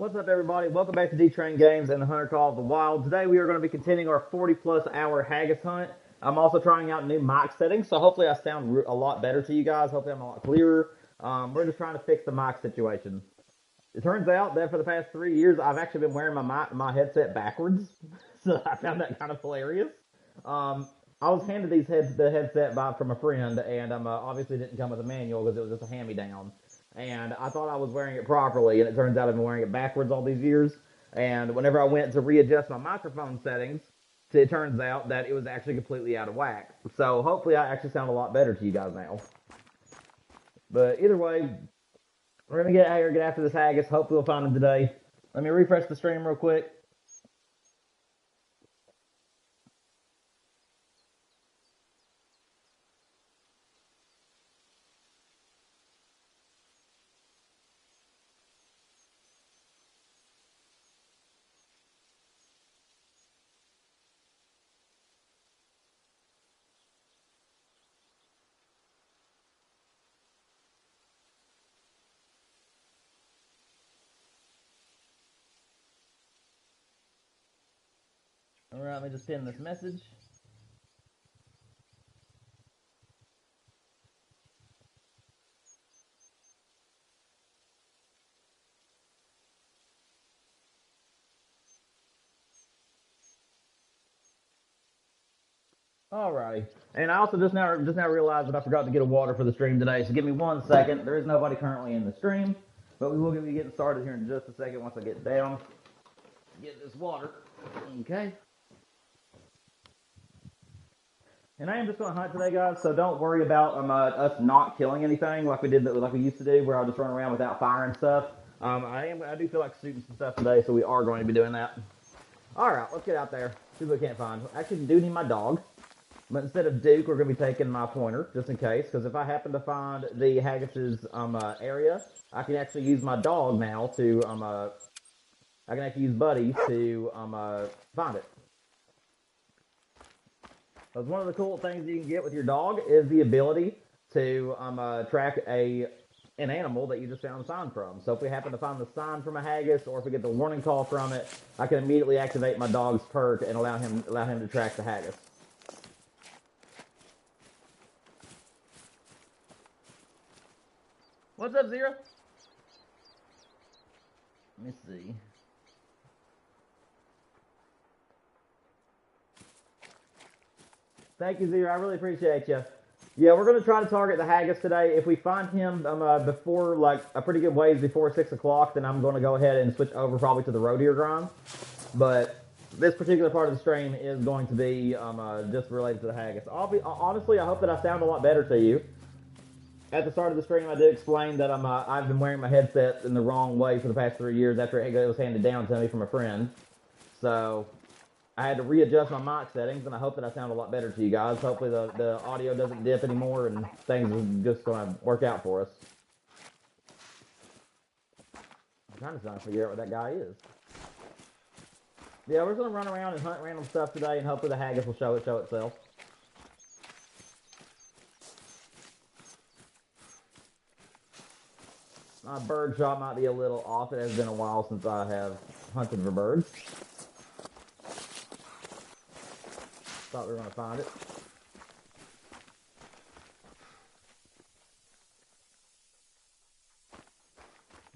What's up, everybody? Welcome back to D-Train Games and the Hunter Call of the Wild. Today we are going to be continuing our 40-plus hour haggis hunt. I'm also trying out new mic settings, so hopefully I sound a lot better to you guys. Hopefully I'm a lot clearer. We're just trying to fix the mic situation. It turns out that for the past 3 years, I've actually been wearing my headset backwards, so I found that kind of hilarious. I was handed the headset from a friend, and obviously didn't come with a manual because it was just a hand-me-down. And I thought I was wearing it properly, and it turns out I've been wearing it backwards all these years. And whenever I went to readjust my microphone settings, it turns out that it was actually completely out of whack. So hopefully I actually sound a lot better to you guys now. But either way, we're going to get out here, get after this haggis. Hopefully we'll find him today. Let me refresh the stream real quick. All right, let me just pin this message. Alrighty. And I also just now realized that I forgot to get a water for the stream today, so give me 1 second. There is nobody currently in the stream, but we will be getting started here in just a second once I get down. Get this water. Okay. And I am just going to hunt today, guys, so don't worry about us not killing anything like we used to do, where I'll just run around without firing stuff. I do feel like shooting some stuff today, so we are going to be doing that. Alright, let's get out there. See what we can't find. Actually, I do need my dog. But instead of Duke, we're going to be taking my pointer, just in case, because if I happen to find the Haggis's area, I can actually use my dog now to, I can actually use Buddy to find it. Because one of the cool things you can get with your dog is the ability to track an animal that you just found a sign from. So if we happen to find the sign from a haggis, or if we get the warning call from it, I can immediately activate my dog's perk and allow him to track the haggis. What's up, Zero? Let me see. Thank you, Zero. I really appreciate you. Yeah, we're going to try to target the haggis today. If we find him before, like, a pretty good ways before 6 o'clock, then I'm going to go ahead and switch over probably to the roe deer grind. But this particular part of the stream is going to be just related to the haggis. Honestly, I hope that I sound a lot better to you. At the start of the stream, I did explain that I've been wearing my headset in the wrong way for the past 3 years after it was handed down to me from a friend. So I had to readjust my mic settings, and I hope that I sound a lot better to you guys. Hopefully the audio doesn't dip anymore, and things are just going to work out for us. I'm trying to figure out what that guy is. Yeah, we're going to run around and hunt random stuff today, and hopefully the haggis will show itself. My bird shot might be a little off. It has been a while since I have hunted for birds. Thought we were going to find it.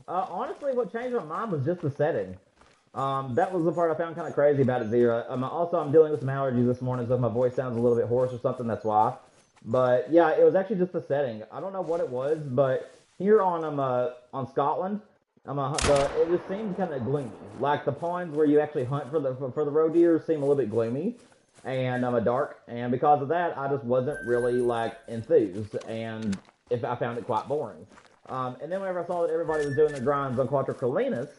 Honestly, what changed my mind was just the setting. That was the part I found kind of crazy about it, Zero. Also, I'm dealing with some allergies this morning, so if my voice sounds a little bit hoarse or something, that's why. But yeah, it was actually just the setting. I don't know what it was, but here on Scotland, it just seemed kind of gloomy. Like the ponds where you actually hunt for the roe deer seem a little bit gloomy and dark, and because of that, I just wasn't really like enthused, and I found it quite boring. And then whenever I saw that everybody was doing their grinds on Quattro Colinas,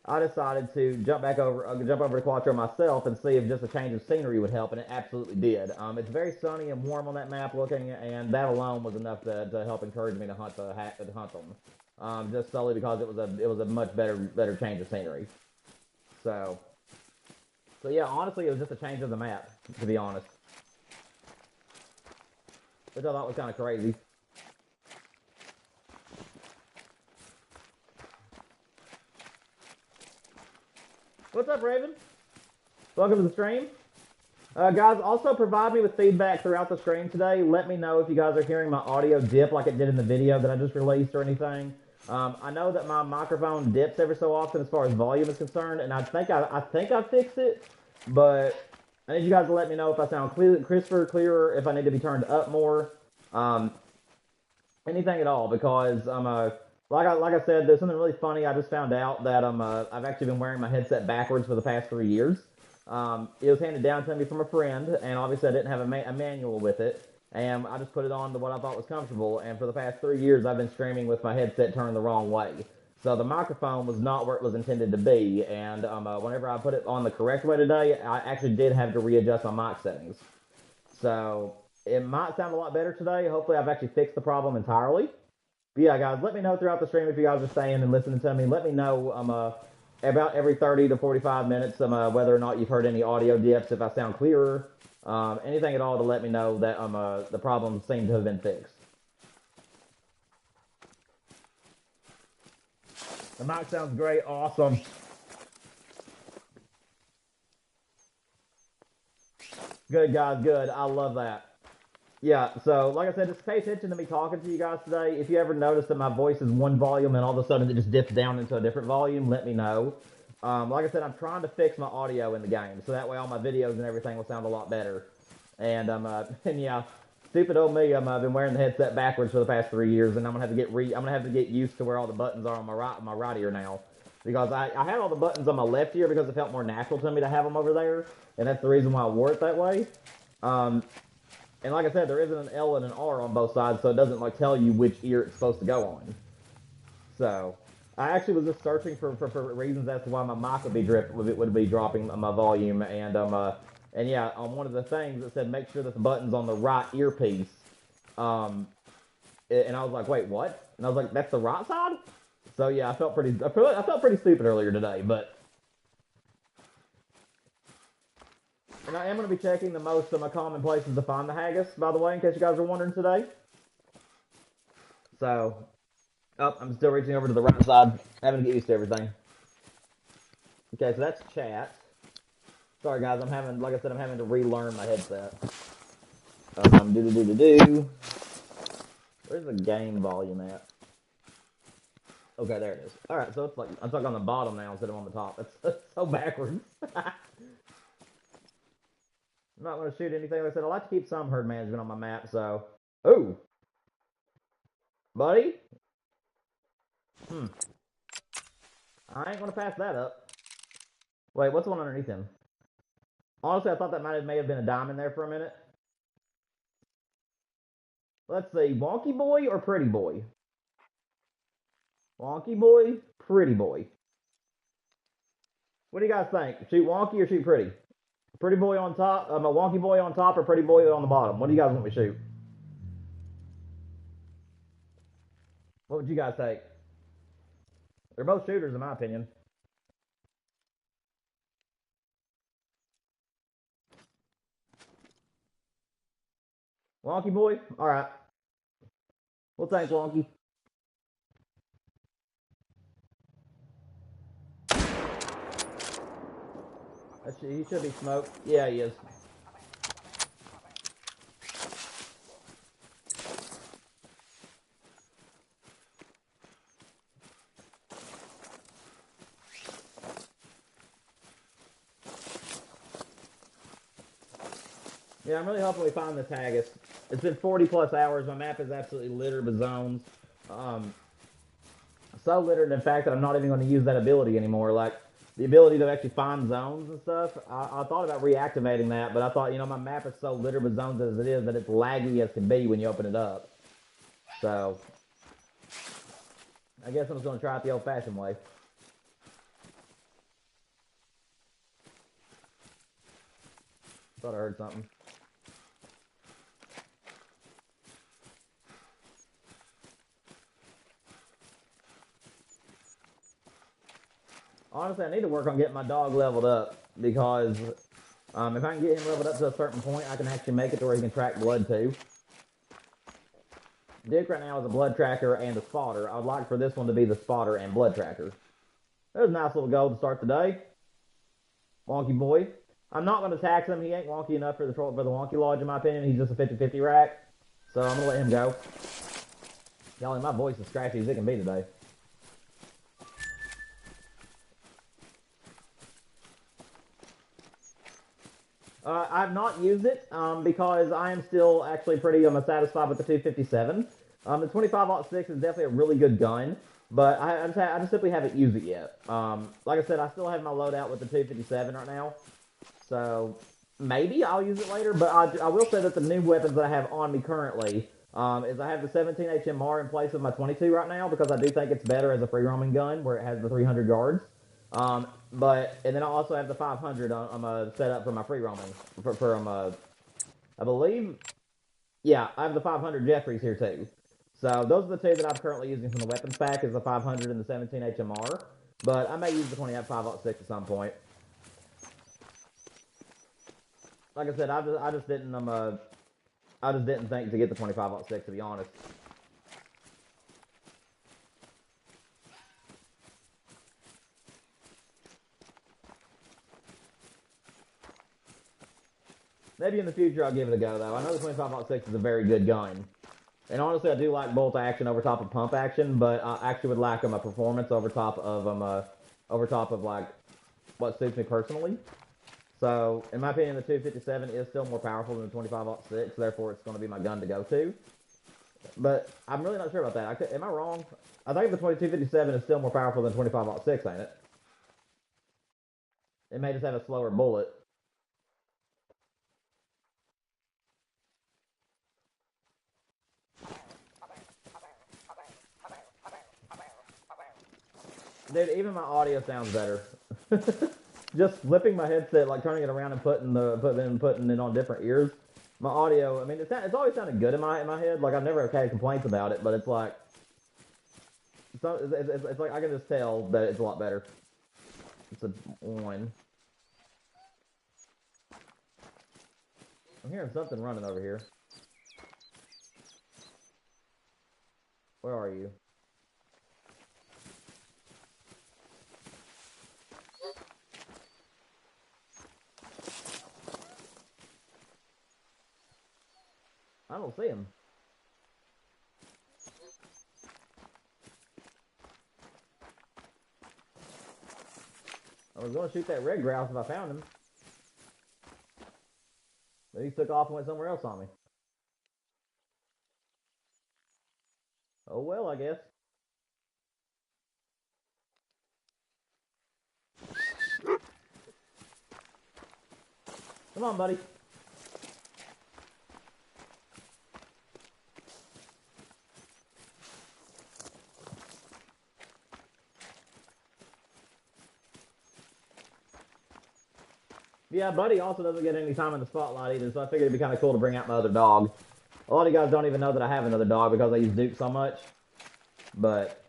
I decided to jump over to Quattro myself and see if just a change of scenery would help, and it absolutely did. It's very sunny and warm on that map looking, and that alone was enough to help encourage me to hunt them. Just solely because it was a much better change of scenery. So yeah, honestly, it was just a change of the map, to be honest, which I thought was kind of crazy. What's up, Raven? Welcome to the stream. Guys, also provide me with feedback throughout the stream today. Let me know if you guys are hearing my audio dip like it did in the video that I just released or anything. I know that my microphone dips every so often as far as volume is concerned, and I think I fixed it, but I need you guys to let me know if I sound crisper, clearer, if I need to be turned up more, anything at all, because like I said, there's something really funny. I just found out that I've actually been wearing my headset backwards for the past 3 years. It was handed down to me from a friend, and obviously I didn't have a manual with it, and I just put it on to what I thought was comfortable, and for the past 3 years I've been streaming with my headset turned the wrong way. So the microphone was not where it was intended to be, and whenever I put it on the correct way today, I actually did have to readjust my mic settings. So it might sound a lot better today. Hopefully I've actually fixed the problem entirely. But yeah, guys, let me know throughout the stream if you guys are staying and listening to me. Let me know about every 30 to 45 minutes whether or not you've heard any audio dips, if I sound clearer, anything at all to let me know that the problems seem to have been fixed. The mic sounds great. Awesome. Good, guys. Good. I love that. Yeah, so like I said, just pay attention to me talking to you guys today. If you ever notice that my voice is one volume and all of a sudden it just dips down into a different volume, let me know. Like I said, I'm trying to fix my audio in the game, so that way all my videos and everything will sound a lot better. And and yeah, stupid old me. I've been wearing the headset backwards for the past 3 years, and I'm gonna have to get used to where all the buttons are on my right ear now, because I had all the buttons on my left ear because it felt more natural to me to have them over there, and that's the reason why I wore it that way. And like I said, there isn't an L and an R on both sides, so it doesn't like tell you which ear it's supposed to go on. So I actually was just searching for reasons as to why my mic would be dropping my volume, and yeah, on one of the things it said make sure that the button's on the right earpiece. And I was like, wait, what? And I was like, that's the right side? So yeah, I felt pretty stupid earlier today, but. And I am going to be checking the most of my common places to find the haggis, by the way, in case you guys are wondering today. So, I'm still reaching over to the right side, having to get used to everything. Okay, so that's chat. Sorry guys, like I said, I'm having to relearn my headset. Where's the game volume at? Okay, there it is. Alright, so it's like, I'm stuck on the bottom now instead of on the top. That's so backwards. I'm not going to shoot anything. Like I said, I like to keep some herd management on my map, so. Ooh. Buddy? I ain't going to pass that up. Wait, what's the one underneath him? Honestly, I thought that may have been a diamond there for a minute. Let's see. Wonky boy or pretty boy? Wonky boy, pretty boy. What do you guys think? Shoot wonky or shoot pretty? Pretty boy on top, a wonky boy on top, or pretty boy on the bottom? What do you guys want me to shoot? What would you guys take? They're both shooters, in my opinion. Wonky boy? Alright. Well, thanks, Wonky. He should be smoked. Yeah, he is. Yeah, I'm really hoping we find this haggis. It's been 40 plus hours. My map is absolutely littered with zones. So littered, in fact, that I'm not even going to use that ability anymore. Like, the ability to actually find zones and stuff, I thought about reactivating that, but I thought, my map is so littered with zones as it is that it's laggy as can be when you open it up. So, I guess I'm just going to try it the old-fashioned way. Thought I heard something. Honestly, I need to work on getting my dog leveled up, because if I can get him leveled up to a certain point, I can actually make it to where he can track blood too. Dick right now is a blood tracker and a spotter. I would like for this one to be the spotter and blood tracker. There's a nice little goal to start the day. Wonky boy. I'm not going to tax him. He ain't wonky enough for the wonky lodge, in my opinion. He's just a 50-50 rack. So I'm going to let him go. Y'all, my voice is scratchy as it can be today. I've not used it because I am still actually pretty satisfied with the 257. The 25-06 is definitely a really good gun, but I just simply haven't used it yet. Like I said, I still have my loadout with the 257 right now, so maybe I'll use it later. But I will say that the new weapons that I have on me currently is I have the 17 HMR in place of my 22 right now because I do think it's better as a free roaming gun where it has the 300 yards. And then I also have the 500 set up for my free roaming I believe, yeah, I have the 500 Jeffries here too. So those are the two that I'm currently using from the weapons pack is the 500 and the 17 HMR. But I may use the 25-06 at some point. Like I said, I just didn't think to get the 25-06 to be honest. Maybe in the future I'll give it a go though. I know the 25-06 is a very good gun. And honestly, I do like bolt action over top of pump action, but I actually would like a performance over top of like what suits me personally. So, in my opinion, the 257 is still more powerful than the 25-06, therefore it's going to be my gun to go to. But I'm really not sure about that. Am I wrong? I think the 257 is still more powerful than 25-06, ain't it? It may just have a slower bullet. Dude, even my audio sounds better. Just flipping my headset, like turning it around and putting it on different ears. My audio, I mean, it's always sounded good in my head. Like I've never had complaints about it, but it's like it's like I can just tell that it's a lot better. It's a one. I'm hearing something running over here. Where are you? I don't see him. I was going to shoot that red grouse if I found him. But he took off and went somewhere else on me. Oh well, I guess. Come on, buddy. Yeah, Buddy also doesn't get any time in the spotlight either, so I figured it'd be kind of cool to bring out my other dog. A lot of you guys don't even know that I have another dog because I use Duke so much. But,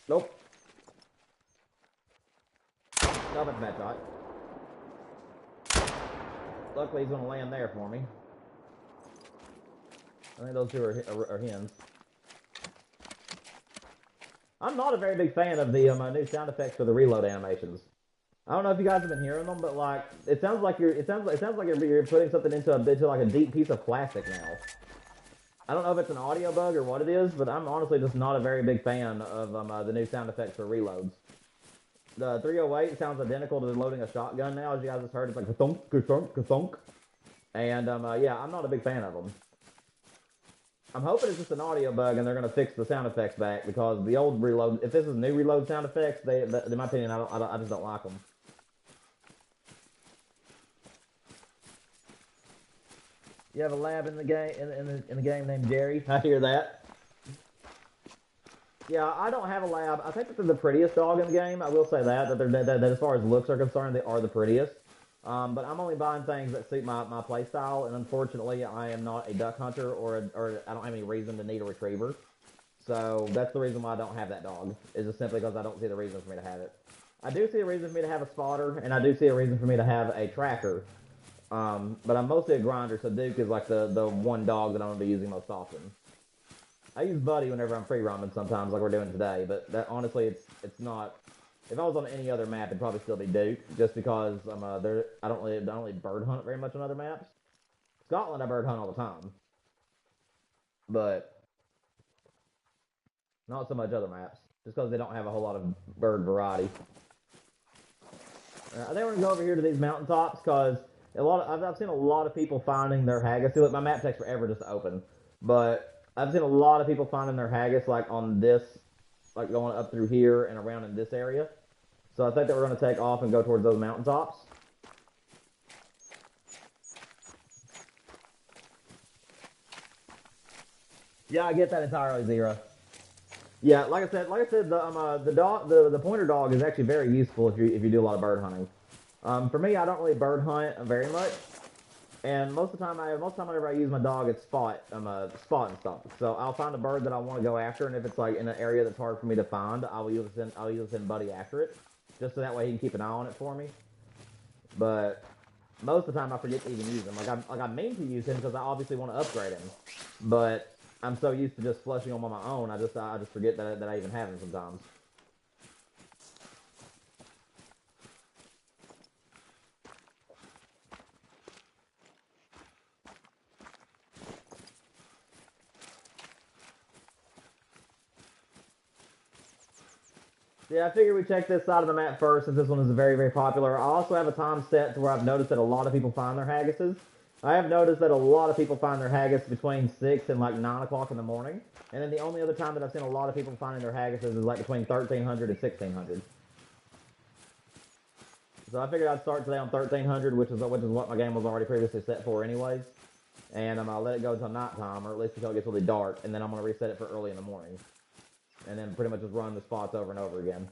nope. No, that's a bad shot. Luckily, he's going to land there for me. I think those two are hens. I'm not a very big fan of the new sound effects for the reload animations. I don't know if you guys have been hearing them, but like it sounds like you're putting something into like a deep piece of plastic now. I don't know if it's an audio bug or what it is, but I'm honestly just not a very big fan of the new sound effects for reloads. The 308 sounds identical to loading a shotgun now, as you guys have heard. It's like ka-thunk, ka-thunk, ka-thunk. And yeah, I'm not a big fan of them. I'm hoping it's just an audio bug and they're gonna fix the sound effects back because the old reload, if this is new reload sound effects, in my opinion, I just don't like them. You have a lab in the game in the game named Jerry. I hear that. Yeah, I don't have a lab. I think that they're the prettiest dog in the game. I will say that as far as looks are concerned, they are the prettiest. But I'm only buying things that suit my play style, and unfortunately, I am not a duck hunter or I don't have any reason to need a retriever. So that's the reason why I don't have that dog. Is just simply because I don't see the reason for me to have it. I do see a reason for me to have a spotter, and I do see a reason for me to have a tracker. But I'm mostly a grinder, so Duke is like the one dog that I'm going to be using most often. I use Buddy whenever I'm free roaming sometimes, like we're doing today, but that honestly, it's not If I was on any other map, it'd probably still be Duke, just because I don't really bird hunt very much on other maps. Scotland, I bird hunt all the time, but not so much other maps, just because they don't have a whole lot of bird variety. I think we're gonna go over here to these mountaintops because I've seen a lot of people finding their haggis. See, look, my map takes forever just to open, but I've seen a lot of people finding their haggis like on this, like going up through here and around in this area. So I think that we're gonna take off and go towards those mountaintops. Yeah, I get that entirely, Zero. Yeah, like I said, the pointer dog is actually very useful if you do a lot of bird hunting. For me, I don't really bird hunt very much, and most of the time, whenever I use my dog, it's spot and stuff. So I'll find a bird that I want to go after, and if it's like in an area that's hard for me to find, I'll usually send Buddy after it, just so that way he can keep an eye on it for me. But most of the time, I forget to even use him. Like I mean to use him because I obviously want to upgrade him, but I'm so used to just flushing them on my own, I just forget that I even have them sometimes. Yeah, I figured we check this side of the map first, since this one is very, very popular. I also have a time set to where I've noticed that a lot of people find their haggises. I have noticed that a lot of people find their haggis between 6 and like 9 o'clock in the morning. And then the only other time that I've seen a lot of people finding their haggises is like between 1300 and 1600. So I figured I'd start today on 1300, which is what my game was already previously set for anyways. And I'm going to let it go until nighttime, or at least until it gets really dark, and then I'm going to reset it for early in the morning. And then pretty much just run the spots over and over again.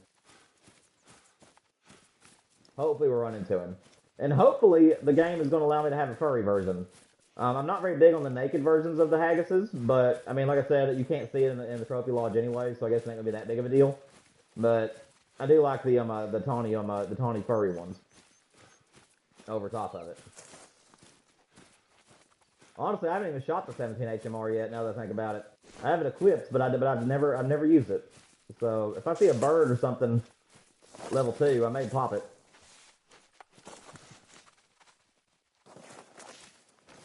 Hopefully we'll run into him. And hopefully the game is going to allow me to have a furry version. I'm not very big on the naked versions of the haggises, but I mean, like I said, you can't see it in the trophy lodge anyway, so I guess it ain't gonna be that big of a deal. But I do like the tawny furry ones over top of it. Honestly, I haven't even shot the 17 HMR yet. Now that I think about it, I have it equipped, but I've never used it. So if I see a bird or something level 2, I may pop it.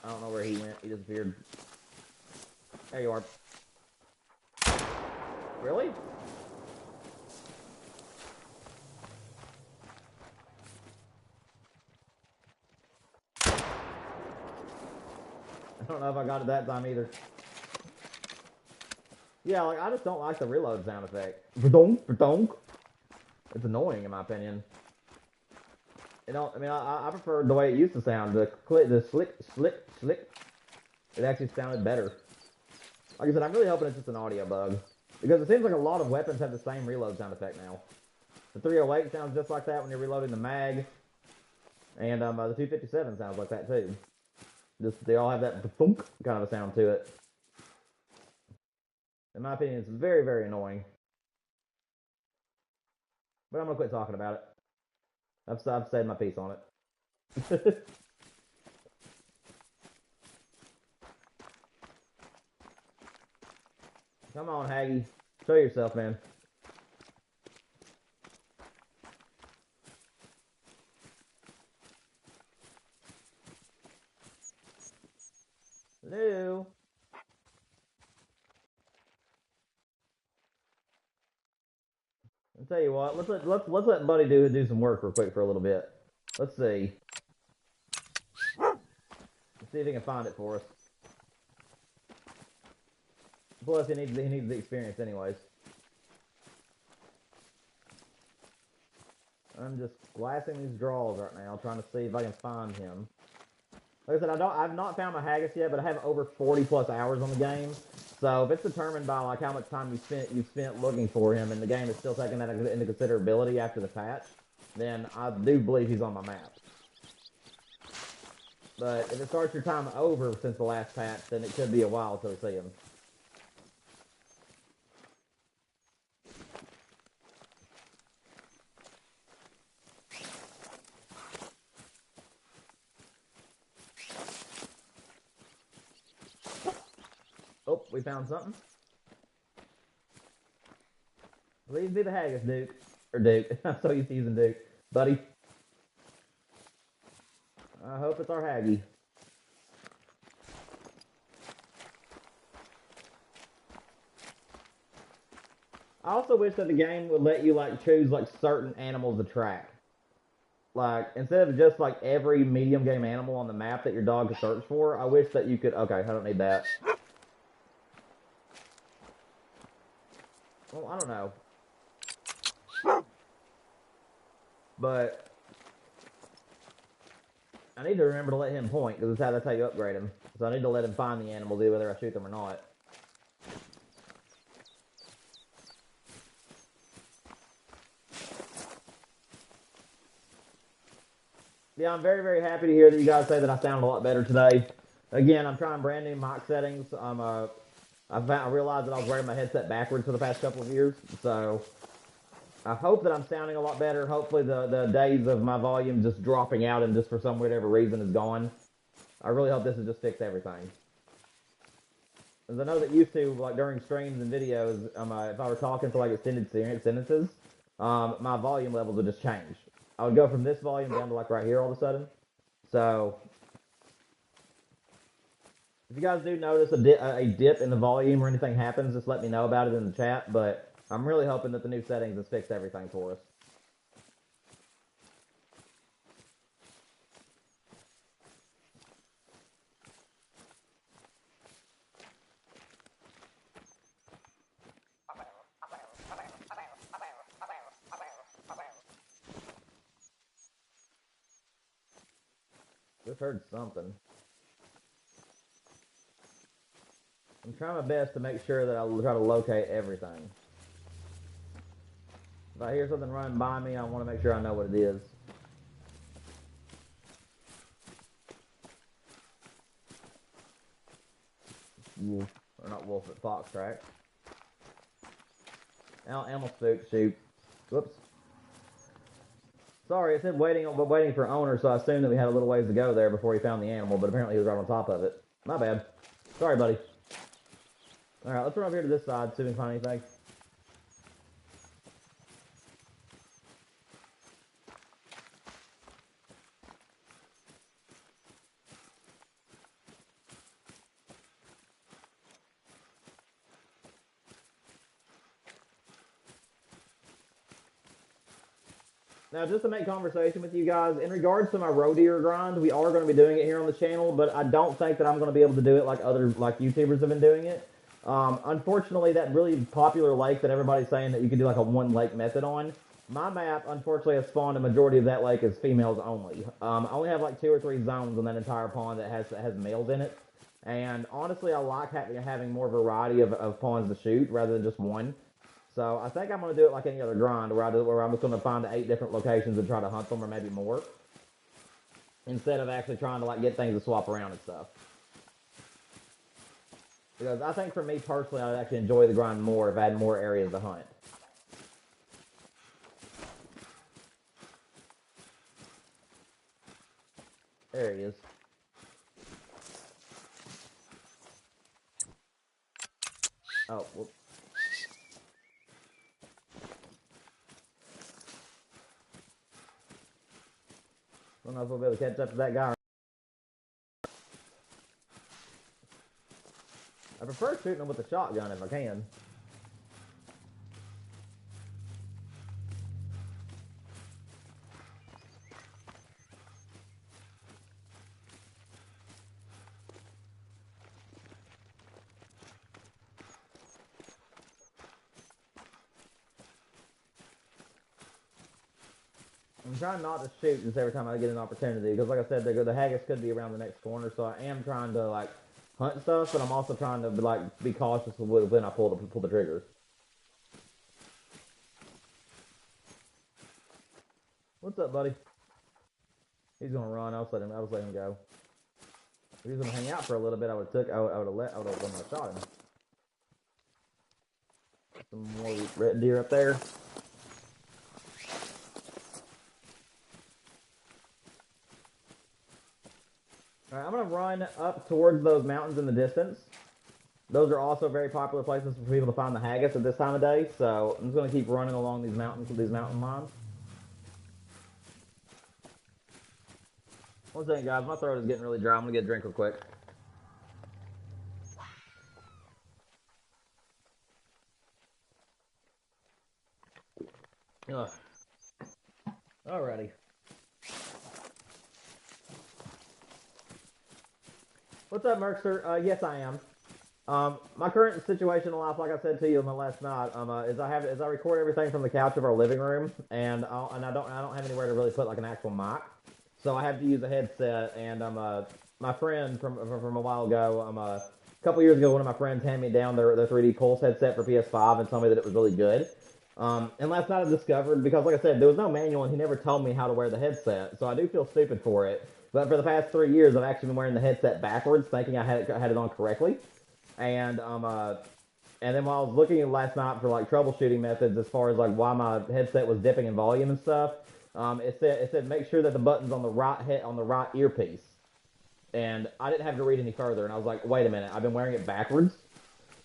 I don't know where he went. He disappeared. There you are. Really? I don't know if I got it that time either. Yeah, like I just don't like the reload sound effect. It's annoying in my opinion. You know, I mean, I prefer the way it used to sound. The slick. It actually sounded better. Like I said, I'm really hoping it's just an audio bug, because it seems like a lot of weapons have the same reload sound effect now. The 308 sounds just like that when you're reloading the mag, and the 257 sounds like that too. Just they all have that thunk kind of a sound to it. In my opinion, it's very, very annoying. But I'm gonna quit talking about it. I've said my piece on it. Come on, Haggy. Show yourself, man. Hello. I'll tell you what. Let's let Buddy do some work real quick for a little bit. Let's see. Let's see if he can find it for us. Plus, he needs the experience anyways. I'm just glassing these draws right now, trying to see if I can find him. Like I said, I've not found my haggis yet, but I have over 40 plus hours on the game. So if it's determined by like how much time you've spent looking for him, and the game is still taking that into considerability after the patch, then I do believe he's on my map. But if it starts your time over since the last patch, then it could be a while until we see him. Oh, we found something. Please be the haggis, Duke. Or Duke. I'm so used to using Duke. Buddy. I hope it's our Haggy. I also wish that the game would let you like choose like certain animals to track. Like instead of just like every medium game animal on the map that your dog could search for, I wish that you could. Okay, I don't need that. Well, I don't know, but I need to remember to let him point because that's how you upgrade him. So I need to let him find the animals, either whether I shoot them or not. Yeah, I'm very, very happy to hear that you guys say that I sound a lot better today. Again, I'm trying brand new mic settings. I realized that I was wearing my headset backwards for the past couple of years, so I hope that I'm sounding a lot better. Hopefully the days of my volume just dropping out and just for some whatever reason is gone. I really hope this has just fixed everything. Because I know that used to, like during streams and videos, if I were talking for like extended sentences, my volume levels would just change. I would go from this volume down to like right here all of a sudden. So, if you guys do notice a dip in the volume or anything happens, just let me know about it in the chat. But I'm really hoping that the new settings has fixed everything for us. Just heard something. I'm trying my best to make sure that I'll try to locate everything. If I hear something running by me, I want to make sure I know what it is. Wolf. Or not wolf, but fox track. Animal spook, shoot. Whoops. Sorry, it said waiting for owner, so I assumed that we had a little ways to go there before he found the animal, but apparently he was right on top of it. My bad. Sorry, buddy. Alright, let's run over here to this side, see if we can find anything. Now, just to make conversation with you guys, in regards to my roe deer grind, we are going to be doing it here on the channel, but I don't think that I'm going to be able to do it like other YouTubers have been doing it. Unfortunately, that really popular lake that everybody's saying that you can do like a one lake method on, my map unfortunately has spawned a majority of that lake as females only. I only have like 2 or 3 zones on that entire pond that has males in it, and honestly, I like having more variety of ponds to shoot rather than just one. So I think I'm going to do it like any other grind, where I'm just going to find 8 different locations and try to hunt them, or maybe more, instead of actually trying to like get things to swap around and stuff. Because I think for me personally, I'd actually enjoy the grind more if I had more areas to hunt. There he is. Oh, whoops. I don't know if we'll be able to catch up to that guy. I prefer shooting him with a shotgun if I can. I'm trying not to shoot just every time I get an opportunity, because like I said, the Haggis could be around the next corner, so I am trying to like hunt stuff, but I'm also trying to be cautious with when I pull the triggers. What's up, buddy? He's gonna run. I was letting him go. If he was gonna hang out for a little bit, I would have shot him. Some more red deer up there. Alright, I'm going to run up towards those mountains in the distance. Those are also very popular places for people to find the haggis at this time of day. So I'm just going to keep running along these mountains with these mountain lines. One second, guys. My throat is getting really dry. I'm going to get a drink real quick. Ugh. Alrighty. What's up, Merkster? Yes, I am. My current situation in life, like I said to you in the last night, is I record everything from the couch of our living room, and I don't have anywhere to really put like an actual mic, so I have to use a headset. And my friend from a while ago, a couple years ago, one of my friends handed me down their 3D Pulse headset for PS5 and told me that it was really good. And last night I discovered, because like I said, there was no manual and he never told me how to wear the headset, so I do feel stupid for it. But for the past 3 years, I've actually been wearing the headset backwards, thinking I had it on correctly. And and then while I was looking last night for like troubleshooting methods as far as like why my headset was dipping in volume and stuff, it said make sure that the button's on the right earpiece. And I didn't have to read any further, and I was like, wait a minute, I've been wearing it backwards.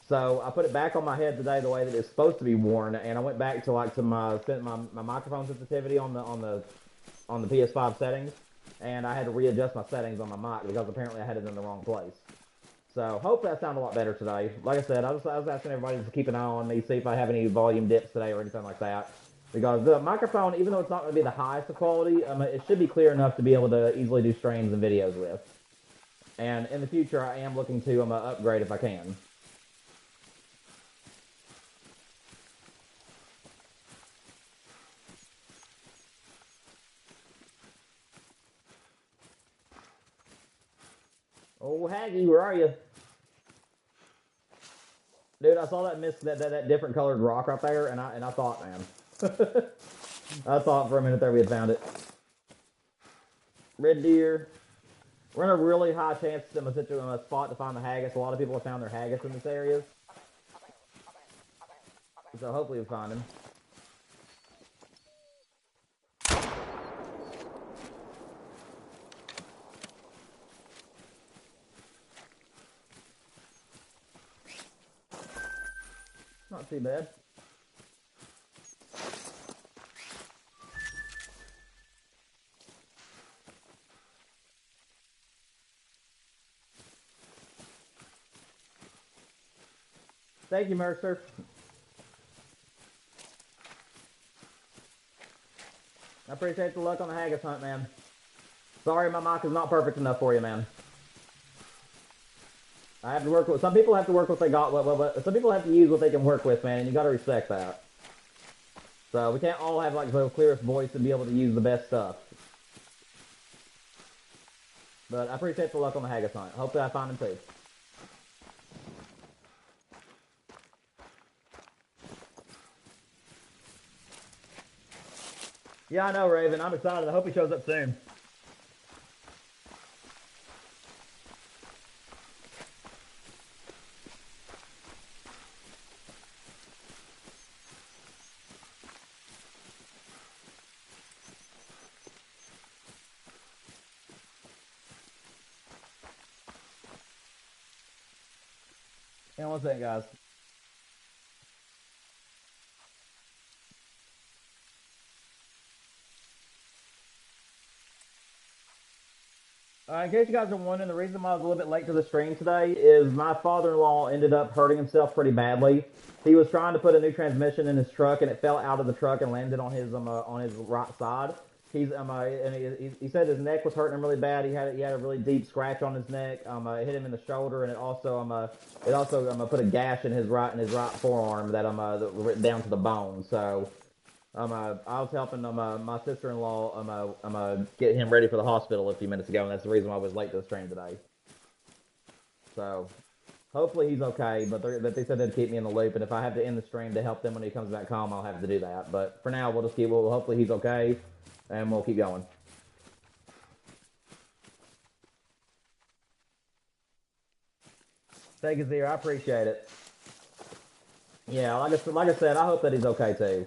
So I put it back on my head today the way that it's supposed to be worn, and I went back to my microphone sensitivity on the PS5 settings, and I had to readjust my settings on my mic because apparently I had it in the wrong place. So hopefully that sounded a lot better today. Like I said, I was asking everybody to keep an eye on me, see if I have any volume dips today or anything like that. Because the microphone, even though it's not going to be the highest of quality, it should be clear enough to be able to easily do streams and videos with. And in the future, I am looking to upgrade if I can. Oh, Haggy, where are you? Dude, I saw that different colored rock right there, and I thought, man, I thought for a minute there we had found it. Red deer. We're in a really high chance in a spot to find the haggis. A lot of people have found their haggis in this area, so hopefully we find him. Not too bad. Thank you, Mercer. I appreciate the luck on the haggis hunt, man. Sorry my mic is not perfect enough for you, man. I have to work with, some people have to work with what they got, some people have to use what they can work with, man, and you gotta respect that. So we can't all have like the clearest voice and be able to use the best stuff. But I appreciate the luck on the haggis hunt. Hopefully I find him too. Yeah, I know, Raven. I'm excited. I hope he shows up soon. Hang on one second, guys. In case you guys are wondering, the reason why I was a little bit late to the stream today is my father-in-law ended up hurting himself pretty badly. He was trying to put a new transmission in his truck, and it fell out of the truck and landed on his right side. He said his neck was hurting him really bad. He had a really deep scratch on his neck. It hit him in the shoulder, and it also put a gash in his right forearm that went down to the bone. So I was helping my sister-in-law get him ready for the hospital a few minutes ago, and that's the reason why I was late to the stream today. So hopefully he's okay, but they said they'd keep me in the loop, and if I have to end the stream to help them when he comes back home, I'll have to do that. But for now, hopefully he's okay, and we'll keep going. Thank you, Zero. I appreciate it. Yeah, like I said, I hope that he's okay too.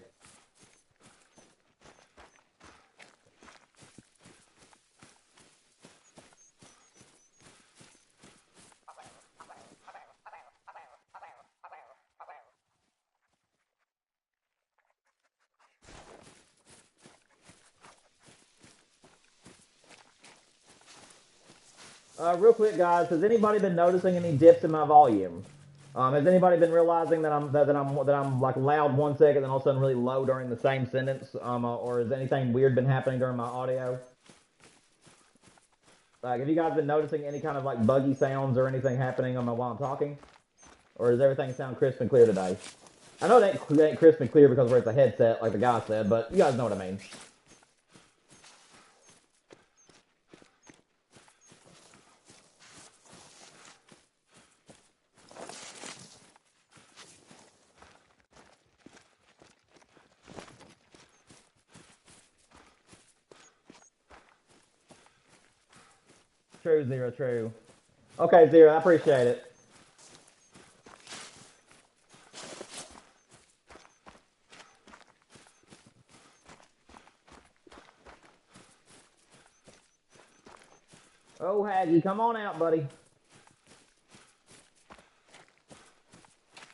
Real quick, guys, has anybody been noticing any dips in my volume? Has anybody been realizing that I'm like loud 1 second, and all of a sudden really low during the same sentence? Or has anything weird been happening during my audio? Like, have you guys been noticing any kind of like buggy sounds or anything happening while I'm talking? Or does everything sound crisp and clear today? I know it ain't crisp and clear because it's a headset, like the guy said, but you guys know what I mean. True, Zero, true. Okay, Zero, I appreciate it. Oh, Haggy, come on out, buddy.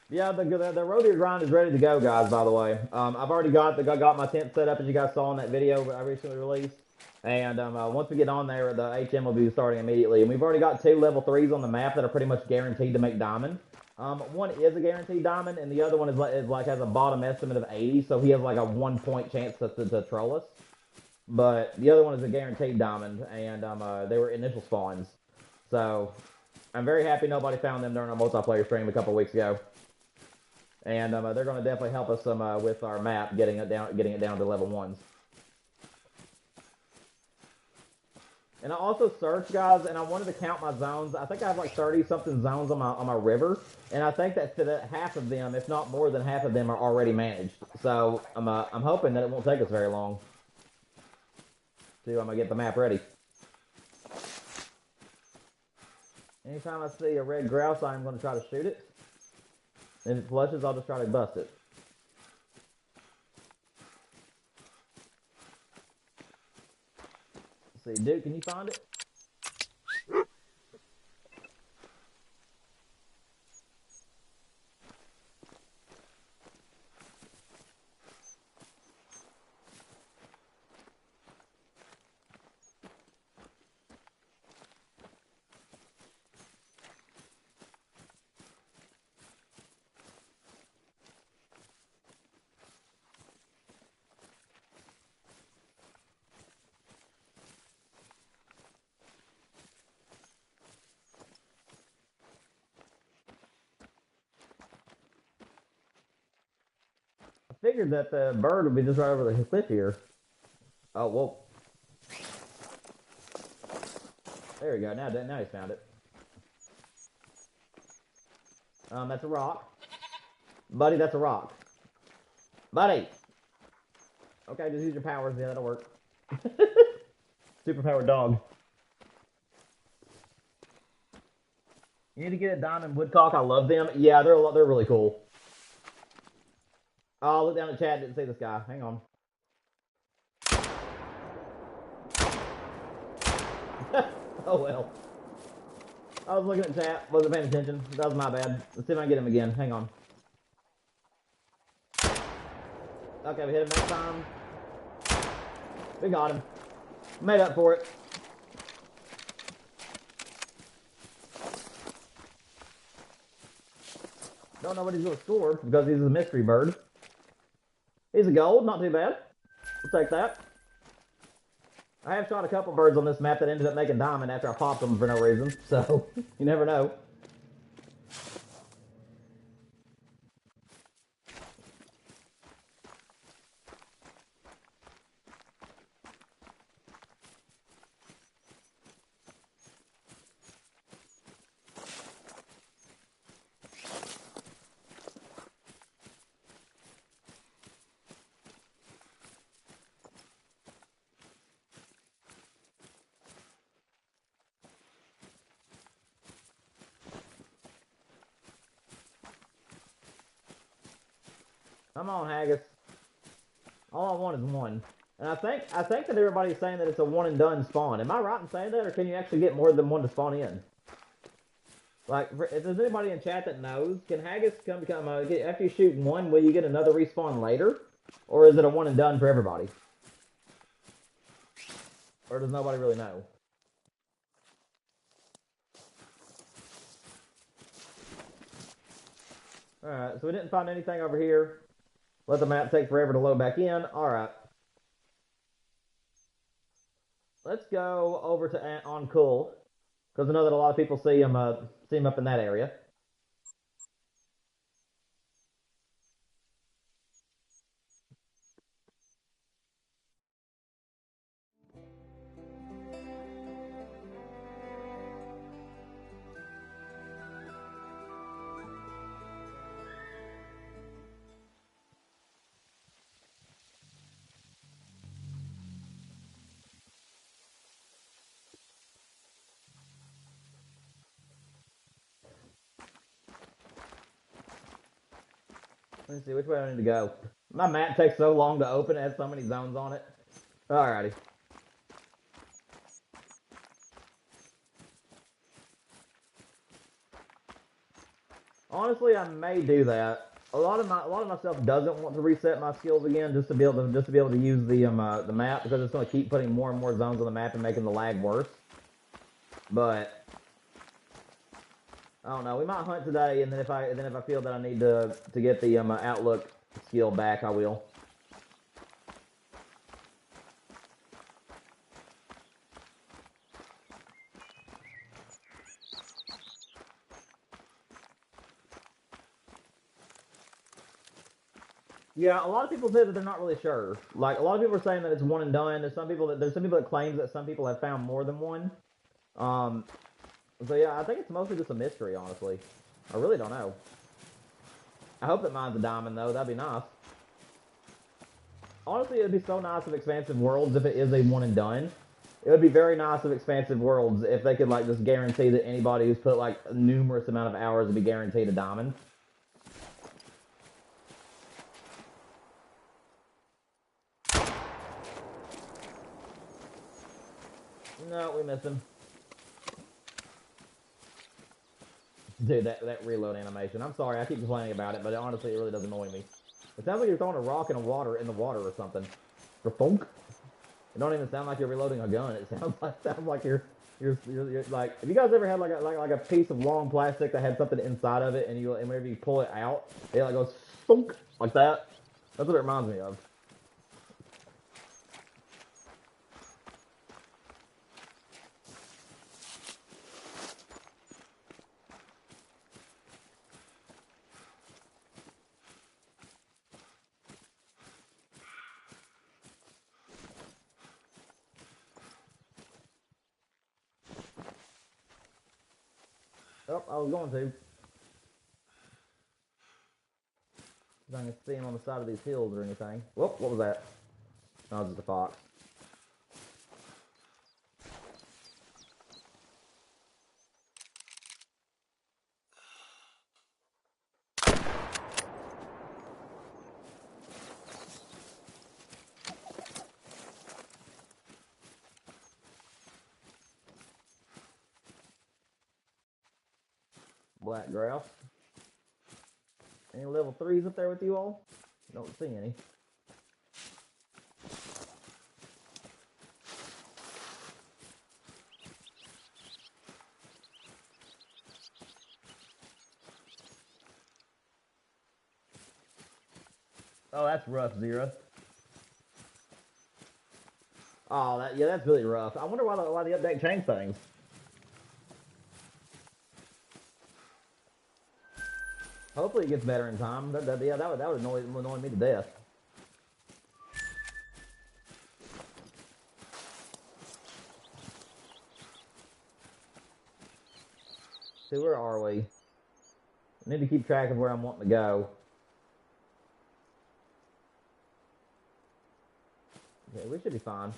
Yeah, the rodeo grind is ready to go, guys. By the way, I've already got my tent set up, as you guys saw in that video I recently released. And once we get on there, the HM will be starting immediately. And we've already got 2 level 3s on the map that are pretty much guaranteed to make diamond. One is a guaranteed diamond, and the other one is like has a bottom estimate of 80, so he has like a 1 point chance to troll us. But the other one is a guaranteed diamond, and they were initial spawns. So I'm very happy nobody found them during our multiplayer stream a couple weeks ago. And they're going to definitely help us with our map, getting it down to level 1s. And I also searched, guys, and I wanted to count my zones. I think I have like 30-something zones on my river, and I think that half of them, if not more than half of them, are already managed. So I'm hoping that it won't take us very long to get the map ready. Anytime I see a red grouse, I'm going to try to shoot it. If it flushes, I'll just try to bust it. Let's see, Duke, can you find it? I figured that the bird would be just right over the cliff here. Oh, whoa. There we go. Now he's found it. That's a rock. Buddy, that's a rock. Buddy! Okay, just use your powers. Yeah, that'll work. Superpowered dog. You need to get a diamond woodcock. I love them. Yeah, they're really cool. Oh, look down the chat. Didn't see this guy. Hang on. Oh, well. I was looking at chat. Wasn't paying attention. That was my bad. Let's see if I can get him again. Hang on. Okay, we hit him next time. We got him. Made up for it. Don't know what he's going to score because he's a mystery bird. He's a gold. Not too bad. We'll take that. I have shot a couple birds on this map that ended up making diamond after I popped them for no reason, so you never know. Come on, Haggis. All I want is one. And I think that everybody's saying that it's a one and done spawn. Am I right in saying that, or can you actually get more than one to spawn in? Like, if there's anybody in chat that knows, can Haggis come after you shoot one, will you get another respawn later? Or is it a one and done for everybody? Or does nobody really know? Alright, so we didn't find anything over here. Let the map take forever to load back in. Alright. Let's go over to on Cool. Because I know that a lot of people see him up in that area. Let's see, which way do I need to go? My map takes so long to open, it has so many zones on it. Alrighty. Honestly, I may do that. A lot of my stuff doesn't want to reset my skills again, just to be able to use the map, because it's going to keep putting more and more zones on the map and making the lag worse. But I don't know. We might hunt today, and then if I feel that I need to get the outlook skill back, I will. Yeah, a lot of people say that they're not really sure. Like, a lot of people are saying that it's one and done. There's some people that claims that some people have found more than one. So yeah, I think it's mostly just a mystery, honestly. I really don't know. I hope that mine's a diamond, though. That'd be nice. Honestly, it'd be so nice of Expansive Worlds if it is a one and done. It would be very nice of Expansive Worlds if they could, like, just guarantee that anybody who's put, like, a numerous amount of hours would be guaranteed a diamond. No, we missed him. Dude, that reload animation. I'm sorry, I keep complaining about it, but honestly, it really does annoy me. It sounds like you're throwing a rock in the water or something. For funk. It don't even sound like you're reloading a gun. It sounds like you're like. Have you guys ever had like a piece of long plastic that had something inside of it, and whenever you pull it out, it like goes funk like that? That's what it reminds me of. Oh, I was going to. I can see him on the side of these hills or anything. Whoop, what was that? No, it was just a fox. Black grouse. Any level 3s up there with you all? Don't see any. Oh, that's rough, Zero. Oh, that's really rough. I wonder why the update changed things. Hopefully it gets better in time. That would annoy me to death. See, where are we? I need to keep track of where I'm wanting to go. Okay, we should be fine.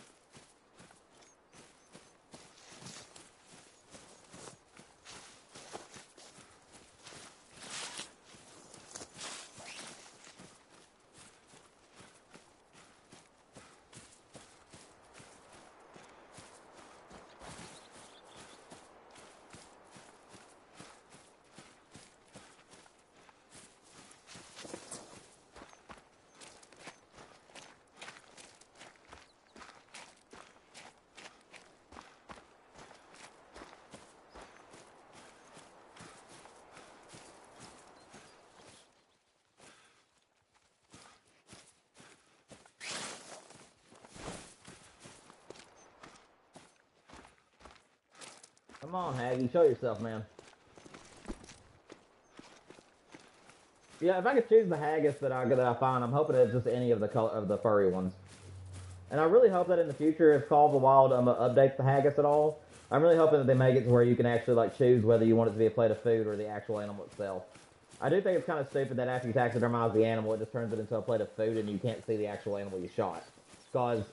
on, Haggy, show yourself, man. Yeah, if I could choose the Haggis that I find, I'm hoping it's just any of the furry ones. And I really hope that in the future, if Call of the Wild updates the Haggis at all, I'm really hoping that they make it to where you can actually like choose whether you want it to be a plate of food or the actual animal itself. I do think it's kind of stupid that after you taxidermize the animal, it just turns it into a plate of food and you can't see the actual animal you shot. Because,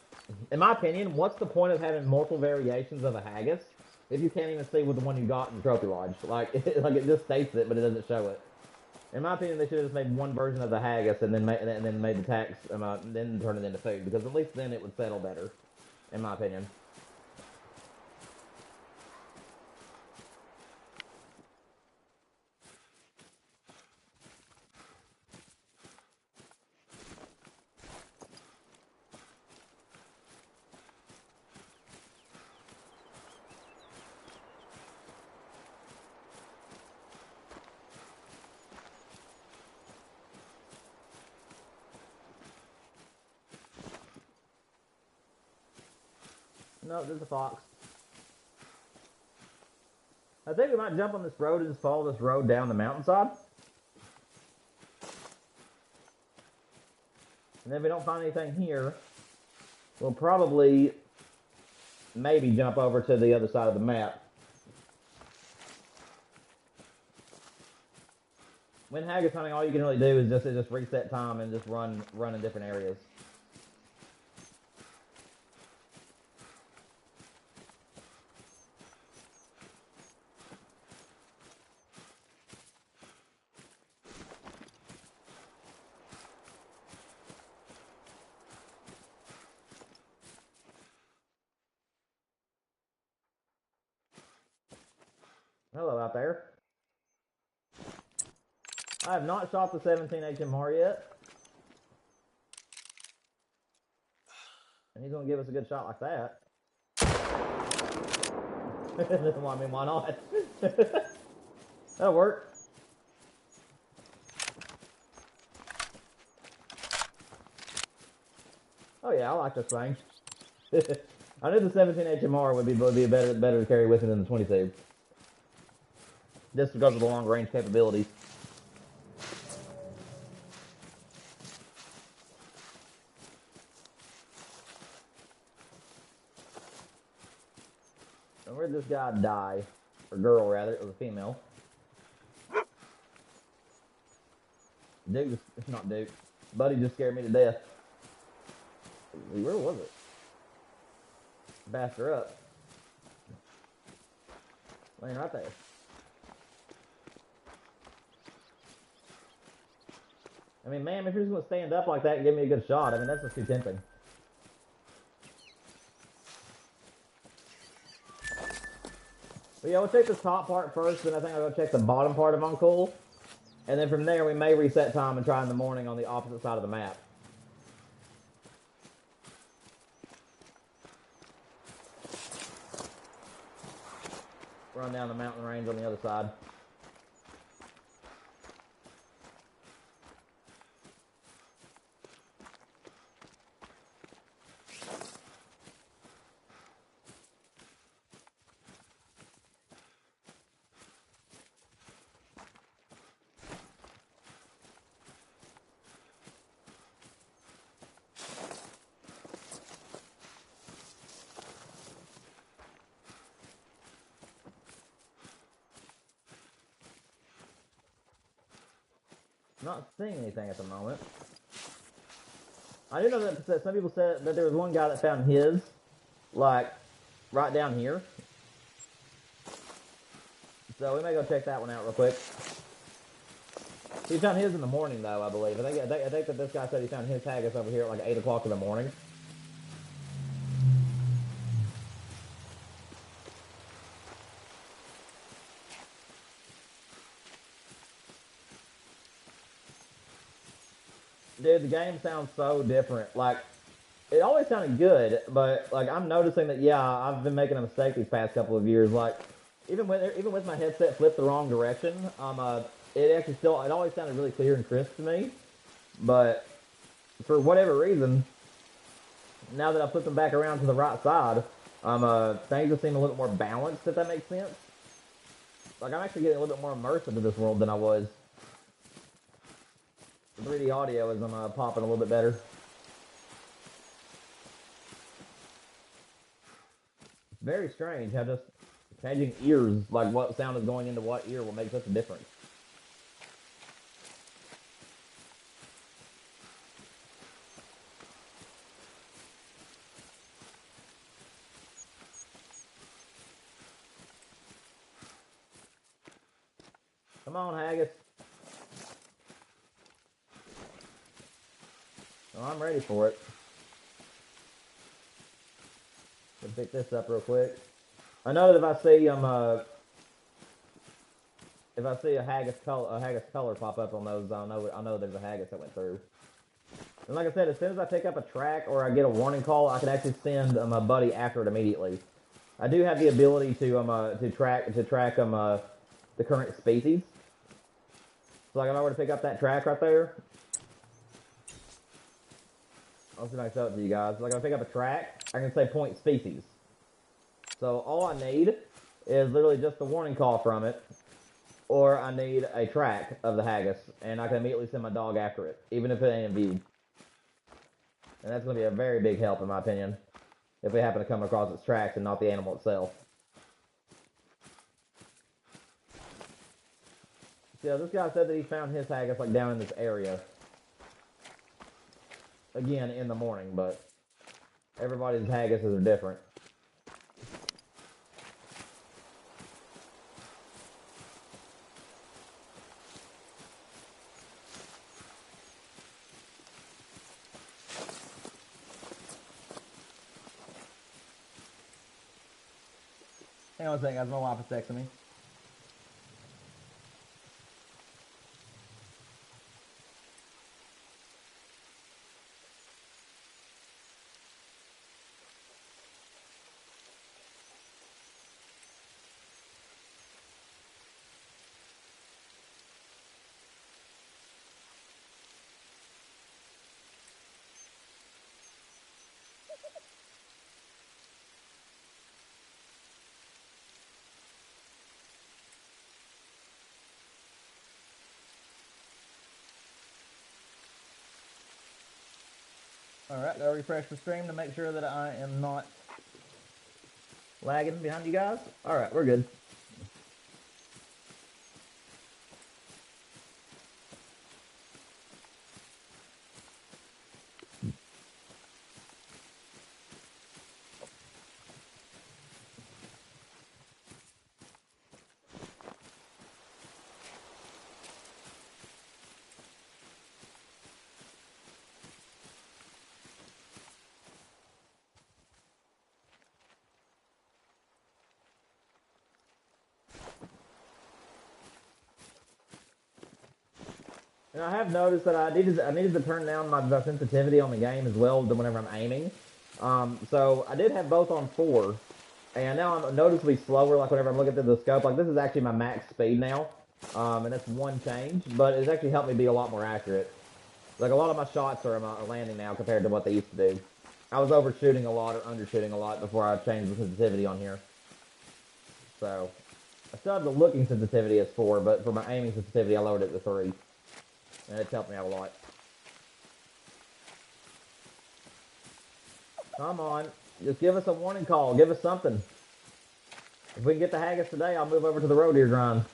in my opinion, what's the point of having multiple variations of a Haggis if you can't even see what the one you got in the trophy lodge? Like it just states it, but it doesn't show it. In my opinion, they should have just made one version of the Haggis and then made the tax, then turn it into food, because at least then it would settle better, in my opinion. No, there's a fox. I think we might jump on this road and just follow this road down the mountainside. And then if we don't find anything here, we'll probably maybe jump over to the other side of the map. When Haggis hunting, all you can really do is just reset time and just run in different areas. Hello out there. I have not shot the 17 HMR yet. And he's going to give us a good shot like that. Well, I mean, why not? That'll work. Oh yeah, I like this thing. I knew the 17 HMR would be better to carry with me than the 22. Just because of the long range capabilities. And where'd this guy die? Or girl, rather. It was a female. Duke, it's not Duke. Buddy just scared me to death. Where was it? Bassed her up. Laying right there. I mean, ma'am, if you're just going to stand up like that and give me a good shot, I mean, that's just too tempting. But yeah, we'll check the top part first, then I think I'll go check the bottom part of Uncool. And then from there, we may reset time and try in the morning on the opposite side of the map. Run down the mountain range on the other side. Not seeing anything at the moment. I do know that some people said that there was one guy that found his, like, right down here. So we may go check that one out real quick. He found his in the morning, though, I believe. I think that this guy said he found his Haggis over here at like 8 o'clock in the morning. Dude, the game sounds so different. Like, it always sounded good, but like I'm noticing that I've been making a mistake these past couple of years. Like, even with my headset flipped the wrong direction, it always sounded really clear and crisp to me. But for whatever reason, now that I put them back around to the right side, things just seem a little more balanced. If that makes sense. Like, I'm actually getting a little bit more immersed into this world than I was. The 3D audio is popping a little bit better. It's very strange how just changing ears, like what sound is going into what ear, will make such a difference. Come on, Haggis. Oh, I'm ready for it. Let's pick this up real quick. I know that if I see a Haggis color pop up on those, I know there's a Haggis that went through. And like I said, as soon as I pick up a track or I get a warning call, I can actually send my buddy after it immediately. I do have the ability to track the current species. So like if I were to pick up that track right there, I'll see if I can show it to you guys. Like if I pick up a track, I can say point species. So all I need is literally just the warning call from it, or I need a track of the Haggis, and I can immediately send my dog after it, even if it ain't in view. And that's going to be a very big help, in my opinion, if we happen to come across its tracks and not the animal itself. Yeah, this guy said that he found his Haggis like down in this area. Again, in the morning, but everybody's Haggises are different. Hang on a second, guys. My wife is texting me. Alright, gotta refresh the stream to make sure that I am not lagging behind you guys. Alright, we're good. And I have noticed that I needed to turn down my sensitivity on the game as well whenever I'm aiming. So I did have both on 4, and now I'm noticeably slower. Like whenever I'm looking through the scope, like this is actually my max speed now, and that's one change. But it's actually helped me be a lot more accurate. Like a lot of my shots are landing now compared to what they used to do. I was overshooting a lot or undershooting a lot before I changed the sensitivity on here. So I still have the looking sensitivity as 4, but for my aiming sensitivity, I lowered it to 3. And it's helped me out a lot. Come on. Just give us a warning call. Give us something. If we can get the Haggis today, I'll move over to the roe deer grind.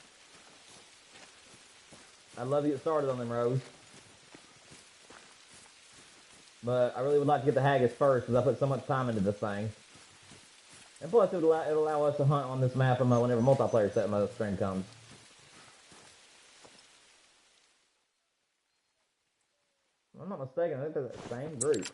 I'd love to get started on them rows. But I really would like to get the Haggis first because I put so much time into this thing. And plus, it'll allow us to hunt on this map whenever multiplayer set mode stream comes. If I'm not mistaken, I think they're the same group.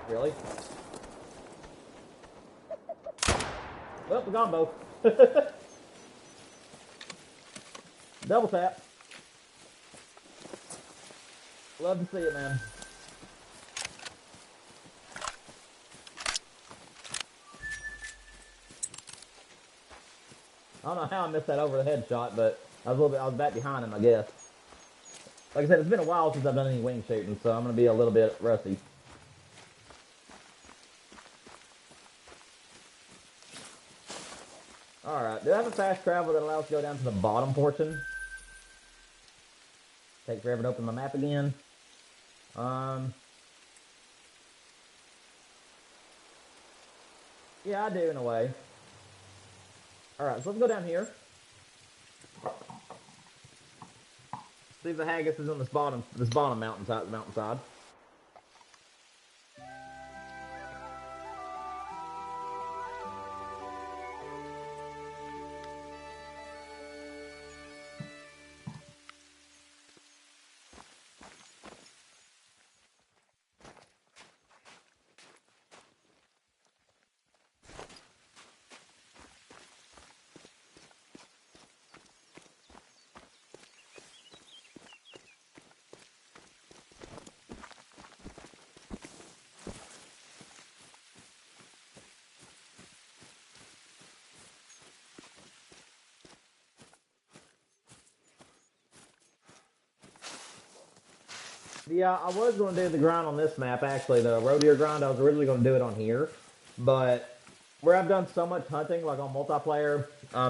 Really? Well, we got them both. Double tap. Love to see it, man. I don't know how I missed that over the head shot, but I was back behind him, I guess. Like I said, it's been a while since I've done any wing shooting, so I'm gonna be a little bit rusty. All right. Do I have a fast travel that allows to go down to the bottom portion? Take forever to open my map again. Um. Yeah, I do in a way. All right, so let's go down here. See if the haggis is on this bottom mountainside. Yeah, I was going to do the grind on this map, actually. The roe deer grind, I was originally going to do it on here. But where I've done so much hunting, like on multiplayer,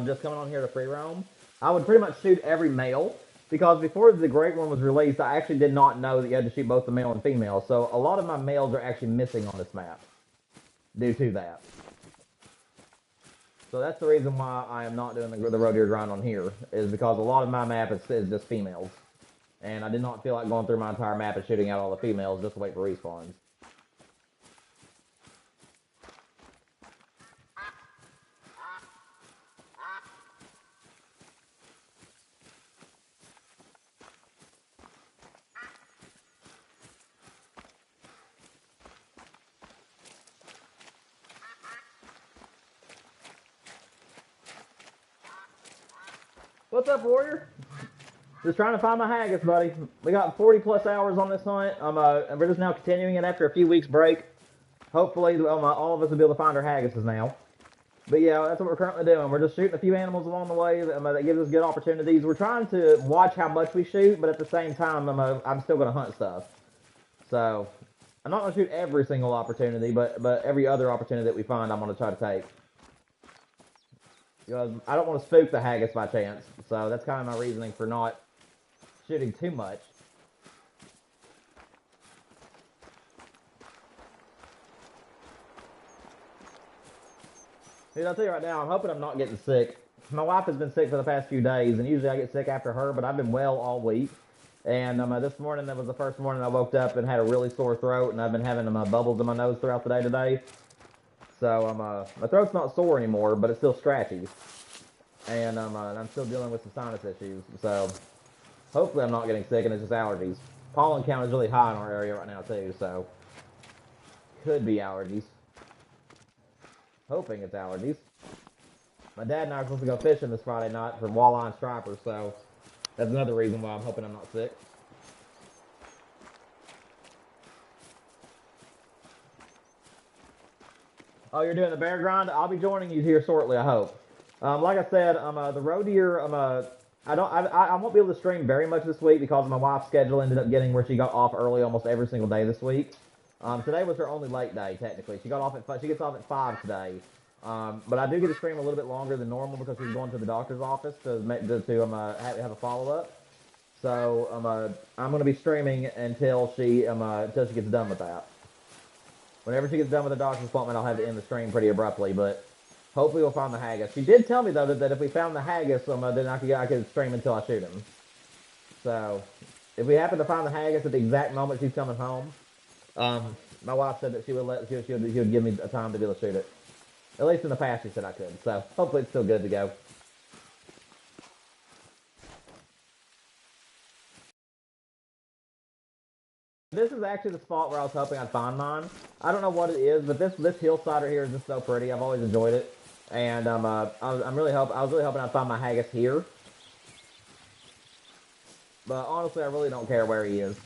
just coming on here to free roam, I would pretty much shoot every male. Because before the Great One was released, I actually did not know that you had to shoot both the male and female. So a lot of my males are actually missing on this map due to that. So that's the reason why I am not doing the roe deer grind on here, is because a lot of my map is just females. And I did not feel like going through my entire map and shooting out all the females just to wait for respawns. What's up, Warrior? Just trying to find my haggis, buddy. We got 40 plus hours on this hunt. And we're just now continuing it after a few weeks break. Hopefully, all of us will be able to find our haggises now. But yeah, that's what we're currently doing. We're just shooting a few animals along the way that gives us good opportunities. We're trying to watch how much we shoot, but at the same time, I'm still going to hunt stuff. So I'm not going to shoot every single opportunity, but every other opportunity that we find, I'm going to try to take. Because I don't want to spook the haggis by chance. So that's kind of my reasoning for not shooting too much. Dude, I'll tell you right now, I'm hoping I'm not getting sick. My wife has been sick for the past few days, and usually I get sick after her, but I've been well all week. And this morning, that was the first morning I woke up and had a really sore throat, and I've been having bubbles in my nose throughout the day today. So my throat's not sore anymore, but it's still scratchy. And I'm still dealing with some sinus issues. So hopefully I'm not getting sick, and it's just allergies. Pollen count is really high in our area right now, too, so could be allergies. Hoping it's allergies. My dad and I are supposed to go fishing this Friday night for walleye and stripers, so that's another reason why I'm hoping I'm not sick. Oh, you're doing the bear grind? I'll be joining you here shortly, I hope. Like I said, the roe deer, I won't be able to stream very much this week because my wife's schedule ended up getting where she got off early almost every single day this week. Today was her only late day, technically. She gets off at 5 today. But I do get to stream a little bit longer than normal because she's going to the doctor's office to have a follow-up. So I'm going to be streaming until she gets done with that. Whenever she gets done with the doctor's appointment, I'll have to end the stream pretty abruptly, but hopefully we'll find the haggis. She did tell me, though, that if we found the haggis, then I could stream until I shoot him. So if we happen to find the haggis at the exact moment she's coming home, my wife said that she would give me a time to be able to shoot it. At least in the past, she said I could. So hopefully it's still good to go. This is actually the spot where I was hoping I'd find mine. I don't know what it is, but this hillside right here is just so pretty. I've always enjoyed it, and I was really hoping I'd find my haggis here. But honestly, I really don't care where he is.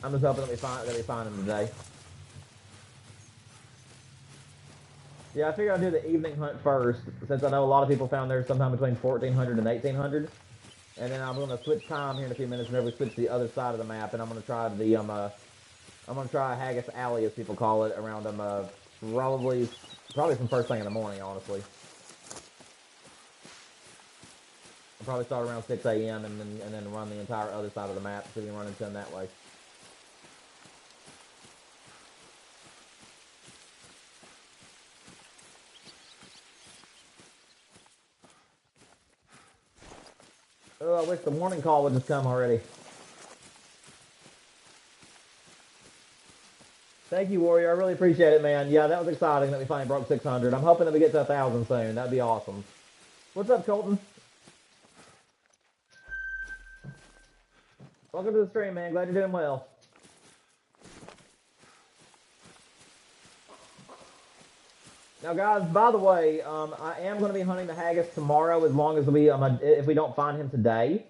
I'm just hoping that we find him today. Yeah, I figured I'd do the evening hunt first, since I know a lot of people found theirs sometime between 1400 and 1800. And then I'm gonna switch time here in a few minutes whenever we switch to the other side of the map, and I'm gonna try I'm gonna try Haggis Alley, as people call it, around probably from first thing in the morning, honestly. I'll probably start around 6 a.m. and then run the entire other side of the map so we can run into them that way. Oh, I wish the morning call would just come already. Thank you, Warrior. I really appreciate it, man. Yeah, that was exciting that we finally broke 600. I'm hoping that we get to 1,000 soon. That'd be awesome. What's up, Colton? Welcome to the stream, man. Glad you're doing well. Now, guys, by the way, I am going to be hunting the Haggis tomorrow as long as if we don't find him today.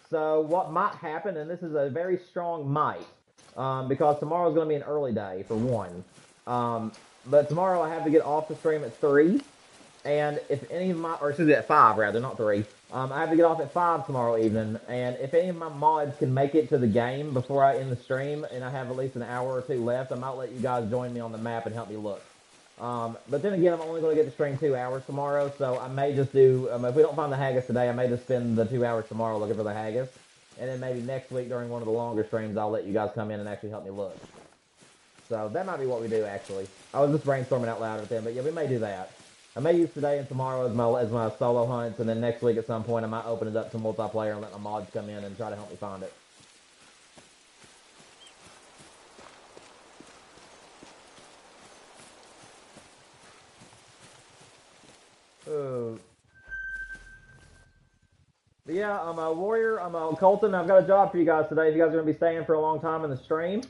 So what might happen, and this is a very strong might, because tomorrow is going to be an early day, for one. But tomorrow I have to get off the stream at 3, and if any of my, or excuse me, at 5 rather, not 3. I have to get off at 5 tomorrow evening, and if any of my mods can make it to the game before I end the stream, and I have at least an hour or two left, I might let you guys join me on the map and help me look. But then again, I'm only going to get to stream 2 hours tomorrow, so I may just do, if we don't find the Haggis today, I may just spend the 2 hours tomorrow looking for the Haggis. And then maybe next week during one of the longer streams, I'll let you guys come in and actually help me look. So that might be what we do, actually. I was just brainstorming out loud with them, but yeah, we may do that. I may use today and tomorrow as my solo hunts, and then next week at some point I might open it up to multiplayer and let my mods come in and try to help me find it. But yeah, I'm a Warrior. I'm a Colton. I've got a job for you guys today. If you guys are going to be staying for a long time in the stream,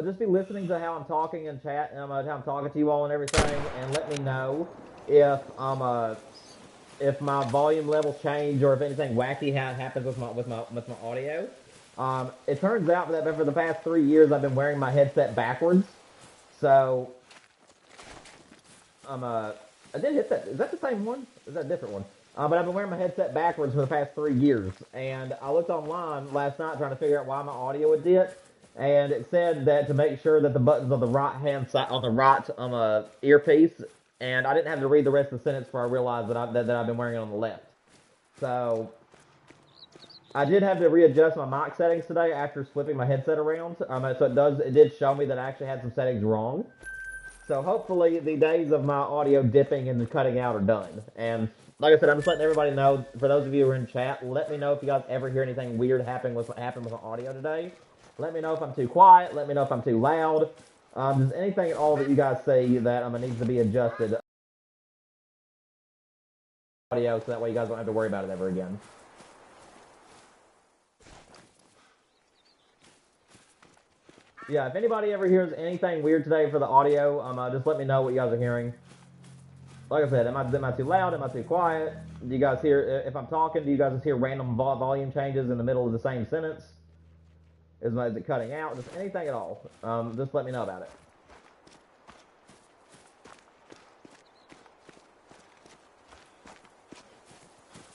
just be listening to how I'm talking and chat, how I'm talking to you all and everything, and let me know if my volume levels change or if anything wacky happens with my audio. It turns out that for the past 3 years I've been wearing my headset backwards, so I did hit that. Is that the same one? Or is that a different one? But I've been wearing my headset backwards for the past 3 years, and I looked online last night trying to figure out why my audio would dip, and it said that to make sure that the buttons on the right hand side, on the right earpiece, and I didn't have to read the rest of the sentence before I realized that I've been wearing it on the left. So I did have to readjust my mic settings today after flipping my headset around. So it did show me that I actually had some settings wrong. So hopefully the days of my audio dipping and cutting out are done. And like I said, I'm just letting everybody know, for those of you who are in chat, let me know if you guys ever hear anything weird happen with my audio today. Let me know if I'm too quiet. Let me know if I'm too loud. Just anything at all that you guys see that needs to be adjusted audio, so that way you guys don't have to worry about it ever again. Yeah, if anybody ever hears anything weird today for the audio, just let me know what you guys are hearing. Like I said, am I too loud? Am I too quiet? Do you guys hear, if I'm talking, do you guys just hear random volume changes in the middle of the same sentence? Is it cutting out? Just anything at all. Just let me know about it.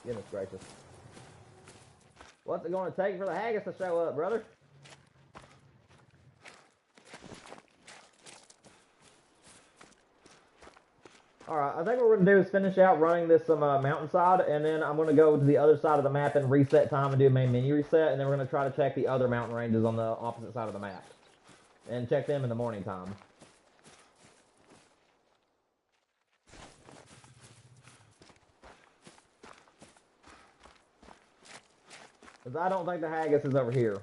Goodness gracious. What's it going to take for the Haggis to show up, brother? Alright, I think what we're going to do is finish out running this mountainside, and then I'm going to go to the other side of the map and reset time and do a main menu reset, and then we're going to try to check the other mountain ranges on the opposite side of the map. And check them in the morning time. Because I don't think the Haggis is over here.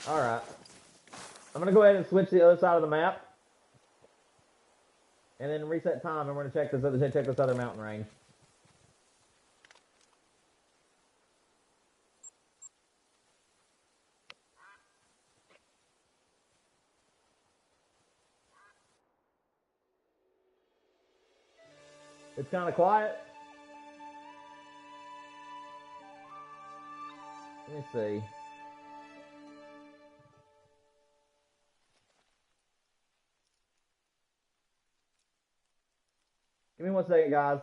Alright. I'm going to go ahead and switch to the other side of the map. And then reset time, and we're going to check this other mountain range. It's kind of quiet. Let me see. Give me 1 second, guys.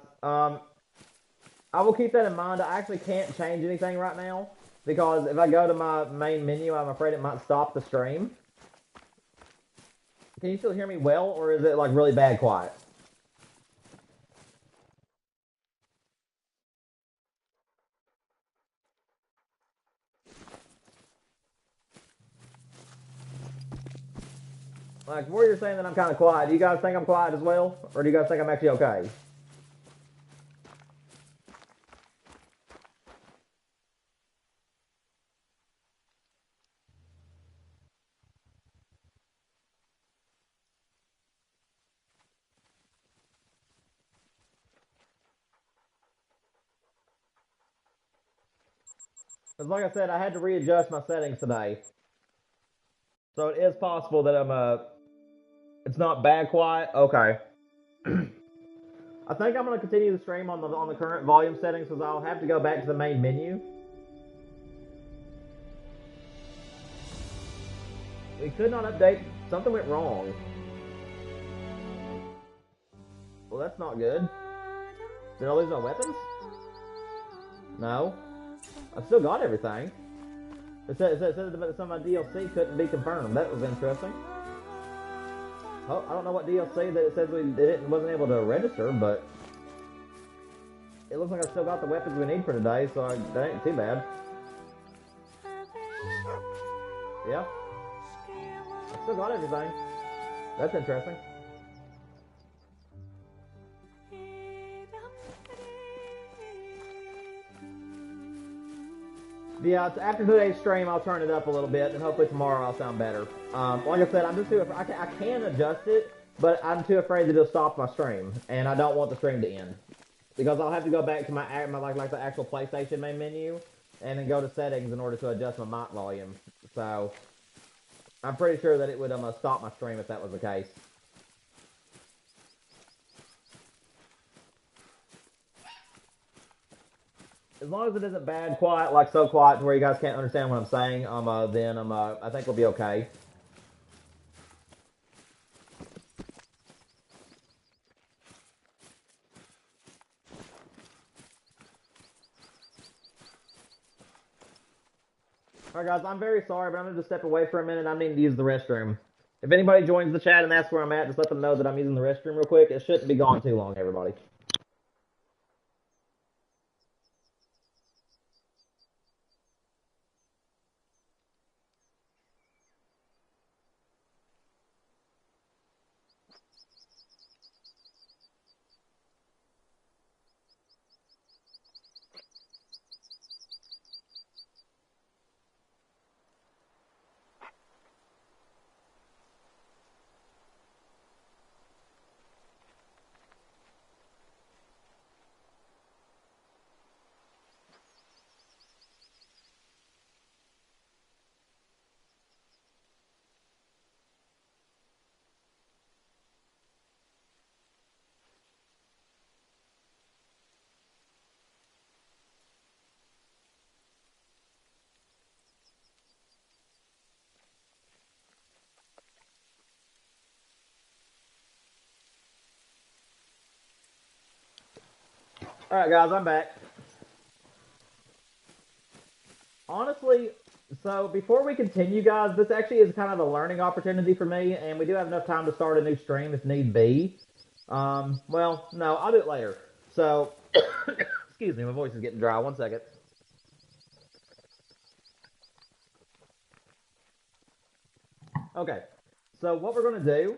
I will keep that in mind. I actually can't change anything right now because if I go to my main menu, I'm afraid it might stop the stream. Can you still hear me well, or is it like really bad quiet? Like, where you're saying that I'm kind of quiet, do you guys think I'm quiet as well? Or do you guys think I'm actually okay? Because like I said, I had to readjust my settings today. So it is possible that it's not bad quiet. Okay. I think I'm going to continue the stream on the current volume settings because I'll have to go back to the main menu. We could not update. Something went wrong. Well, that's not good. Did I lose my weapons? No. I've still got everything. It said that some of my DLC couldn't be confirmed. That was interesting. Oh, I don't know what DLC that it says wasn't able to register, but it looks like I still got the weapons we need for today, so that ain't too bad. Yeah. I still got everything. That's interesting. Yeah, after today's stream, I'll turn it up a little bit, and hopefully tomorrow I'll sound better. Like I said, I'm just too afraid. I can adjust it, but I'm too afraid that it'll stop my stream, and I don't want the stream to end. Because I'll have to go back to my like the actual PlayStation main menu, and then go to settings in order to adjust my mic volume. So, I'm pretty sure that it would stop my stream if that was the case. As long as it isn't bad quiet, like so quiet to where you guys can't understand what I'm saying, then I think we'll be okay. Alright guys, I'm very sorry, but I'm going to step away for a minute. I need to use the restroom. If anybody joins the chat and asks where I'm at, just let them know that I'm using the restroom real quick. It shouldn't be gone too long, everybody. Alright guys, I'm back. Honestly, so before we continue guys, this actually is kind of a learning opportunity for me, and we do have enough time to start a new stream if need be. Well, no, I'll do it later. So, excuse me, my voice is getting dry. 1 second. Okay, so what we're going to do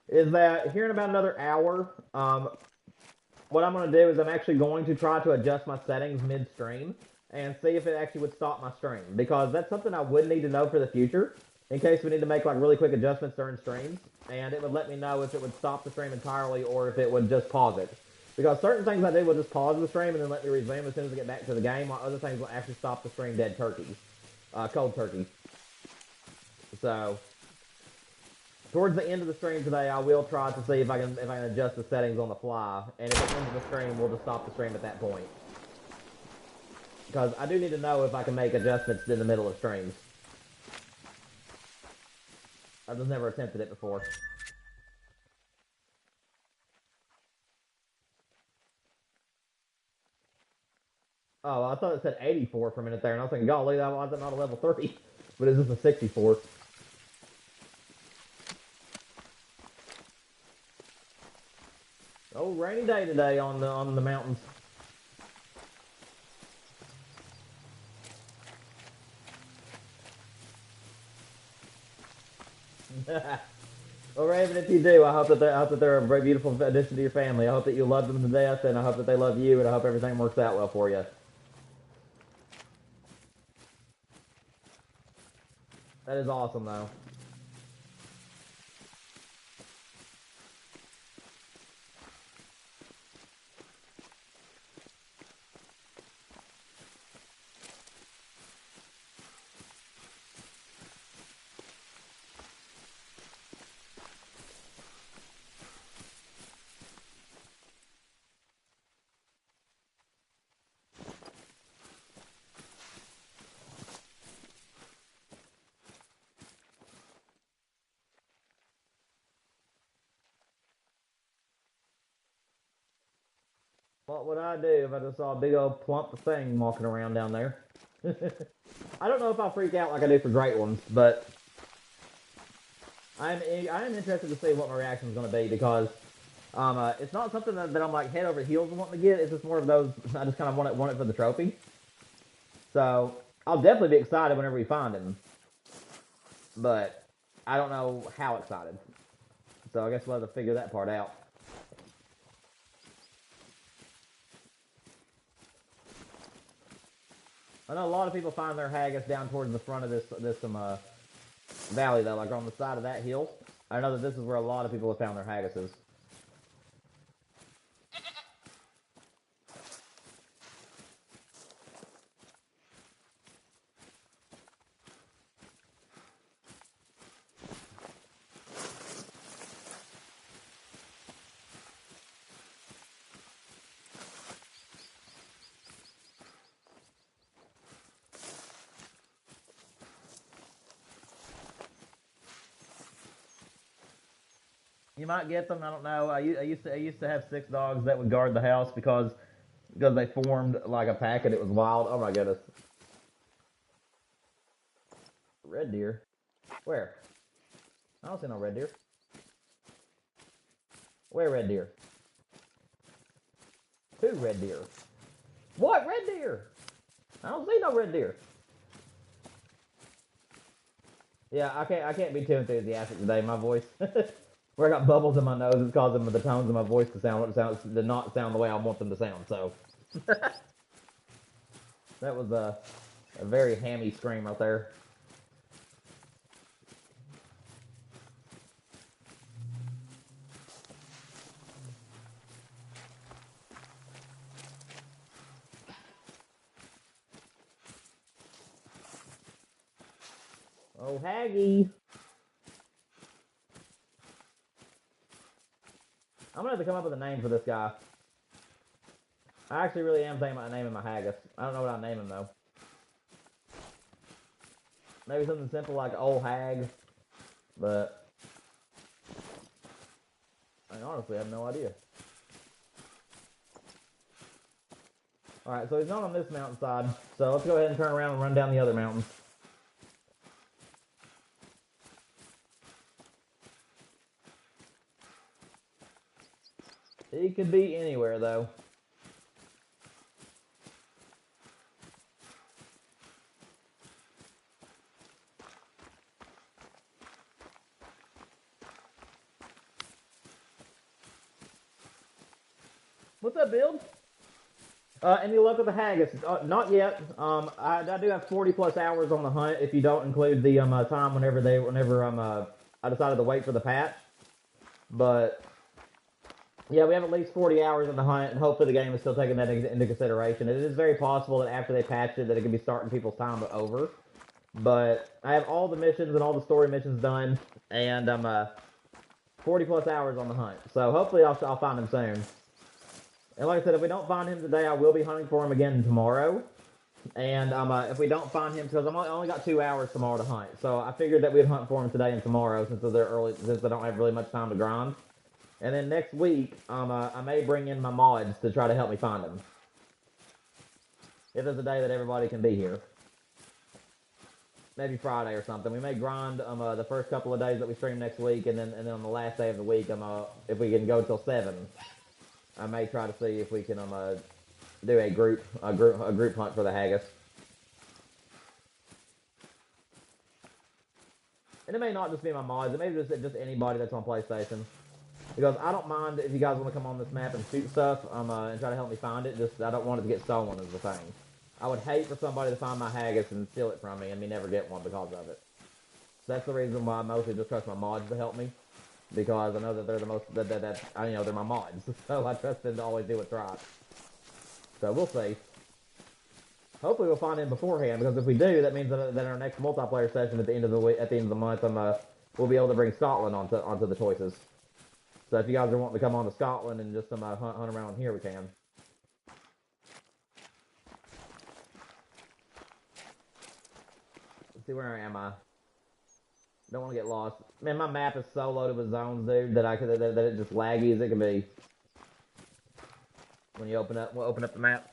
is that here in about another hour, what I'm going to do is I'm actually going to try to adjust my settings mid-stream and see if it actually would stop my stream, because that's something I would need to know for the future in case we need to make like really quick adjustments during streams, and it would let me know if it would stop the stream entirely or if it would just pause it. Because certain things I do will just pause the stream and then let me resume as soon as I get back to the game, while other things will actually stop the stream dead turkey, cold turkey. So, towards the end of the stream today, I will try to see if I can adjust the settings on the fly, and if it ends the stream, we'll just stop the stream at that point. Because I do need to know if I can make adjustments in the middle of streams. I've just never attempted it before. Oh, I thought it said 84 for a minute there, and I was thinking, golly, that was not a level 30. But it's just a 64. Oh, rainy day today on the mountains. Well, Raven, if you do, I hope that they're a very beautiful addition to your family. I hope that you love them to death, and I hope that they love you, and I hope everything works out well for you. That is awesome, though. What would I do if I just saw a big old plump thing walking around down there? I don't know if I'll freak out like I do for great ones, but I am interested to see what my reaction is going to be because it's not something that I'm like head over heels wanting to get. It's just more of those I just kind of want it for the trophy. So I'll definitely be excited whenever we find him, but I don't know how excited. So I guess we'll have to figure that part out. I know a lot of people find their haggis down towards the front of this valley though, like on the side of that hill. I know that this is where a lot of people have found their haggises. You might get them. I don't know. I used to have 6 dogs that would guard the house because they formed like a pack and it was wild. Oh my goodness. Red deer. Where? I don't see no red deer. Where red deer? Who red deer? What red deer? I don't see no red deer. Yeah, I can't be too enthusiastic today. My voice, where I got bubbles in my nose, is causing the tones of my voice to not sound the way I want them to sound. So that was a very hammy scream right there. Oh, Haggy. I'm gonna have to come up with a name for this guy. I actually really am thinking about naming my haggis. I don't know what I'll name him though. Maybe something simple like Old Hag, but I honestly have no idea. Alright, so he's not on this mountainside, so let's go ahead and turn around and run down the other mountain. He could be anywhere though. What's up, Build? Any luck with the haggis? Not yet. I do have 40 plus hours on the hunt if you don't include the time whenever I decided to wait for the patch. But yeah, we have at least 40 hours in the hunt, and hopefully the game is still taking that into consideration. It is very possible that after they patch it, that it could be starting people's time over. But I have all the missions and all the story missions done, and I'm 40 plus hours on the hunt. So hopefully I'll find him soon. And like I said, if we don't find him today, I will be hunting for him again tomorrow. And if we don't find him, because I only got 2 hours tomorrow to hunt, so I figured that we'd hunt for him today and tomorrow since they're early, since I don't have really much time to grind. And then next week, I may bring in my mods to try to help me find him. if there's a day that everybody can be here. Maybe Friday or something. We may grind the first couple of days that we stream next week, and then on the last day of the week, if we can go till 7, I may try to see if we can do a group hunt for the Haggis. And it may not just be my mods, it may be just anybody that's on PlayStation. Because I don't mind if you guys want to come on this map and shoot stuff and try to help me find it. Just I don't want it to get stolen is the thing. I would hate for somebody to find my Haggis and steal it from me and me never get one because of it. So that's the reason why I mostly just trust my mods to help me. Because I know that they're the most, they're my mods. So I trust them to always do what's right. So we'll see. Hopefully we'll find him beforehand, because if we do, that means that our next multiplayer session at the end of the week, at the end of the month, we'll be able to bring Scotland onto the choices. So if you guys are wanting to come on to Scotland and just hunt around here, we can. Let's see, where am I? Don't want to get lost. Man, my map is so loaded with zones, dude, that that it's just laggy as it can be. When you open up the map.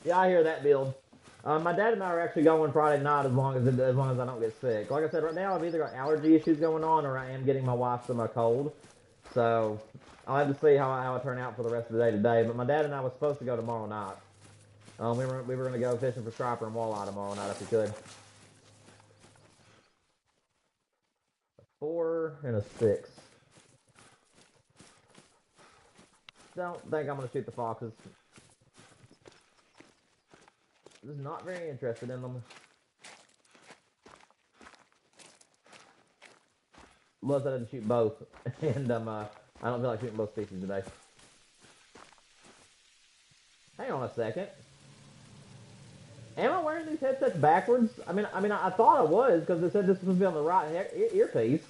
Yeah, I hear that build. My dad and I are actually going Friday night as long as I don't get sick. Like I said, right now I've either got allergy issues going on or I am getting my wife some cold. So I'll have to see how I turn out for the rest of the day today. But my dad and I was supposed to go tomorrow night. We were going to go fishing for striper and walleye tomorrow night if we could. A 4 and a 6. Don't think I'm going to shoot the foxes. Just not very interested in them. Plus, I didn't shoot both, and I don't feel like shooting both species today. Hang on a second. Am I wearing these headsets backwards? I mean, I thought I was, because it said this was be on the right earpiece,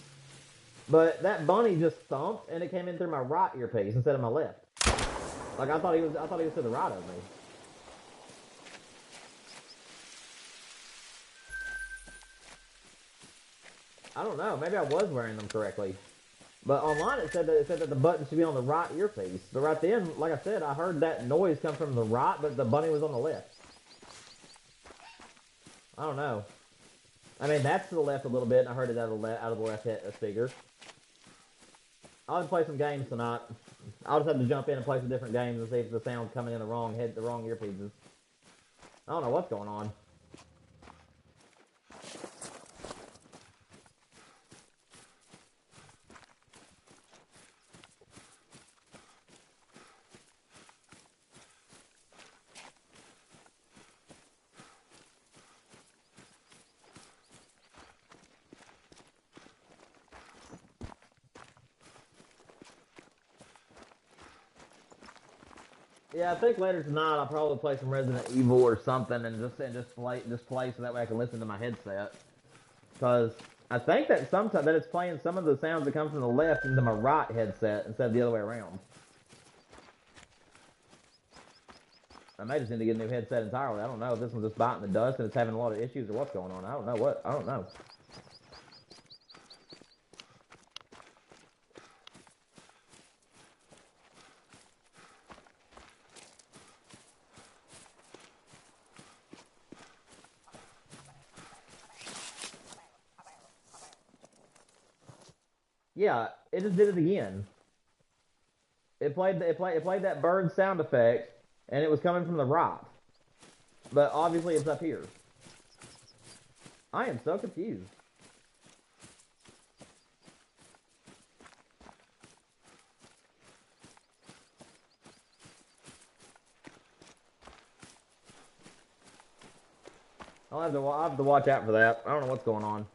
but that bunny just thumped, and it came in through my right earpiece instead of my left. Like I thought he was to the right of me. I don't know. Maybe I was wearing them correctly, but online it said that the button should be on the right earpiece. But right then, like I said, I heard that noise come from the right, but the bunny was on the left. I don't know. I mean, that's to the left a little bit, and I heard it out of the left speaker. I'll have to play some games tonight. I'll just have to jump in and play some different games and see if the sound's coming in the wrong earpieces. I don't know what's going on. Yeah, I think later tonight I'll probably play some Resident Evil or something and just play so that way I can listen to my headset. Because I think that sometimes that it's playing some of the sounds that come from the left into my right headset instead of the other way around. I may just need to get a new headset entirely. I don't know if this one's just biting the dust and it's having a lot of issues or what's going on. I don't know. Yeah, it just did it again. It played that bird sound effect, and it was coming from the right. But obviously it's up here. I am so confused. I'll have to watch out for that. I don't know what's going on.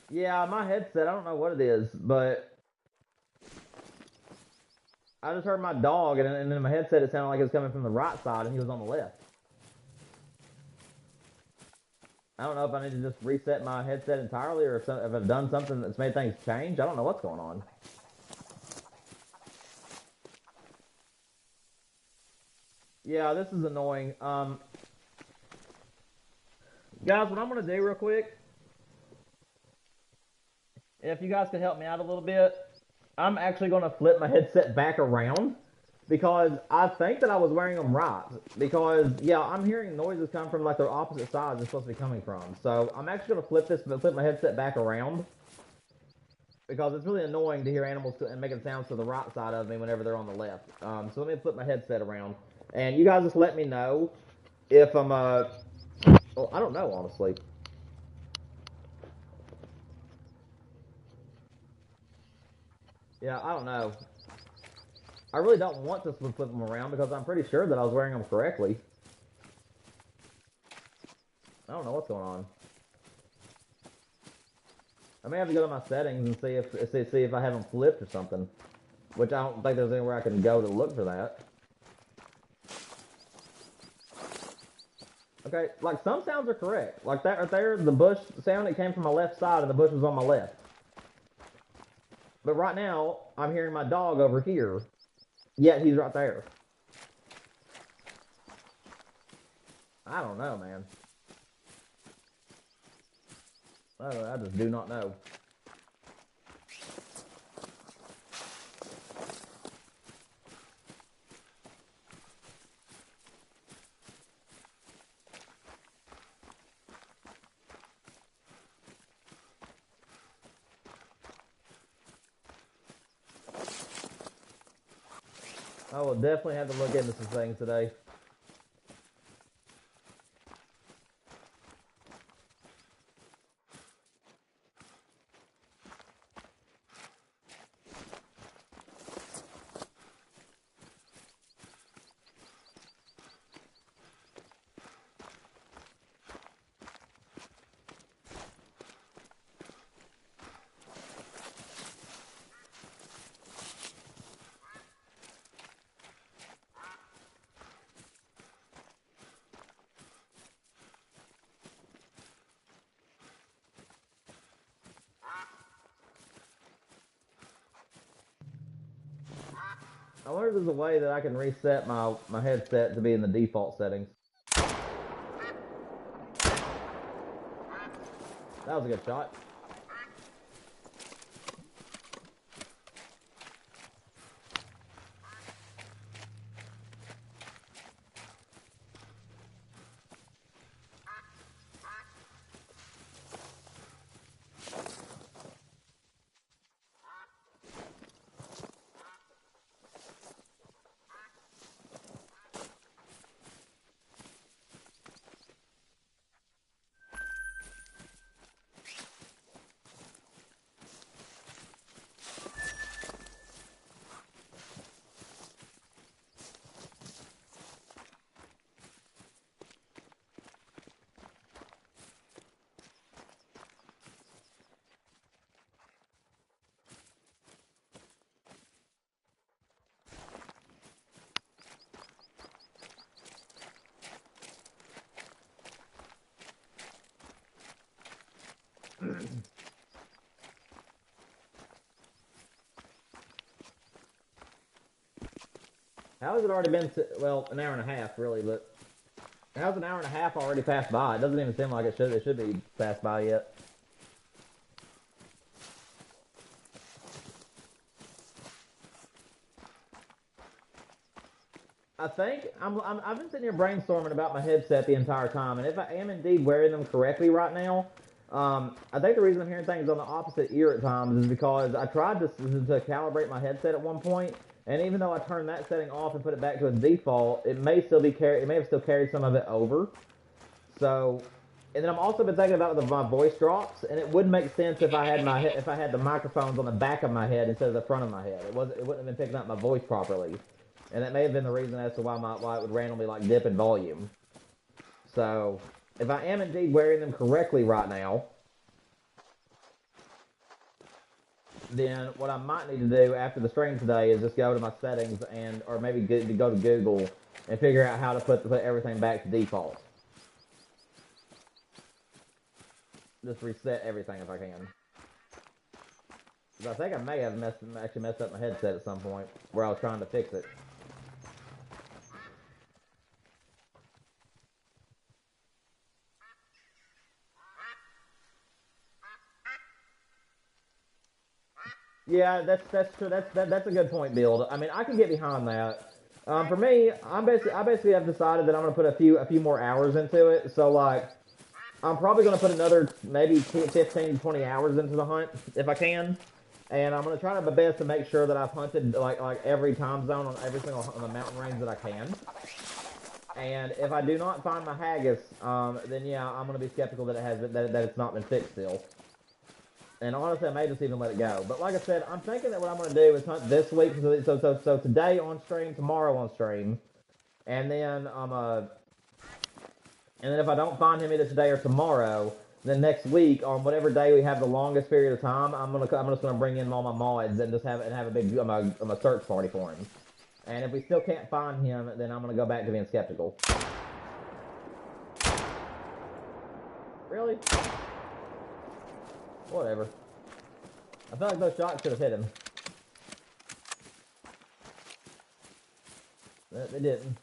Yeah, my headset, I don't know what it is, but I just heard my dog, and in my headset it sounded like it was coming from the right side, and he was on the left. I don't know if I need to just reset my headset entirely, or if I've done something that's made things change. I don't know what's going on. Yeah, this is annoying. Guys, what I'm gonna do real quick, if you guys can help me out a little bit, I'm actually gonna flip my headset back around because I think that I was wearing them right. Because yeah, I'm hearing noises come from like the opposite sides they're supposed to be coming from. So I'm actually gonna flip my headset back around because it's really annoying to hear animals and making sounds to the right side of me whenever they're on the left. So let me flip my headset around, and you guys just let me know if I'm well, I don't know honestly. Yeah, I don't know. I really don't want to flip them around because I'm pretty sure that I was wearing them correctly. I don't know what's going on. I may have to go to my settings and see if I have them flipped or something. Which I don't think there's anywhere I can go to look for that. Okay, like some sounds are correct. Like that right there, the bush sound, it came from my left side and the bush was on my left. But right now, I'm hearing my dog over here. Yet he's right there. I don't know, man. I just do not know. I will definitely have to look into some things today. I wonder if there's a way that I can reset my headset to be in the default settings. That was a good shot. How has it already been? Well, an hour and a half, really. But how's an hour and a half already passed by? It doesn't even seem like it should. It should be passed by yet. I think I've been sitting here brainstorming about my headset the entire time, and if I am indeed wearing them correctly right now, I think the reason I'm hearing things on the opposite ear at times is because I tried to calibrate my headset at one point, and even though I turned that setting off and put it back to its default, it may still be it may have still carried some of it over. So, and then I'm also been thinking about my voice drops, and it would make sense if if I had the microphones on the back of my head instead of the front of my head. It wouldn't have been picking up my voice properly, and that may have been the reason as to why it would randomly like dip in volume. So, if I am indeed wearing them correctly right now, then what I might need to do after the stream today is just go to my settings or maybe go to Google and figure out how to put everything back to default. Just reset everything if I can. But I think I may have actually messed up my headset at some point where I was trying to fix it. Yeah, that's true. That's a good point, Build. I mean, I can get behind that. For me, I basically have decided that I'm gonna put a few more hours into it. So like, I'm probably gonna put another maybe 15 to 20 hours into the hunt if I can, and I'm gonna try my best to make sure that I've hunted like every time zone on every single on the mountain range that I can. And if I do not find my haggis, then yeah, I'm gonna be skeptical that that it's not been fixed still. And honestly, I may just even let it go. But like I said, I'm thinking that what I'm going to do is hunt this week. So today on stream, tomorrow on stream, and then and then if I don't find him either today or tomorrow, then next week on whatever day we have the longest period of time, I'm just gonna bring in all my mods and just have a big a search party for him. And if we still can't find him, then I'm gonna go back to being skeptical. Really? Whatever. I feel like those shots should have hit him. They didn't.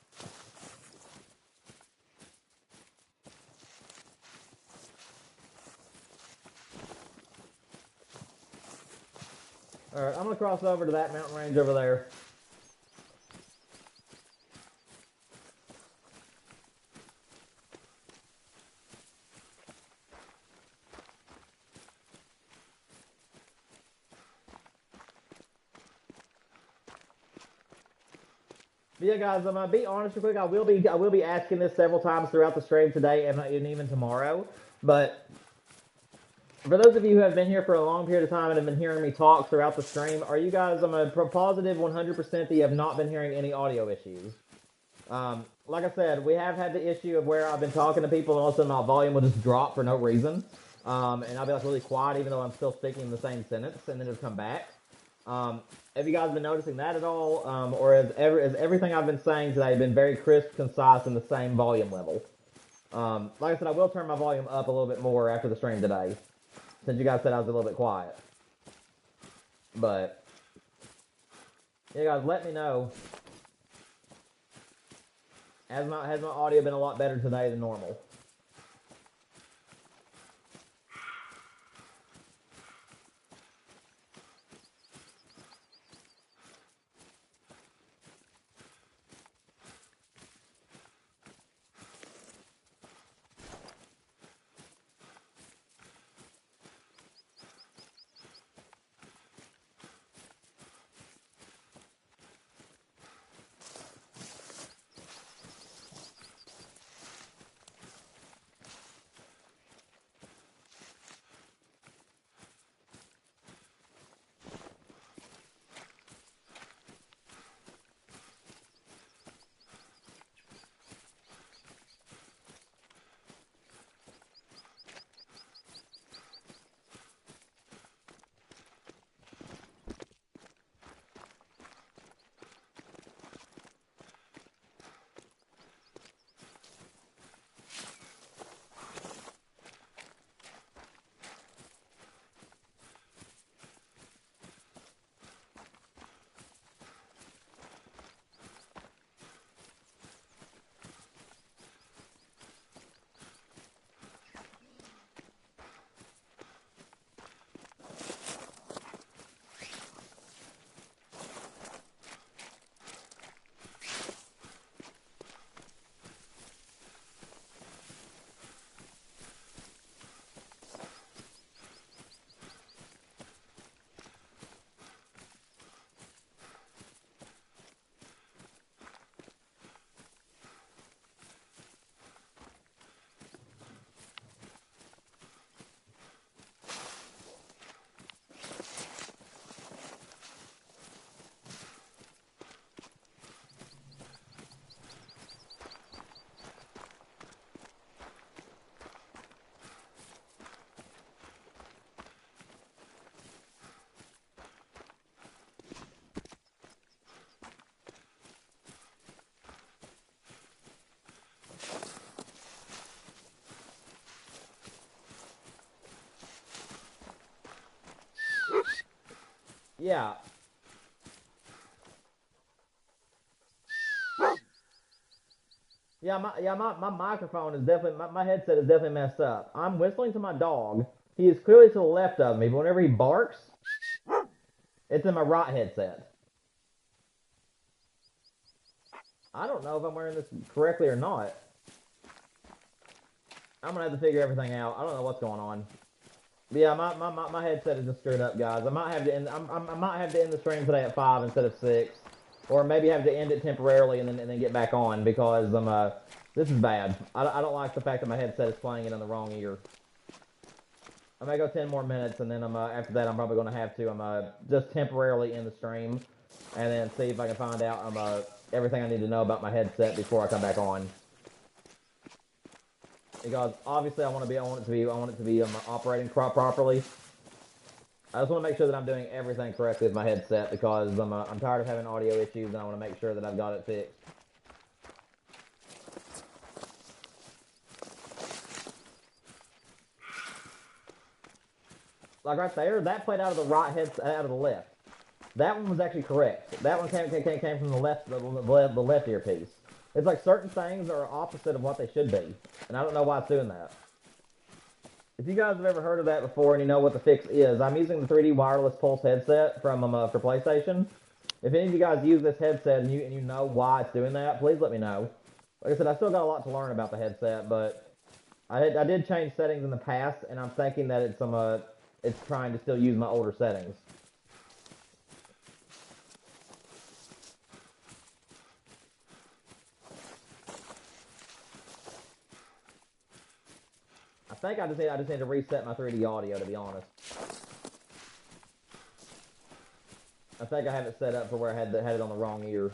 Alright, I'm gonna cross over to that mountain range over there. But yeah, guys, I'm gonna be honest real quick. I will be asking this several times throughout the stream today and even tomorrow. But for those of you who have been here for a long period of time and have been hearing me talk throughout the stream, are you guys? I'm a positive 100% that you have not been hearing any audio issues. Like I said, we have had the issue of where I've been talking to people and all of a sudden my volume will just drop for no reason. And I'll be like really quiet even though I'm still speaking the same sentence, and then it'll come back. Have you guys been noticing that at all? Or has everything I've been saying today been very crisp, concise, and the same volume level? Like I said, I will turn my volume up a little bit more after the stream today, since you guys said I was a little bit quiet. But, yeah, guys, let me know. Has my audio been a lot better today than normal? Yeah. My microphone is definitely my headset is definitely messed up. I'm whistling to my dog. He is clearly to the left of me, but whenever he barks, It's in my right headset. I don't know if I'm wearing this correctly or not. I'm gonna have to figure everything out. I don't know what's going on. But yeah, my headset is just screwed up, guys. I might have to end. I might have to end the stream today at 5 instead of 6, or maybe have to end it temporarily and then get back on because this is bad. I don't like the fact that my headset is playing it in the wrong ear. I may go 10 more minutes, and then after that I'm probably gonna have to just temporarily end the stream, and then see if I can find out everything I need to know about my headset before I come back on. Because obviously I want it to be operating properly. I just want to make sure that I'm doing everything correctly with my headset because I'm tired of having audio issues and I want to make sure that I've got it fixed. Like right there, that played out of the right headset, out of the left. That one was actually correct. That one came from the left earpiece. It's like certain things are opposite of what they should be, and I don't know why it's doing that. If you guys have ever heard of that before and you know what the fix is, I'm using the 3D wireless pulse headset from for PlayStation. If any of you guys use this headset and you know why it's doing that, please let me know. Like I said, I still got a lot to learn about the headset, but I did change settings in the past, and I'm thinking that it's trying to still use my older settings. I think I just need to reset my 3D audio, to be honest. I think I have it set up for where I had it on the wrong ear.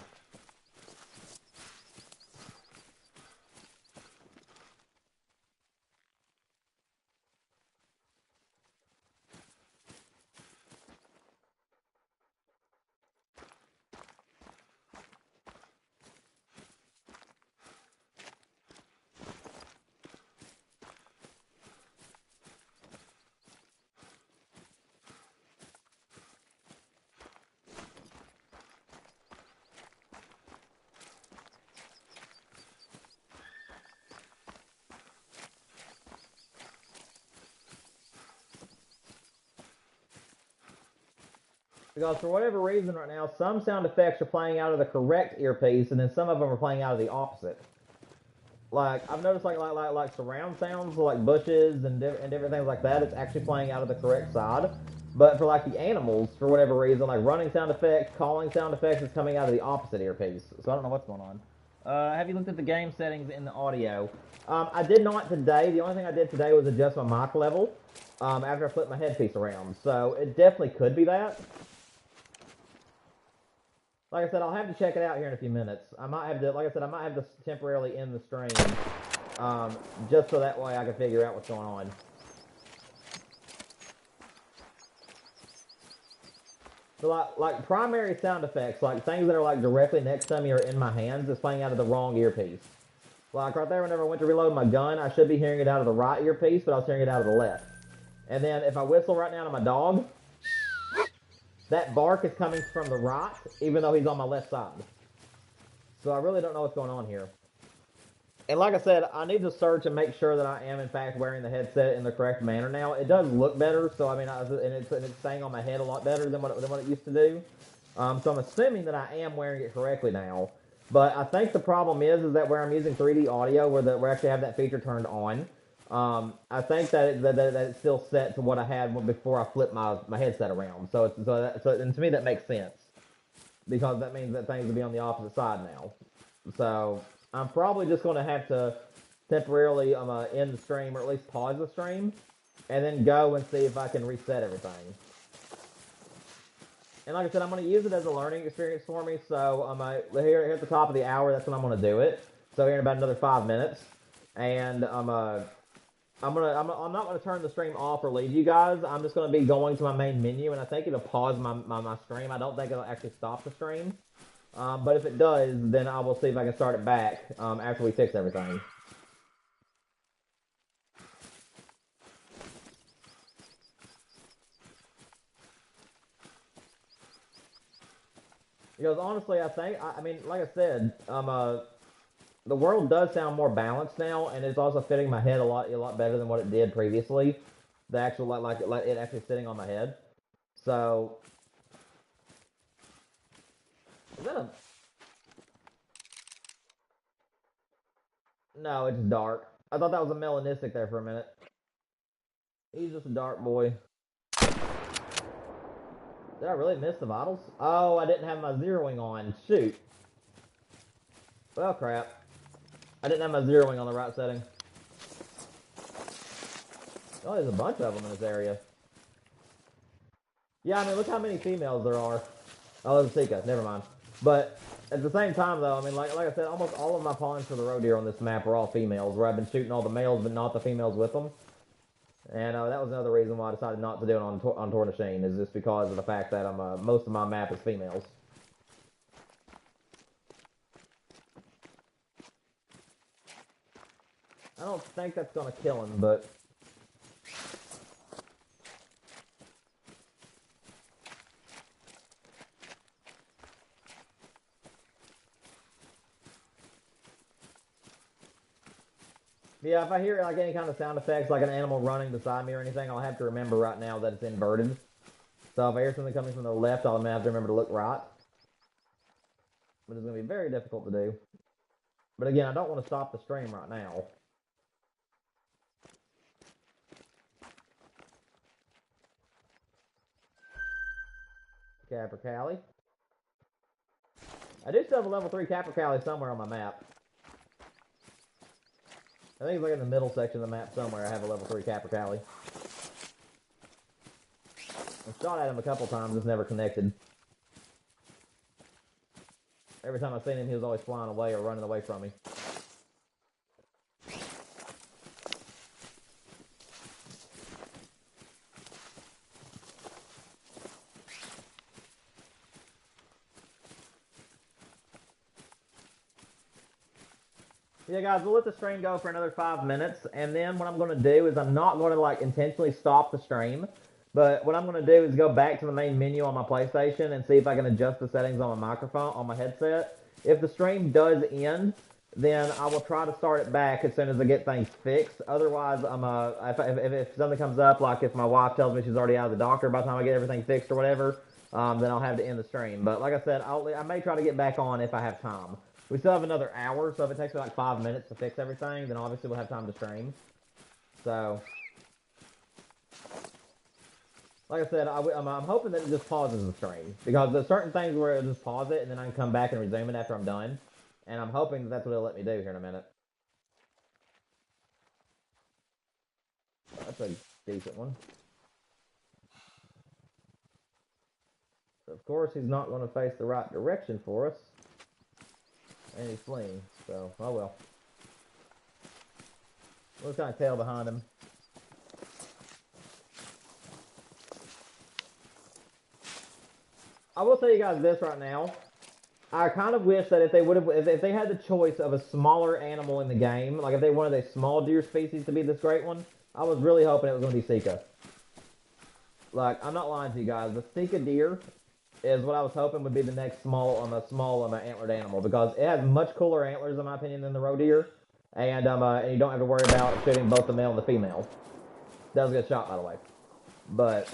Because for whatever reason right now, some sound effects are playing out of the correct earpiece, and then some of them are playing out of the opposite. Like I've noticed, like surround sounds, like bushes and different things like that, it's actually playing out of the correct side. But for like the animals, for whatever reason, like running sound effects, calling sound effects, is coming out of the opposite earpiece. So I don't know what's going on. Have you looked at the game settings in the audio? I did not today. The only thing I did today was adjust my mic level after I flipped my headpiece around. So it definitely could be that. Like I said, I'll have to check it out here in a few minutes. I might have to, like I said, I might have to temporarily end the stream, just so that way I can figure out what's going on. So like primary sound effects, like things that are like directly next to me or in my hands, is playing out of the wrong earpiece. Like right there, whenever I went to reload my gun, I should be hearing it out of the right earpiece, but I was hearing it out of the left. And then if I whistle right now to my dog, that bark is coming from the right, even though he's on my left side. So I really don't know what's going on here. And like I said, I need to search and make sure that I am in fact wearing the headset in the correct manner now. It does look better, so I mean, and it's staying on my head a lot better than what it used to do. So I'm assuming that I am wearing it correctly now. But I think the problem is that where I'm using 3D audio, where we actually have that feature turned on, I think that it's still set to what I had before I flipped my headset around. And to me that makes sense because that means that things will be on the opposite side now. So I'm probably just going to have to temporarily end the stream or at least pause the stream, and then go and see if I can reset everything. And like I said, I'm going to use it as a learning experience for me. So here at the top of the hour, that's when I'm going to do it. So here in about another 5 minutes, and I'm not going to turn the stream off or leave you guys. I'm just going to be going to my main menu, and I think it'll pause my stream. I don't think it'll actually stop the stream. But if it does, then I will see if I can start it back after we fix everything. Because honestly, I mean, like I said, the world does sound more balanced now, and it's also fitting my head a lot better than what it did previously. The actual like it actually sitting on my head. So Is that a... No, it's dark. I thought that was a melanistic there for a minute. He's just a dark boy. Did I really miss the vitals? Oh, I didn't have my zeroing on. Shoot. Well, crap. I didn't have my zeroing on the right setting. Oh, there's a bunch of them in this area. Yeah, I mean, look how many females there are. Oh, there's a Sika. Never mind. But at the same time, though, I mean, like I said, almost all of my pawns for the roe deer on this map are all females, where I've been shooting all the males, but not the females with them. And that was another reason why I decided not to do it on Tornashine, is just because of the fact that most of my map is females. I don't think that's going to kill him, but... Yeah, if I hear like any kind of sound effects, like an animal running beside me or anything, I'll have to remember right now that it's inverted. So if I hear something coming from the left, I'll have to remember to look right. But it's going to be very difficult to do. But again, I don't want to stop the stream right now. Capercaillie. I do still have a level 3 Capercaillie somewhere on my map. I think it's like in the middle section of the map somewhere I have a level 3 Capercaillie. I shot at him a couple times, it's never connected. Every time I've seen him, he was always flying away or running away from me. Yeah, guys, we'll let the stream go for another 5 minutes, and then what I'm going to do is I'm not going to, like, intentionally stop the stream, but what I'm going to do is go back to the main menu on my PlayStation and see if I can adjust the settings on my microphone, on my headset. If the stream does end, then I will try to start it back as soon as I get things fixed. Otherwise, if something comes up, like if my wife tells me she's already out of the doctor by the time I get everything fixed or whatever, then I'll have to end the stream. But like I said, I may try to get back on if I have time. We still have another hour, so if it takes me like 5 minutes to fix everything, then obviously we'll have time to stream. So, like I said, I'm hoping that it just pauses the stream. Because there's certain things where it'll just pause it, and then I can come back and resume it after I'm done. And I'm hoping that that's what it'll let me do here in a minute. That's a decent one. So of course, he's not going to face the right direction for us. And he's fleeing, so, oh well. We'll kind of tail behind him. I will tell you guys this right now. I kind of wish that if they had the choice of a smaller animal in the game, like if they wanted a small deer species to be this great one, I was really hoping it was going to be Sika. Like, I'm not lying to you guys. The Sika deer is what I was hoping would be the next small antlered animal, because it has much cooler antlers in my opinion than the roe deer, and you don't have to worry about shooting both the male and the female. That was a good shot, by the way. But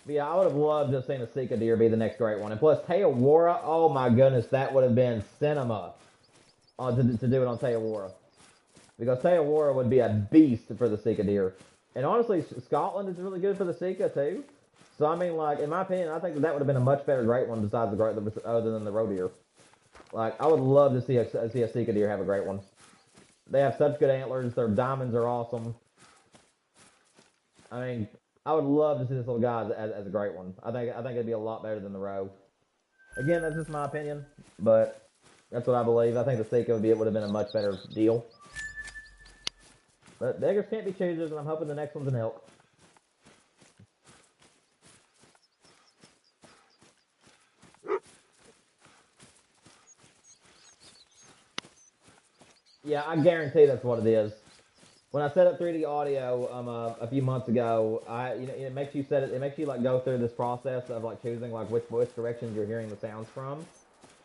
yeah, I would have loved to have seen a Sika deer be the next great one, and plus Teowara, oh my goodness, that would have been cinema to do it on Teowara, because Teowara would be a beast for the Sika deer, and honestly, Scotland is really good for the Sika too. So, I mean, like, in my opinion, I think that would have been a much better great one besides other than the roe deer. Like, I would love to see a Sika deer have a great one. They have such good antlers. Their diamonds are awesome. I mean, I would love to see this little guy as a great one. I think it'd be a lot better than the roe. Again, that's just my opinion, but that's what I believe. I think the Sika would have been a much better deal. But beggars can't be choosers, and I'm hoping the next one's an elk. Yeah, I guarantee that's what it is. When I set up 3D audio a few months ago, it makes you like go through this process of like choosing like which directions you're hearing the sounds from,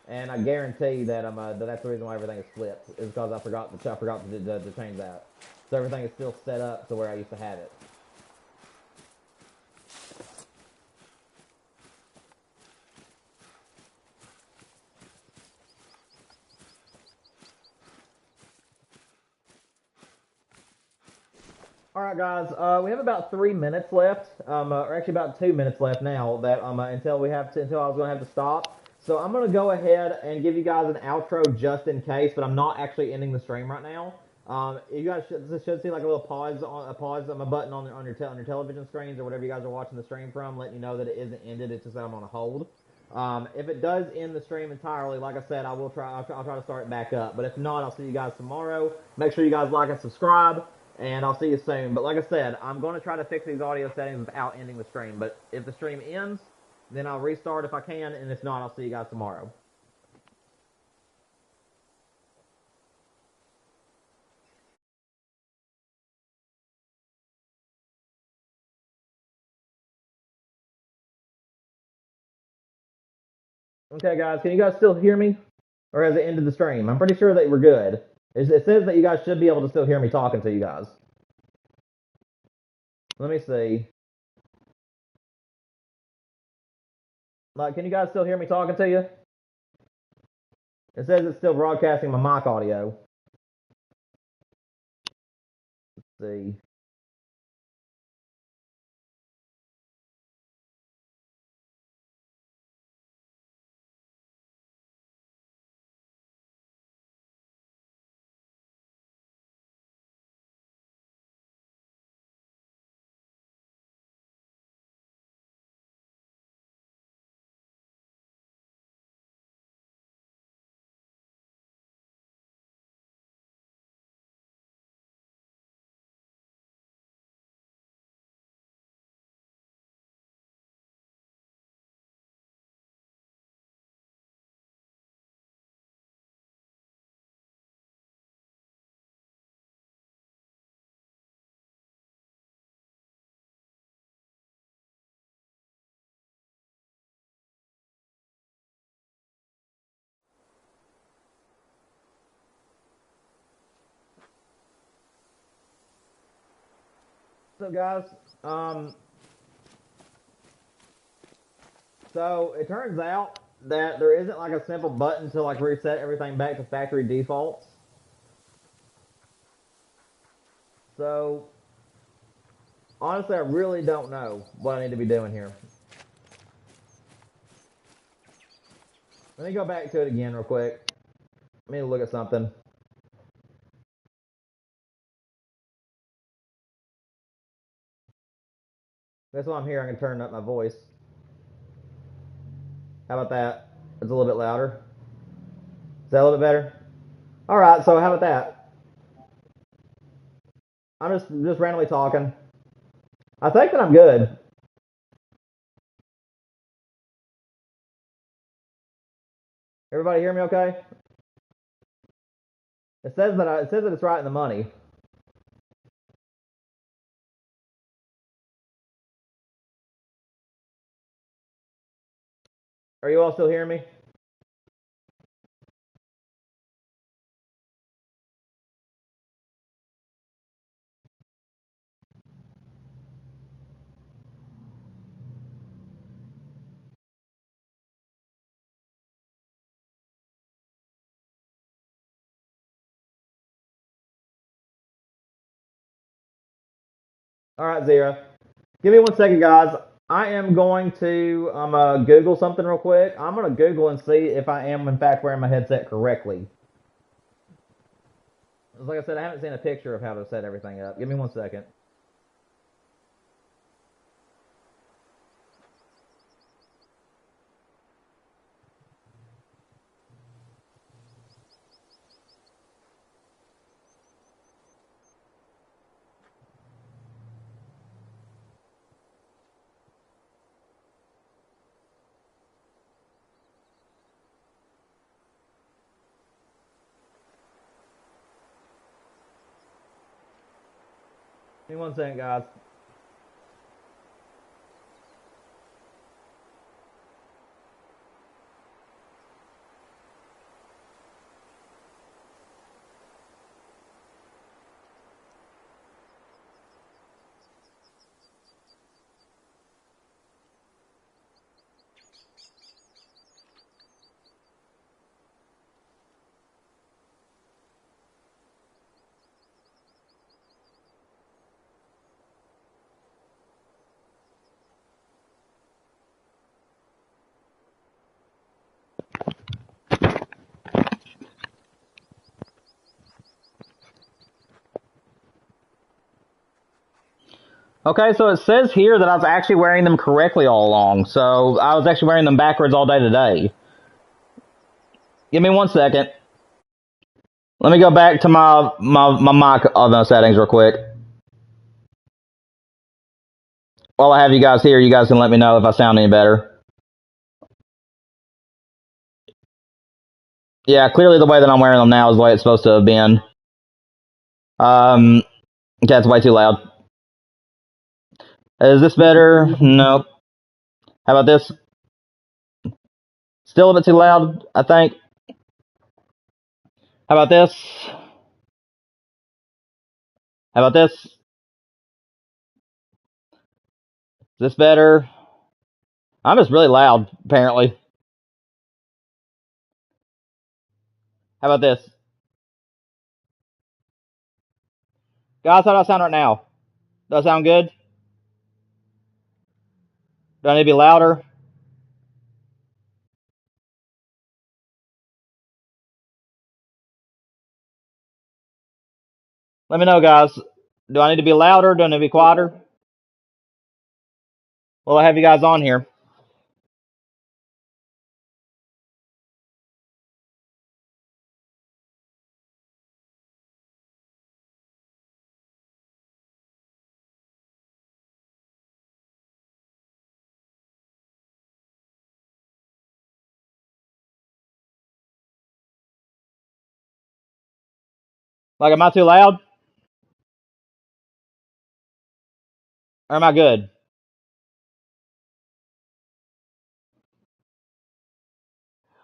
and I guarantee that that's the reason why everything is flipped, is because I forgot to change that. So everything is still set up to where I used to have it. All right, guys. We have about 3 minutes left, or actually about 2 minutes left now. That until I was going to have to stop. So I'm going to go ahead and give you guys an outro just in case, but I'm not actually ending the stream right now. You guys should see like a little pause on a button on your television screens or whatever you guys are watching the stream from, letting you know that it isn't ended. It's just that I'm on a hold. If it does end the stream entirely, like I said, I'll try to start it back up. But if not, I'll see you guys tomorrow. Make sure you guys like and subscribe, and I'll see you soon. But like I said, I'm going to try to fix these audio settings without ending the stream. But if the stream ends, then I'll restart if I can, and if not, I'll see you guys tomorrow. Okay, guys, can you guys still hear me? Or has it ended the stream? I'm pretty sure that we're good. It says that you guys should be able to still hear me talking to you guys. Let me see. Like, can you guys still hear me talking to you? It says it's still broadcasting my mic audio. Let's see. So guys, so it turns out that there isn't like a simple button to like reset everything back to factory defaults. So honestly, I really don't know what I need to be doing here. Let me go back to it again real quick. Let me look at something. That's why I'm here. I can turn up my voice. How about that? It's a little bit louder. Is that a little bit better? All right. So how about that? I'm just randomly talking. I think that I'm good. Everybody hear me okay? It says that it's right in the money. Are you all still hearing me? All right, Zero. Give me 1 second, guys. I am going to Google something real quick. I'm gonna Google and see if I am in fact wearing my headset correctly. Like I said, I haven't seen a picture of how to set everything up. Give me 1 second. Give me 1 second, guys. Okay, so it says here that I was actually wearing them correctly all along. So I was actually wearing them backwards all day today. Give me 1 second. Let me go back to my mic settings real quick. While I have you guys here, you guys can let me know if I sound any better. Yeah, clearly the way that I'm wearing them now is the way it's supposed to have been. Okay, that's way too loud. Is this better? Nope. How about this? Still a bit too loud, I think. How about this? How about this? Is this better? I'm just really loud, apparently. How about this? Guys, how do I sound right now? Do I sound good? Do I need to be louder? Let me know, guys. Do I need to be louder? Do I need to be quieter? Well, I have you guys on here. Like, am I too loud? Or am I good?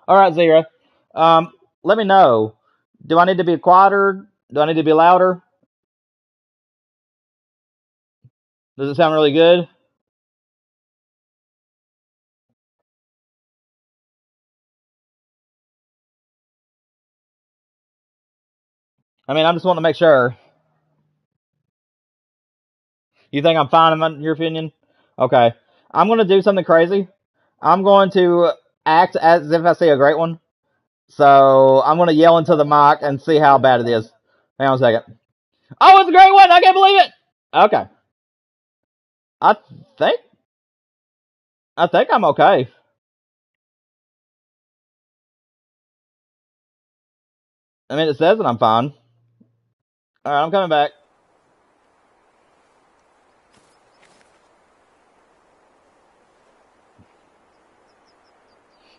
All right, Zira. Let me know. Do I need to be quieter? Do I need to be louder? Does it sound really good? I mean, I just want to make sure. You think I'm fine in your opinion? Okay. I'm going to do something crazy. I'm going to act as if I see a great one. So I'm going to yell into the mic and see how bad it is. Hang on a second. Oh, it's a great one! I can't believe it! Okay. I think I'm okay. I mean, it says that I'm fine. All right, I'm coming back.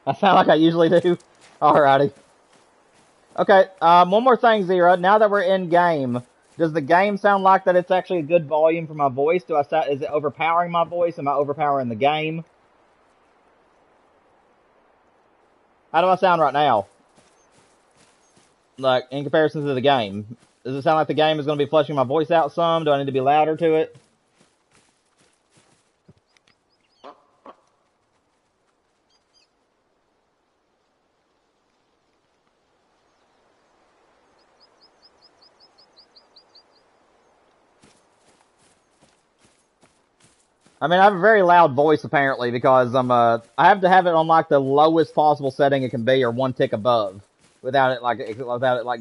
I sound like I usually do. Alrighty. Okay. One more thing, Zero. Now that we're in game, does the game sound like that it's actually a good volume for my voice? Is it overpowering my voice? Am I overpowering the game? How do I sound right now? Like, in comparison to the game. Does it sound like the game is going to be flushing my voice out some? Do I need to be louder to it? I mean, I have a very loud voice apparently because I have to have it on like the lowest possible setting it can be, or one tick above, without it like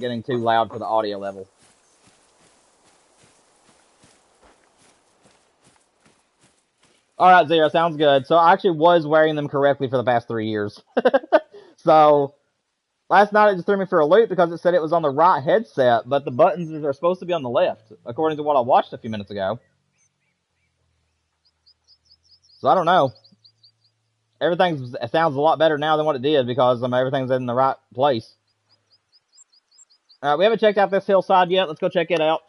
getting too loud for the audio level. All right, Zero, sounds good. So I actually was wearing them correctly for the past 3 years. So last night it just threw me for a loop because it said it was on the right headset, but the buttons are supposed to be on the left, according to what I watched a few minutes ago. So I don't know. Everything sounds a lot better now than what it did because everything's in the right place. All right, we haven't checked out this hillside yet. Let's go check it out.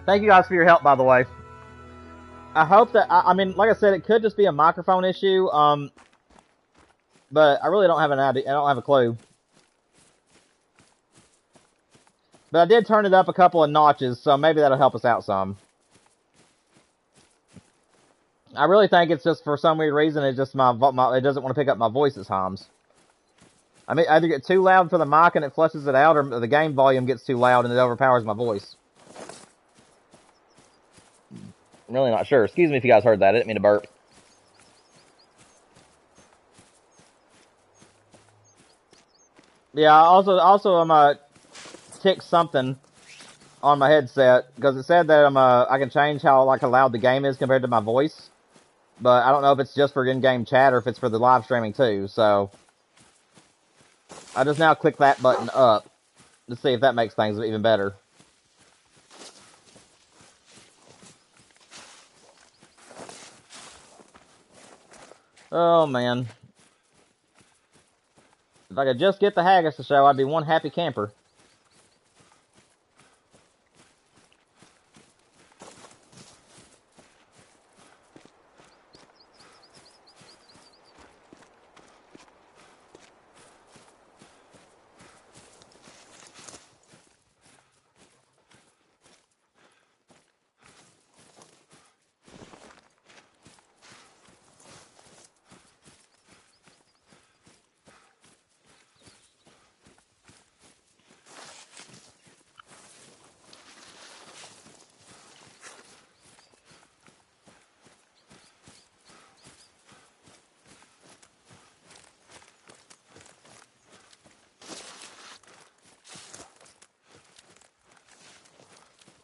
Thank you guys for your help, by the way. I hope that I mean, like I said, it could just be a microphone issue. But I really don't have an idea. I don't have a clue. But I did turn it up a couple of notches, so maybe that'll help us out some. I really think it's just for some weird reason it just it doesn't want to pick up my voice at times. I mean, either get too loud for the mic and it flushes it out, or the game volume gets too loud and it overpowers my voice. I'm really not sure. Excuse me if you guys heard that. I didn't mean to burp. Yeah, also I'm tick something on my headset because it said that I can change how like how loud the game is compared to my voice, but I don't know if it's just for in-game chat or if it's for the live streaming too. So I just now click that button up to see if that makes things even better. Oh man, if I could just get the Haggis to show, I'd be one happy camper.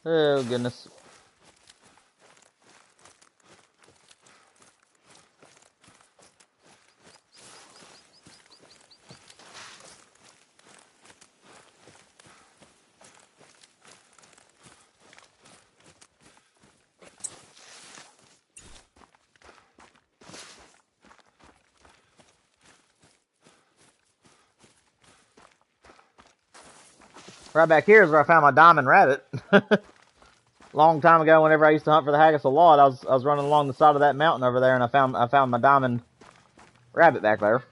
Oh goodness. Right back here is where I found my diamond rabbit. Long time ago, whenever I used to hunt for the Haggis a lot, I was running along the side of that mountain over there, and I found my diamond rabbit back there.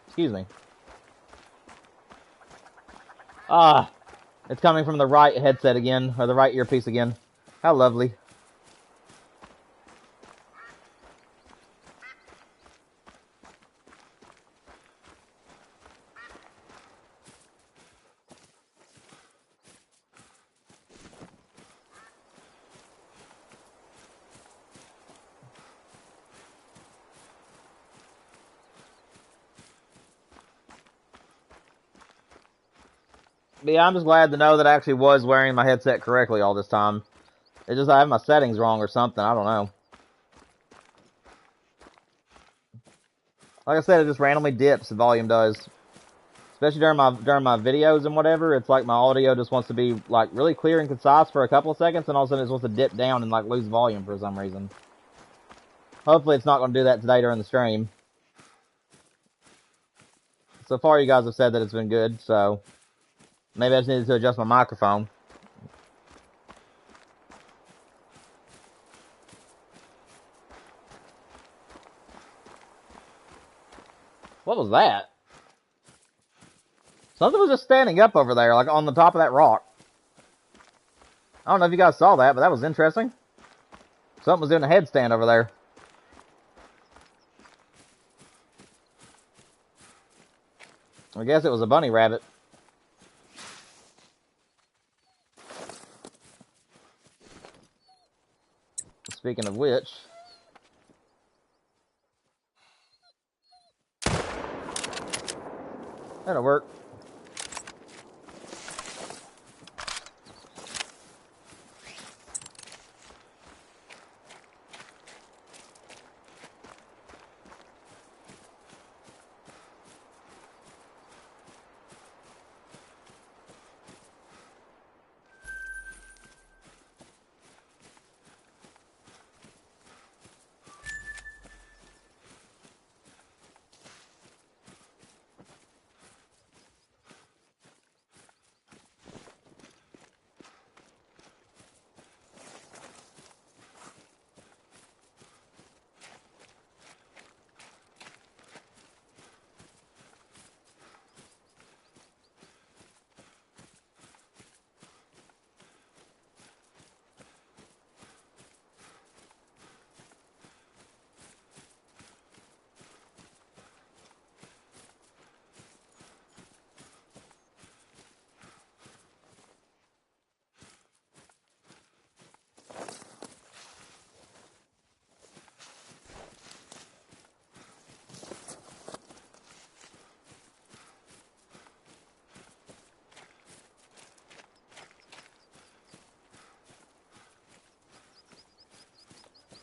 Excuse me. Ah, it's coming from the right headset again, or the right earpiece again. How lovely. But yeah, I'm just glad to know that I actually was wearing my headset correctly all this time. It's just I have my settings wrong or something. I don't know. Like I said, it just randomly dips. The volume does, especially during my videos and whatever. It's like my audio just wants to be like really clear and concise for a couple of seconds, and all of a sudden it just wants to dip down and like lose volume for some reason. Hopefully, it's not going to do that today during the stream. So far, you guys have said that it's been good, so maybe I just needed to adjust my microphone. What was that? Something was just standing up over there, like on the top of that rock. I don't know if you guys saw that, but that was interesting. Something was doing a headstand over there. I guess it was a bunny rabbit. Speaking of which, that'll work.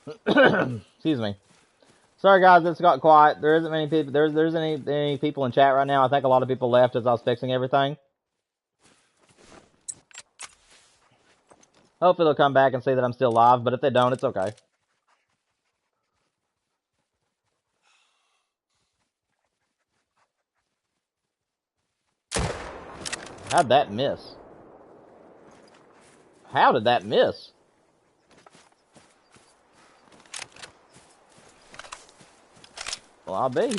Excuse me. Sorry guys, it's got quiet. There isn't many people. There's any people in chat right now. I think a lot of people left as I was fixing everything. Hopefully they'll come back and see that I'm still live, but if they don't, it's okay. How'd that miss? How did that miss? Well, I'll be.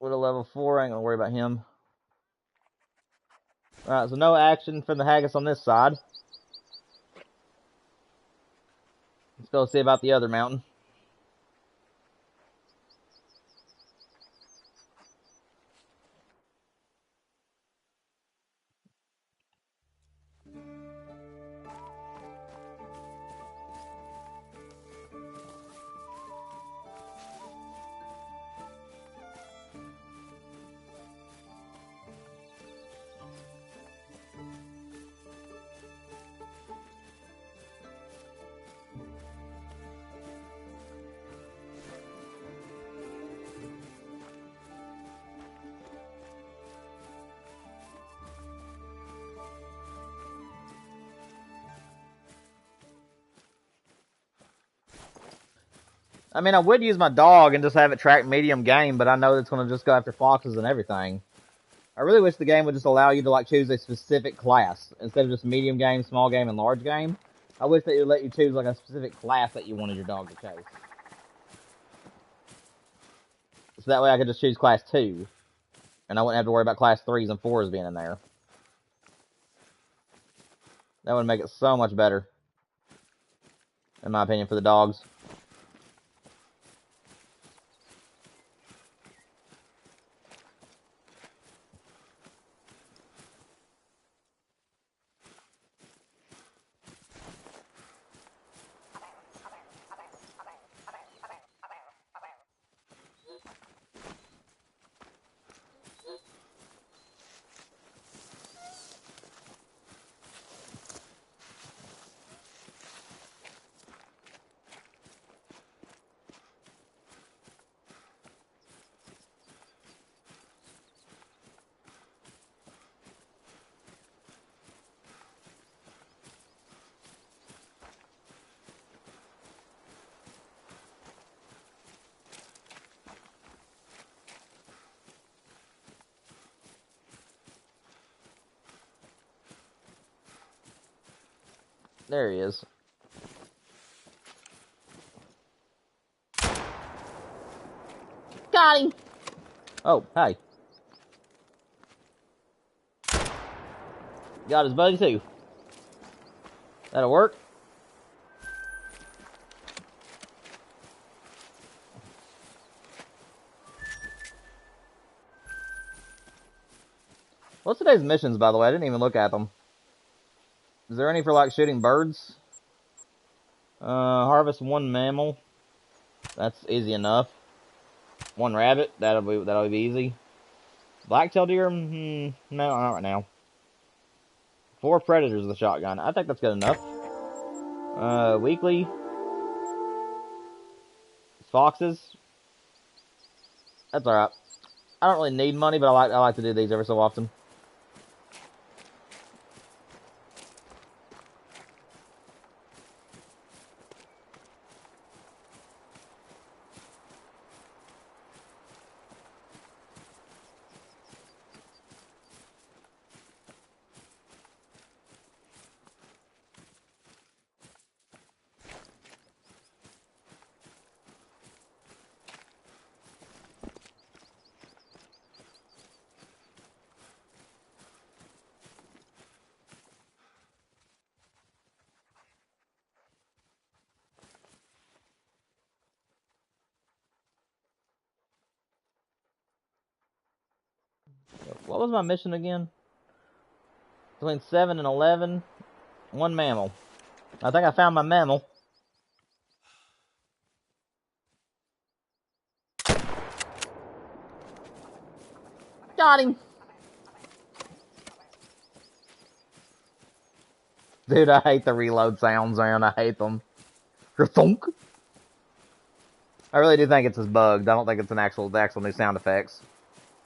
With a level 4, I ain't gonna worry about him. Alright, so no action for the Haggis on this side. Let's go see about the other mountain. I mean, I would use my dog and just have it track medium game, but I know it's going to just go after foxes and everything. I really wish the game would just allow you to, like, choose a specific class instead of just medium game, small game, and large game. I wish that it would let you choose, like, a specific class that you wanted your dog to chase. So that way I could just choose class 2, and I wouldn't have to worry about class 3s and 4s being in there. That would make it so much better, in my opinion, for the dogs. There he is. Got him! Oh, hey. Got his buddy too. That'll work. What's today's missions, by the way? I didn't even look at them. Is there any for, like, shooting birds? Harvest 1 mammal. That's easy enough. 1 rabbit. That'll be easy. Black-tailed deer? No, not right now. 4 predators with a shotgun. I think that's good enough. Weekly. Foxes. That's alright. I don't really need money, but I like to do these every so often. What was my mission again? Between 7 and 11. 1 mammal. I think I found my mammal. Got him! Dude, I hate the reload sounds, man. I hate them. Thunk. I really do think it's just bugged. I don't think it's the actual new sound effects.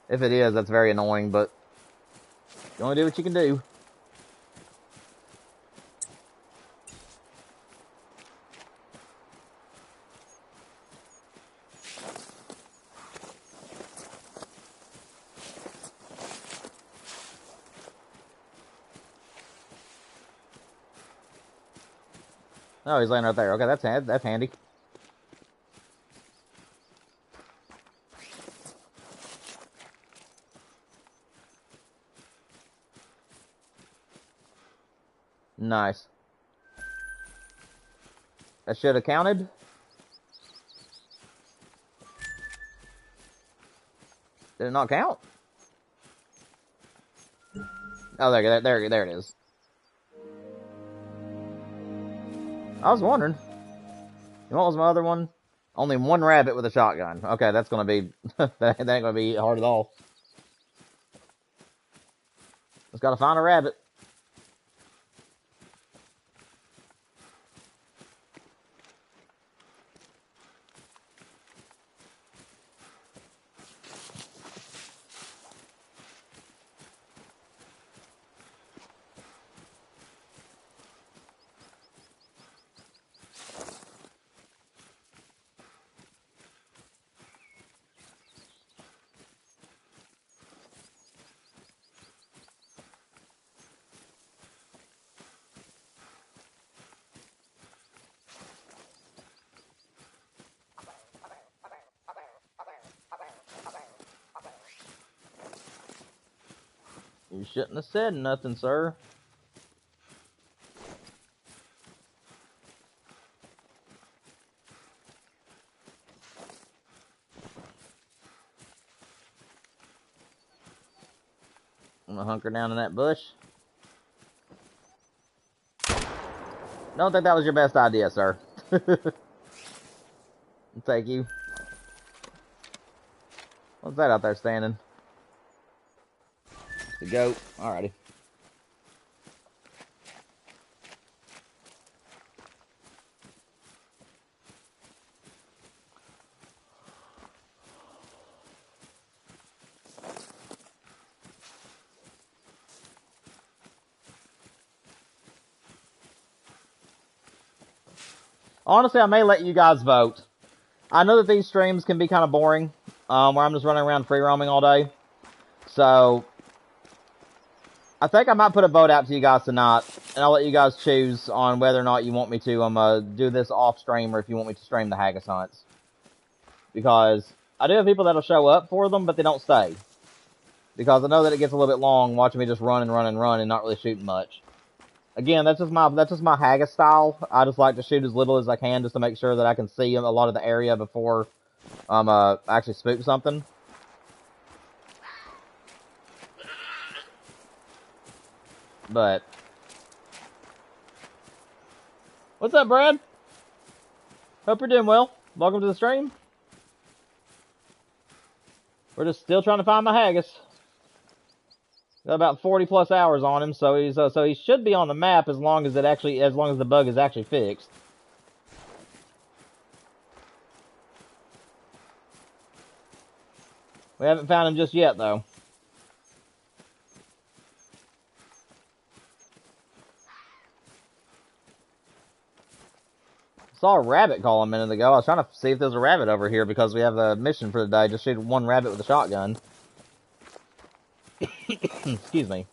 If it is, that's very annoying, but you only do what you can do. Oh, he's laying right there. Okay, that's handy. Nice. That should have counted. Did it not count? Oh, there it is. I was wondering. What was my other one? Only 1 rabbit with a shotgun. Okay, that's gonna be that ain't gonna be hard at all. Just gotta find a rabbit. You shouldn't have said nothing, sir. I'm gonna hunker down in that bush. Don't think that was your best idea, sir. Thank you. What's that out there standing? The goat. Alrighty. Honestly, I may let you guys vote. I know that these streams can be kind of boring, where I'm just running around free roaming all day. So, I think I might put a vote out to you guys tonight, and I'll let you guys choose on whether or not you want me to do this off stream or if you want me to stream the Haggis hunts. Because I do have people that'll show up for them, but they don't stay. Because I know that it gets a little bit long watching me just run and run and run and not really shooting much. Again, that's just my Haggis style. I just like to shoot as little as I can just to make sure that I can see a lot of the area before actually spook something. But what's up, Brad? Hope you're doing well. Welcome to the stream. We're just still trying to find my Haggis. Got about 40 plus hours on him, so he should be on the map as long as the bug is actually fixed. We haven't found him just yet, though. Saw a rabbit call a minute ago. I was trying to see if there's a rabbit over here because we have a mission for the day. Just shoot 1 rabbit with a shotgun. Excuse me.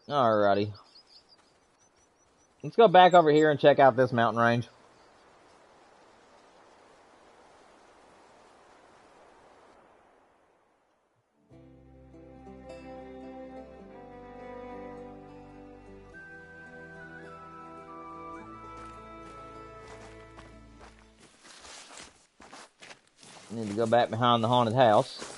Alrighty. Let's go back over here and check out this mountain range. Need to go back behind the haunted house.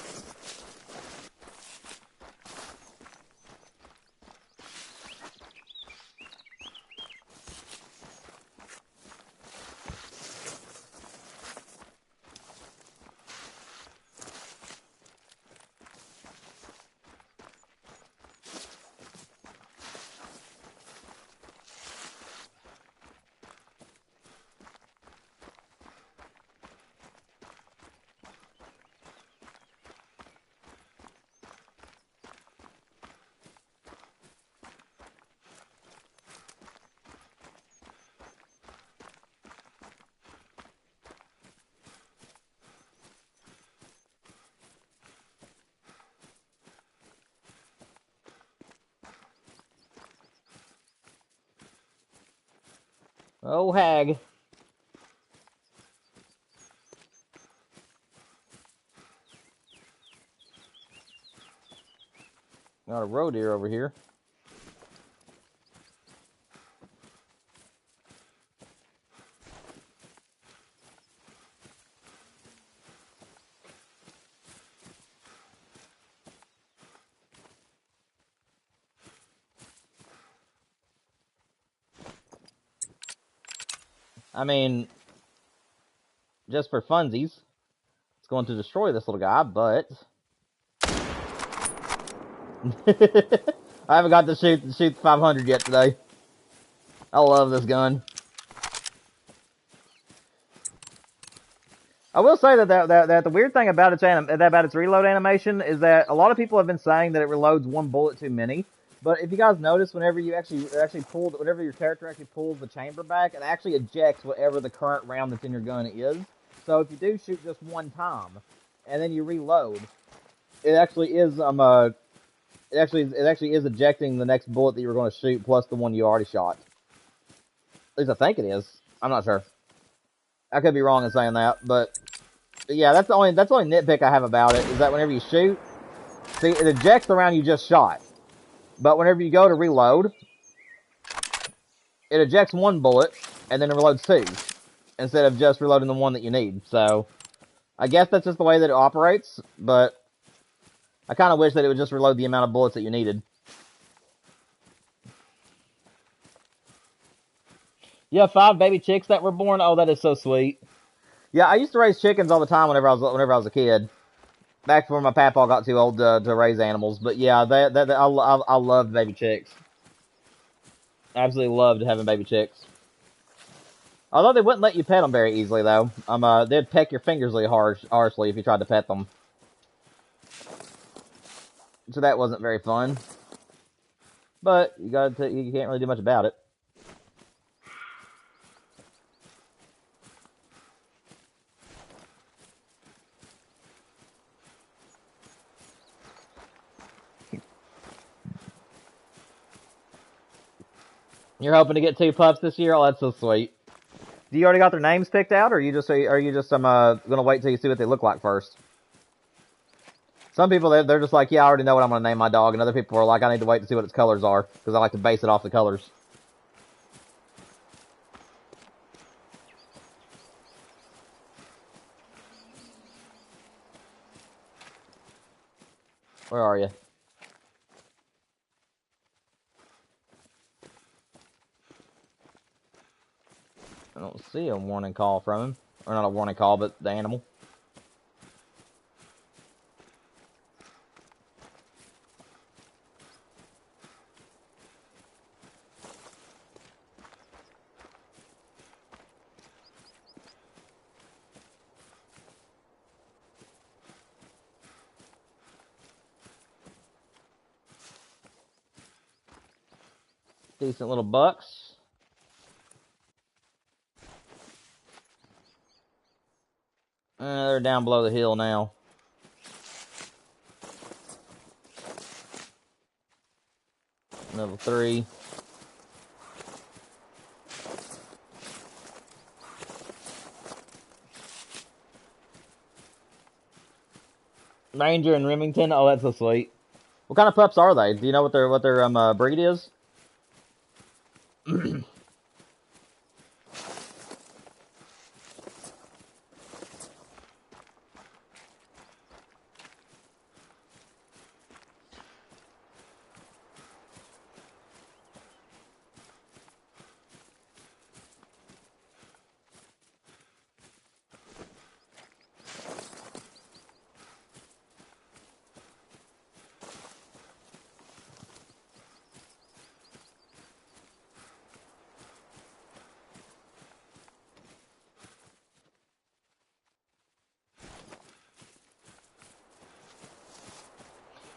Oh, hag. Got a roe deer over here. I mean, just for funsies, it's going to destroy this little guy, but I haven't got to shoot the 500 yet today. I love this gun. I will say that the weird thing about its reload animation is that a lot of people have been saying that it reloads one bullet too many. But if you guys notice, whenever you whenever your character actually pulls the chamber back, it actually ejects whatever the current round that's in your gun is. So if you do shoot just one time, and then you reload, it actually is it actually is ejecting the next bullet that you were going to shoot plus the one you already shot. At least I think it is. I'm not sure. I could be wrong in saying that, but yeah, that's the only nitpick I have about it is that whenever you shoot, see, it ejects the round you just shot, but whenever you go to reload, it ejects one bullet and then it reloads two instead of just reloading the one that you need. So I guess that's just the way that it operates, but I kind of wish that it would just reload the amount of bullets that you needed. Yeah, 5 baby chicks that were born. Oh, that is so sweet. Yeah, I used to raise chickens all the time whenever I was a kid. Back before my papa got too old to raise animals. But yeah, I loved baby chicks. Absolutely loved having baby chicks. Although they wouldn't let you pet them very easily, though. They'd peck your fingers really harshly if you tried to pet them. So that wasn't very fun. But you can't really do much about it. You're hoping to get 2 pups this year? Oh, that's so sweet. Do you already got their names picked out, or are you just gonna wait till you see what they look like first? Some people they're just like, yeah, I already know what I'm gonna name my dog, and other people are like, I need to wait to see what its colors are because I like to base it off the colors. Where are you? I don't see a warning call from him. Or not a warning call, but the animal. Decent little bucks. They're down below the hill now. Level 3. Ranger and Remington. Oh, that's so sweet. What kind of pups are they? Do you know what their breed is?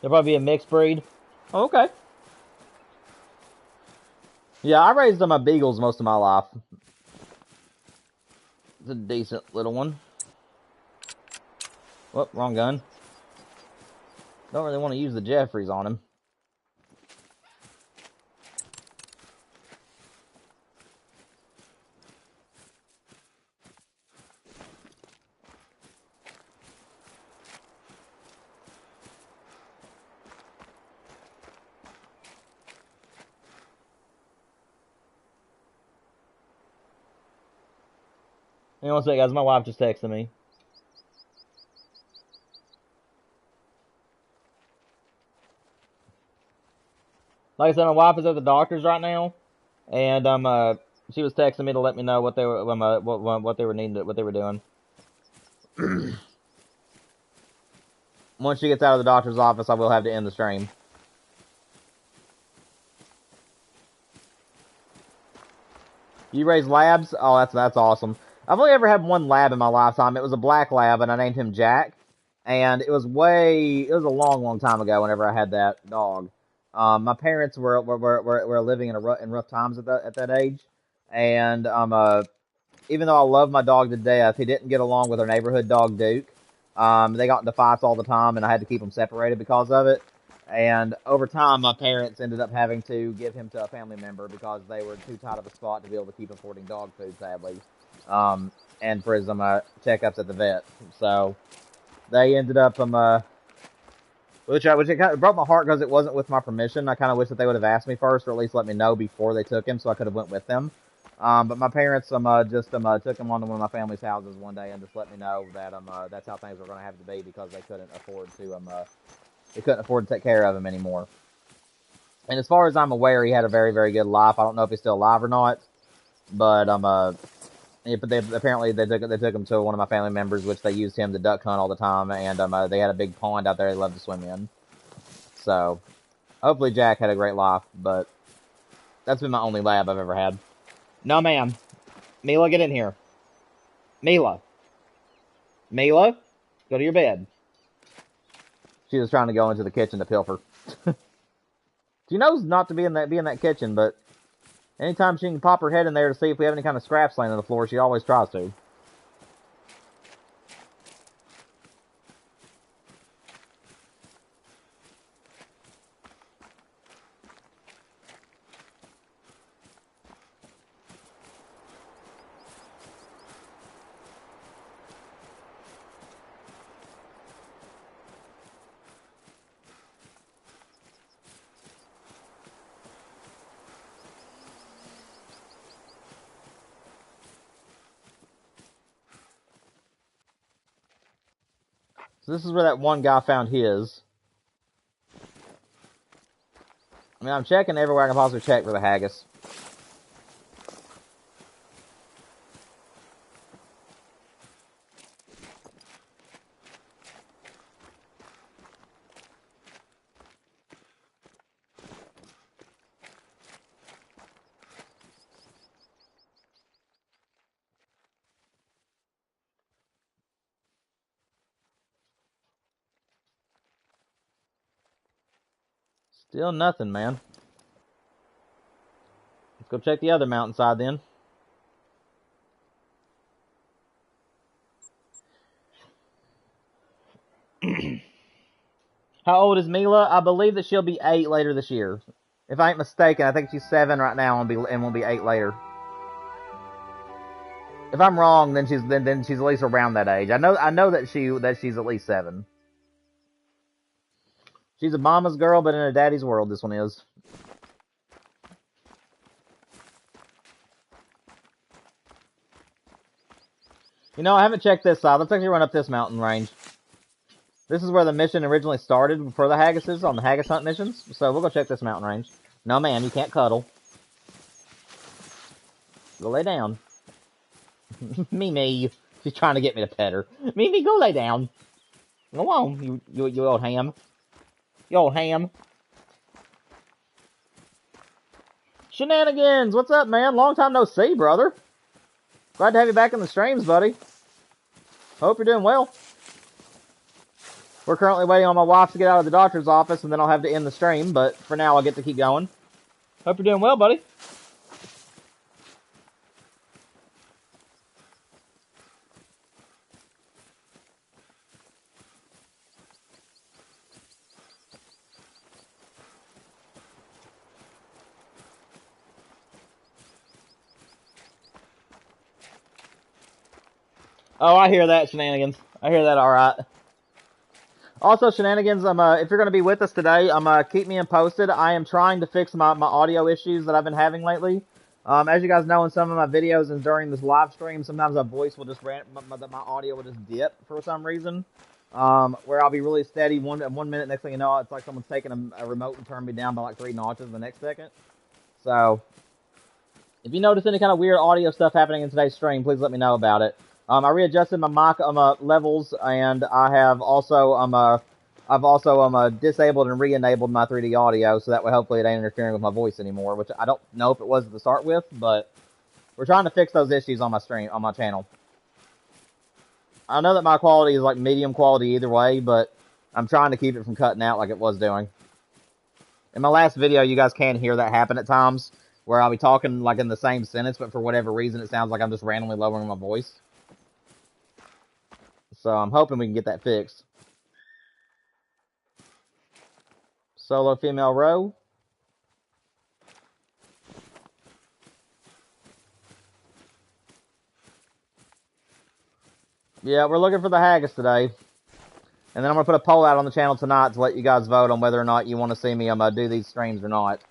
They'll probably be a mixed breed. Oh, okay. Yeah, I raised my beagles most of my life. It's a decent little one. Whoop, wrong gun. Don't really want to use the Jeffries on him. Hang on one second, guys. My wife just texted me. Like I said, my wife is at the doctor's right now, and she was texting me to let me know what they were what they were needing, what they were doing. Once she gets out of the doctor's office, I will have to end the stream. You raise labs? Oh, that's awesome. I've only ever had one lab in my lifetime. It was a black lab, and I named him Jack. And it was a long time ago whenever I had that dog. My parents were living in rough times at that age, and even though I love my dog to death, he didn't get along with our neighborhood dog Duke. They got into fights all the time, and I had to keep them separated because of it. And over time, my parents ended up having to give him to a family member because they were too tight of a spot to be able to keep affording dog food, sadly, and for his checkups at the vet. So they ended up which it kind of broke my heart because it wasn't with my permission. I kind of wish that they would have asked me first, or at least let me know before they took him, so I could have went with them. But my parents just took him on to one of my family's houses one day and just let me know that that's how things were going to have to be because they couldn't afford to take care of him anymore. And as far as I'm aware, he had a very, very good life. I don't know if he's still alive or not, but yeah, but they took him to one of my family members, which they used him to duck hunt all the time, and they had a big pond out there they loved to swim in. So hopefully Jack had a great life, but that's been my only lab I've ever had. No, ma'am. Mila, get in here. Mila, go to your bed. She was trying to go into the kitchen to pilfer. She knows not to be in that kitchen, but anytime she can pop her head in there to see if we have any kind of scraps laying on the floor, she always tries to. So this is where that one guy found his. I mean, I'm checking everywhere I can possibly check for the haggis. Still nothing, man. Let's go check the other mountainside then. How old is Mila? I believe that she'll be 8 later this year. If I ain't mistaken, I think she's 7 right now and will be 8 later. If I'm wrong, then she's at least around that age. I know that she's at least 7. She's a mama's girl, but in a daddy's world, this one is. You know, I haven't checked this side. Let's actually run up this mountain range. This is where the mission originally started for the Haggises on the Haggis hunt missions. So we'll go check this mountain range. No, ma'am, you can't cuddle. Go lay down. Mimi, she's trying to get me to pet her. Mimi, go lay down. Go on, you old ham. You old ham. Shenanigans, what's up, man? Long time no see, brother. Glad to have you back in the streams, buddy. Hope you're doing well. We're currently waiting on my wife to get out of the doctor's office, and then I'll have to end the stream, but for now I'll get to keep going. Hope you're doing well, buddy. Oh, I hear that, Shenanigans. I hear that all right. Also, Shenanigans, if you're going to be with us today, keep me posted. I am trying to fix my audio issues that I've been having lately. As you guys know, in some of my videos and during this live stream, sometimes my voice will just my audio will just dip for some reason. Where I'll be really steady one minute, next thing you know, it's like someone's taking a remote and turned me down by like 3 notches the next second. So, if you notice any kind of weird audio stuff happening in today's stream, please let me know about it. I readjusted my mic levels, and I have also disabled and re-enabled my 3D audio, so that way hopefully it ain't interfering with my voice anymore, which I don't know if it was to start with, but we're trying to fix those issues on my channel. I know that my quality is like medium quality either way, but I'm trying to keep it from cutting out like it was doing. In my last video, you guys can hear that happen at times, where I'll be talking like in the same sentence, but for whatever reason it sounds like I'm just randomly lowering my voice. So I'm hoping we can get that fixed. Solo female row. Yeah, we're looking for the Haggis today. And then I'm going to put a poll out on the channel tonight to let you guys vote on whether or not you want to see me do these streams or not.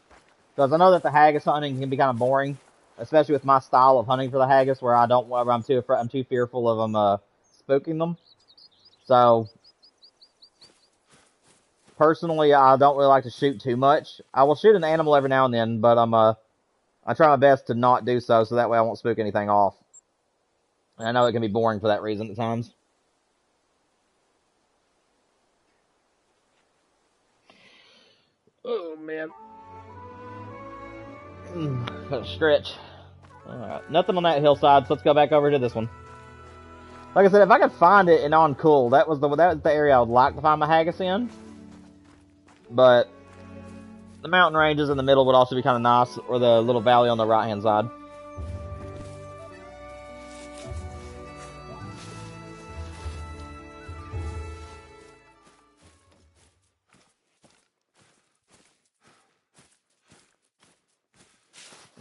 Because I know that the Haggis hunting can be kind of boring, especially with my style of hunting for the Haggis, where I'm too fearful of them spooking them. So personally, I don't really like to shoot too much. I will shoot an animal every now and then, but I try my best to not do so that way I won't spook anything off. And I know it can be boring for that reason at times. Oh, man. Gotta stretch. Alright, nothing on that hillside, so let's go back over to this one. Like I said, if I could find it in on Cool, that was the area I would like to find my Haggis in. But the mountain ranges in the middle would also be kind of nice, or the little valley on the right-hand side.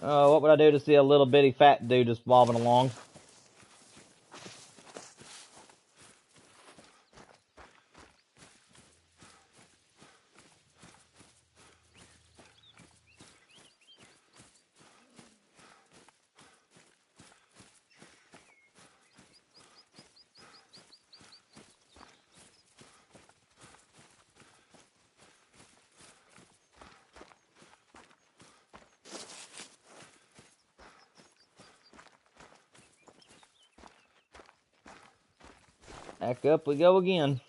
What would I do to see a little bitty fat dude just bobbing along? Back up we go again.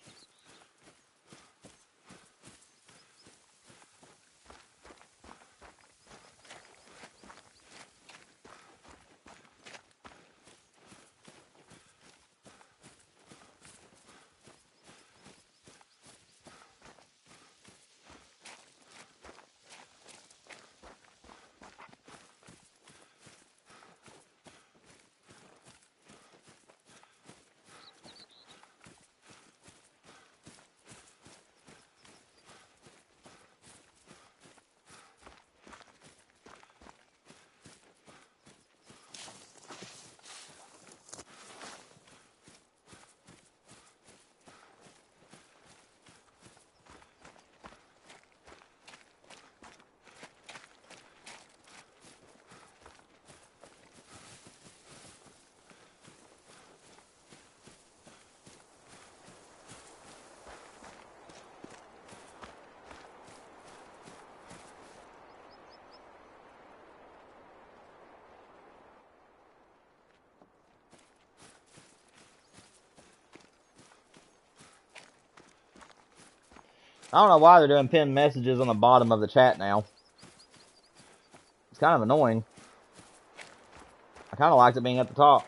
I don't know why they're doing pinned messages on the bottom of the chat now. It's kind of annoying. I kind of liked it being at the top.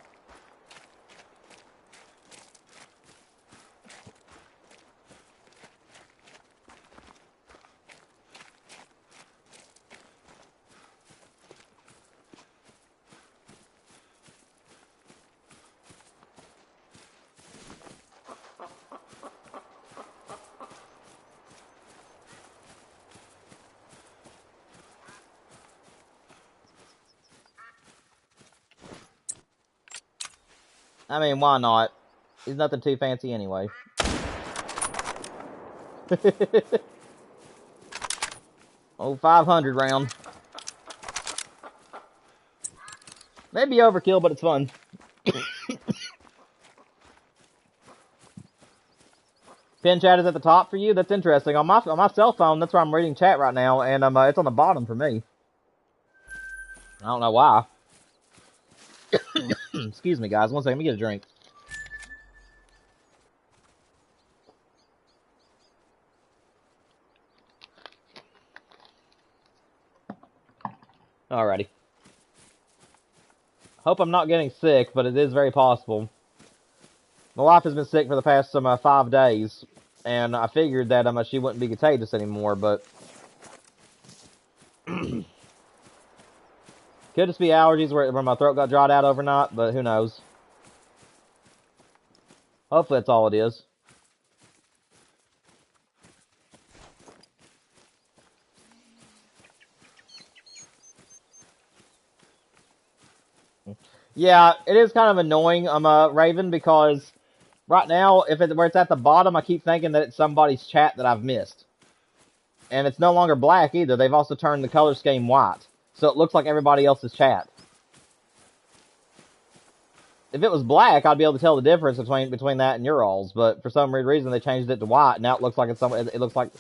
I mean, why not? He's nothing too fancy anyway. Oh, 500 round. Maybe overkill, but it's fun. Pin chat is at the top for you? That's interesting. On my cell phone, that's where I'm reading chat right now, and it's on the bottom for me. I don't know why. Excuse me, guys. One second. Let me get a drink. Alrighty. Hope I'm not getting sick, but it is very possible. My wife has been sick for the past 5 days, and I figured that she wouldn't be contagious anymore, but could just be allergies where my throat got dried out overnight, but who knows. Hopefully that's all it is. Yeah, it is kind of annoying, Raven, because right now, where it's at the bottom, I keep thinking that it's somebody's chat that I've missed. And it's no longer black either. They've also turned the color scheme white. So it looks like everybody else's chat. If it was black, I'd be able to tell the difference between that and your alls. But for some weird reason, they changed it to white. And now it looks like it looks like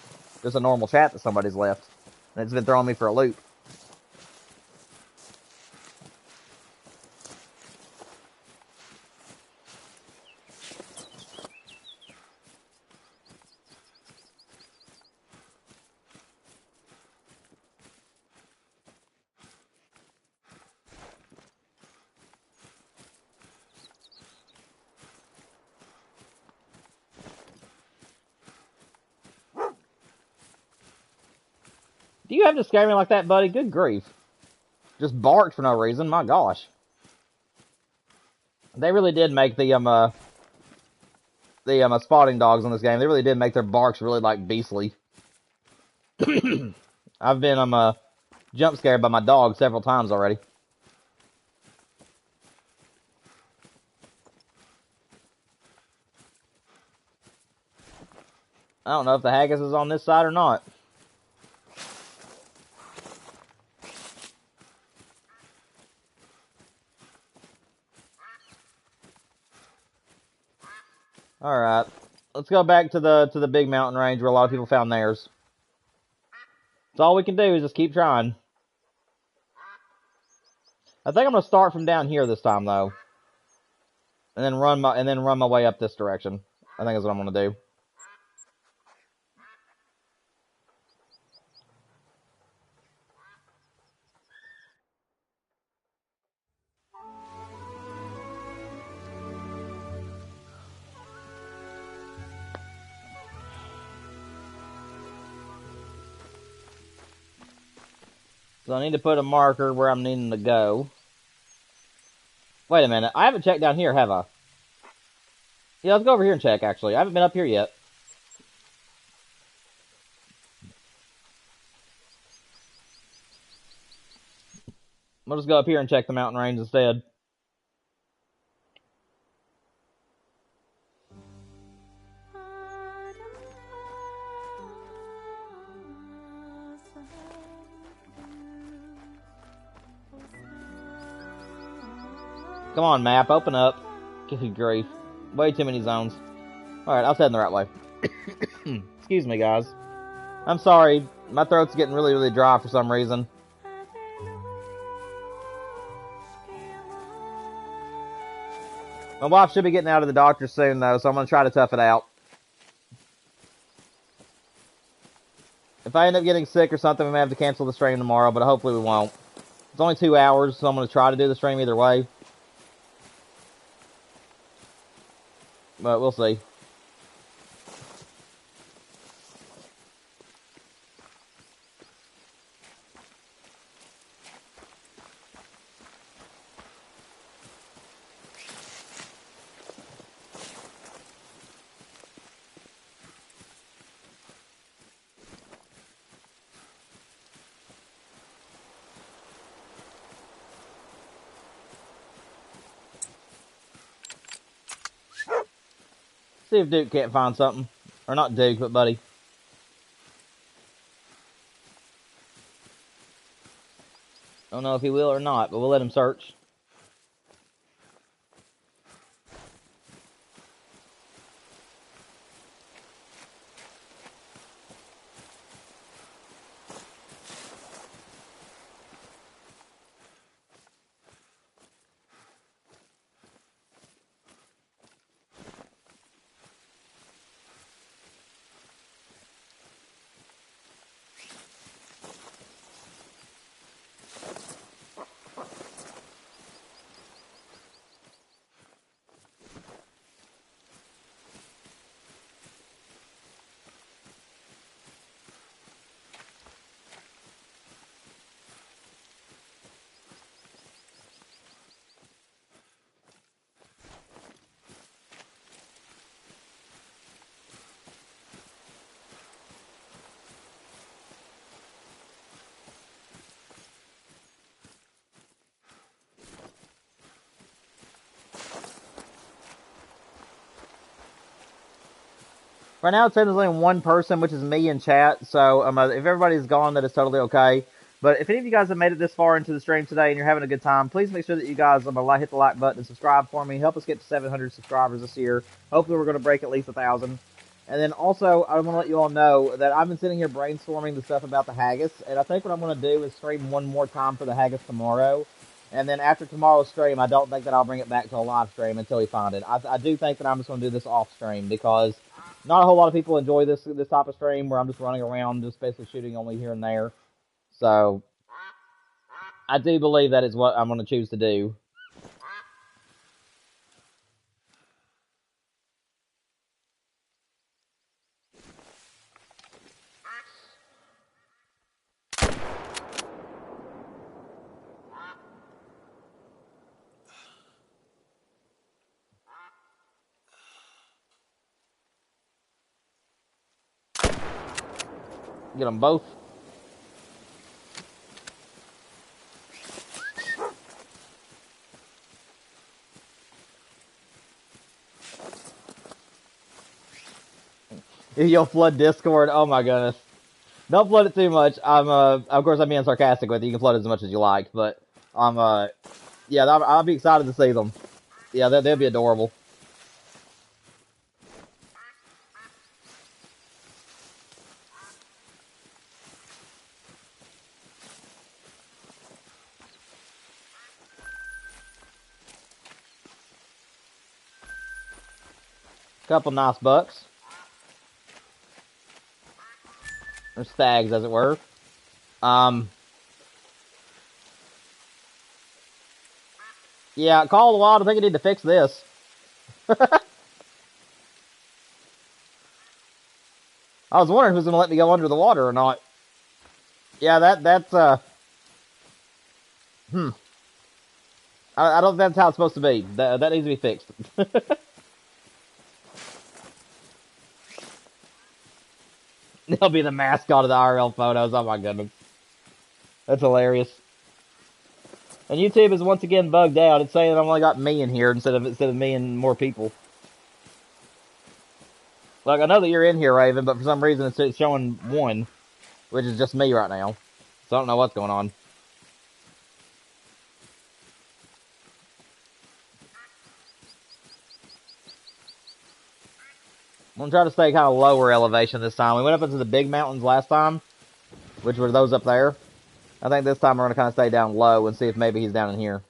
just a normal chat that somebody's left. And it's been throwing me for a loop. Do you have to scare me like that, buddy? Good grief. Just barked for no reason. My gosh. They really did make the spotting dogs on this game. They really did make their barks really, like, beastly. I've been, jump scared by my dog several times already. I don't know if the Haggis is on this side or not. Alright. Let's go back to the big mountain range where a lot of people found theirs. That's all we can do is just keep trying. I think I'm gonna start from down here this time though. And then run my way up this direction. I think that's what I'm gonna do. So I need to put a marker where I'm needing to go. Wait a minute. I haven't checked down here, have I? Yeah, let's go over here and check, actually. I haven't been up here yet. We'll just go up here and check the mountain range instead. Come on, map. Open up. Good grief. Way too many zones. Alright, I was heading the right way. Excuse me, guys. I'm sorry. My throat's getting really, really dry for some reason. My wife should be getting out of the doctor soon, though, so I'm going to try to tough it out. If I end up getting sick or something, we may have to cancel the stream tomorrow, but hopefully we won't. It's only 2 hours, so I'm going to try to do the stream either way. But we'll see. See if Duke can't find something. Or not Duke, but Buddy. Don't know if he will or not, but we'll let him search. Right now, it's saying there's only one person, which is me in chat. So if everybody's gone, that is totally okay. But if any of you guys have made it this far into the stream today and you're having a good time, please make sure that you guys hit the like button and subscribe for me. Help us get to 700 subscribers this year. Hopefully, we're going to break at least 1,000. And then also, I want to let you all know that I've been sitting here brainstorming the stuff about the Haggis. And I think what I'm going to do is stream one more time for the Haggis tomorrow. And then after tomorrow's stream, I don't think that I'll bring it back to a live stream until we find it. I do think that I'm just going to do this off stream because not a whole lot of people enjoy this type of stream where I'm just running around, just basically shooting only here and there. So I do believe that is what I'm going to choose to do. Get them both. If you'll flood Discord, oh my goodness. Don't flood it too much. Of course, I'm being sarcastic with you. You can flood it as much as you like, but yeah, I'll be excited to see them. Yeah, they'll be adorable. Couple nice bucks. Or stags, as it were. Yeah, Call of the Wild, I think I need to fix this. I was wondering who's going to let me go under the water or not. Yeah, that's I don't think that's how it's supposed to be. That needs to be fixed. He'll be the mascot of the IRL photos. Oh my goodness. That's hilarious. And YouTube is once again bugged out. It's saying I've only got me in here instead of me and more people. Like, I know that you're in here, Raven, but for some reason it's showing one, which is just me right now. So I don't know what's going on. I'm going to try to stay kind of lower elevation this time. We went up into the big mountains last time, which were those up there. I think this time we're going to kind of stay down low and see if maybe he's down in here.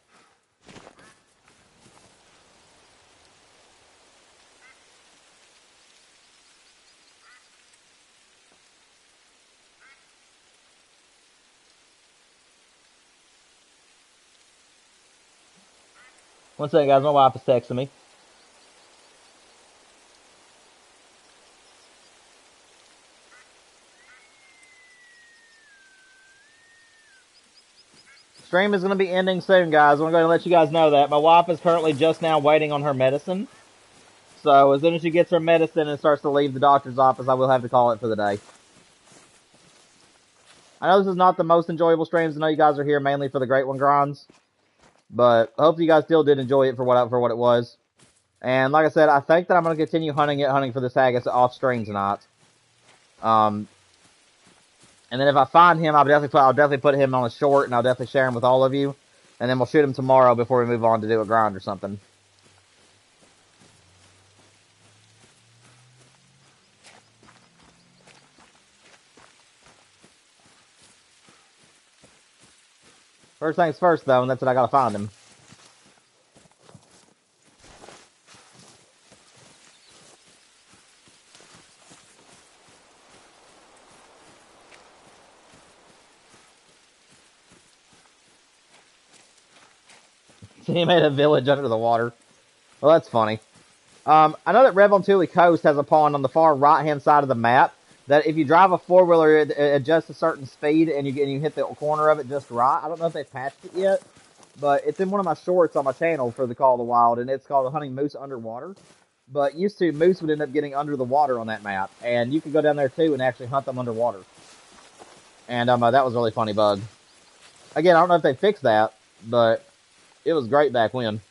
One second, guys. My wife is texting me. Stream is going to be ending soon, guys. I'm going to let you guys know that. My wife is currently just now waiting on her medicine. So as soon as she gets her medicine and starts to leave the doctor's office, I will have to call it for the day. I know this is not the most enjoyable streams. I know you guys are here mainly for the Great One grinds. But I hope you guys still did enjoy it for what it was. And like I said, I think that I'm going to continue hunting for this haggis off stream tonight. And then if I find him, I'll definitely put him on a short, and I'll definitely share him with all of you. And then we'll shoot him tomorrow before we move on to do a grind or something. First things first, though, and that's what I gotta find him. So he made a village under the water. Well, that's funny. I know that Rev on Thule Coast has a pond on the far right-hand side of the map that if you drive a four-wheeler, it adjusts a certain speed, and you hit the corner of it just right. I don't know if they've patched it yet, but it's in one of my shorts on my channel for the Call of the Wild, and it's called Hunting Moose Underwater. But used to, moose would end up getting under the water on that map, and you could go down there too and actually hunt them underwater. And that was a really funny bug. Again, I don't know if they fixed that, but it was great back when.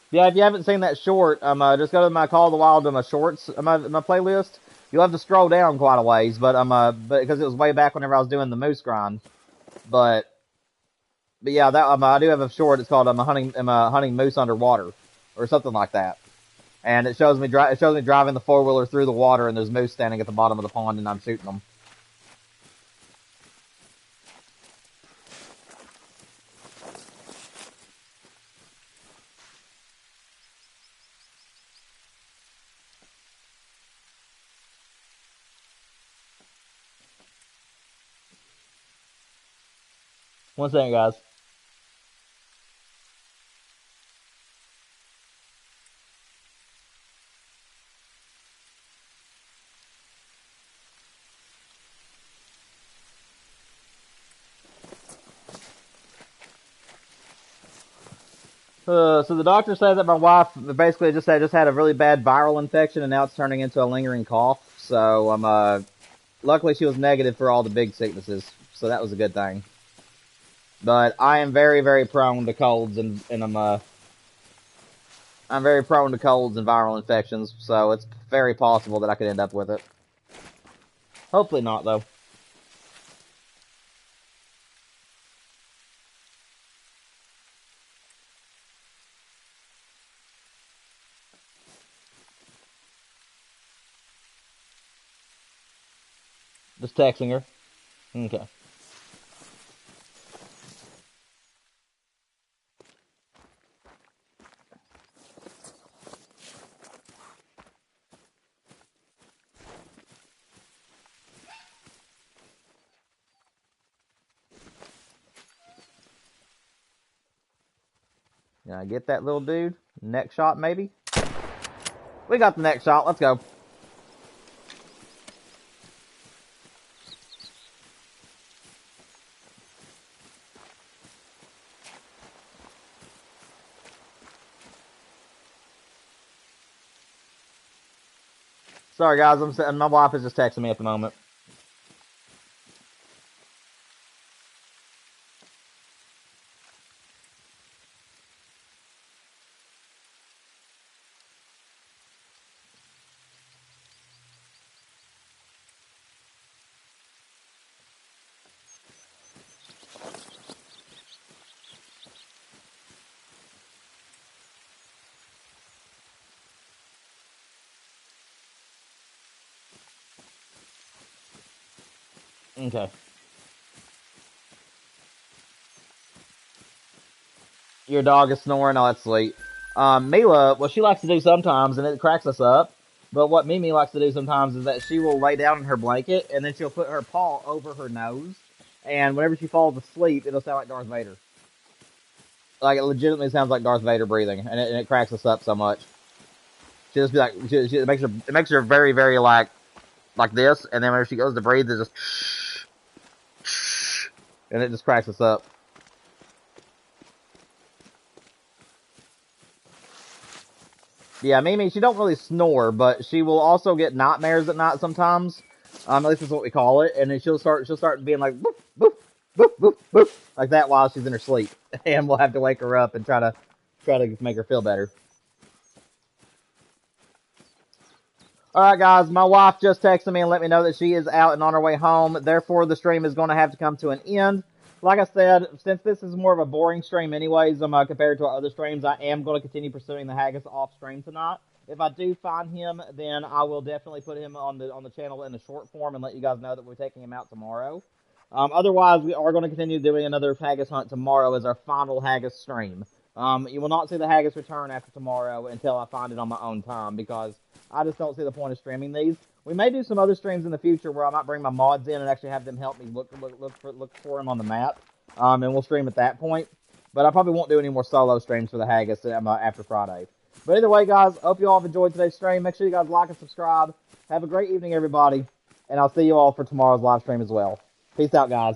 Yeah, if you haven't seen that short, just go to my Call of the Wild my shorts, my playlist. You'll have to scroll down quite a ways, but because it was way back whenever I was doing the moose grind. But yeah, that I do have a short. It's called hunting moose underwater, or something like that. And it shows me driving the four-wheeler through the water, and there's moose standing at the bottom of the pond, and I'm shooting them. One second, guys. So the doctor said that my wife basically just had a really bad viral infection, and now it's turning into a lingering cough. So luckily she was negative for all the big sicknesses, so that was a good thing. But I am very, very prone to colds, and I'm very prone to colds and viral infections, so it's very possible that I could end up with it. Hopefully not, though. Just texting her. Okay. Can I get that little dude? Next shot, maybe? We got the next shot. Let's go. Sorry, guys. My wife is just texting me at the moment. Okay. Your dog is snoring. Oh, that's sweet. Mila, what she likes to do sometimes, and it cracks us up, but what Mimi likes to do sometimes is that she will lay down in her blanket, and then she'll put her paw over her nose, and whenever she falls asleep, it'll sound like Darth Vader. Like, it legitimately sounds like Darth Vader breathing, and it cracks us up so much. She'll just be like, it makes her very, very like this, and then whenever she goes to breathe, it's just, and it just cracks us up. Yeah, Mimi, she don't really snore, but she will also get nightmares at night sometimes. At least that's what we call it. And then she'll start being like boop, boop, boop, boop, boop, like that while she's in her sleep. And we'll have to wake her up and try to make her feel better. All right, guys, my wife just texted me and let me know that she is out and on her way home. Therefore, the stream is going to have to come to an end. Like I said, since this is more of a boring stream anyways, compared to our other streams, I am going to continue pursuing the Haggis off stream tonight. If I do find him, then I will definitely put him on the channel in the short form and let you guys know that we're taking him out tomorrow. Otherwise, we are going to continue doing another Haggis hunt tomorrow as our final Haggis stream. You will not see the Haggis return after tomorrow until I find it on my own time, because I just don't see the point of streaming these. We may do some other streams in the future where I might bring my mods in and actually have them help me look for him on the map, and we'll stream at that point. But I probably won't do any more solo streams for the Haggis after Friday. But either way, guys, hope you all have enjoyed today's stream. Make sure you guys like and subscribe. Have a great evening, everybody, and I'll see you all for tomorrow's live stream as well. Peace out, guys.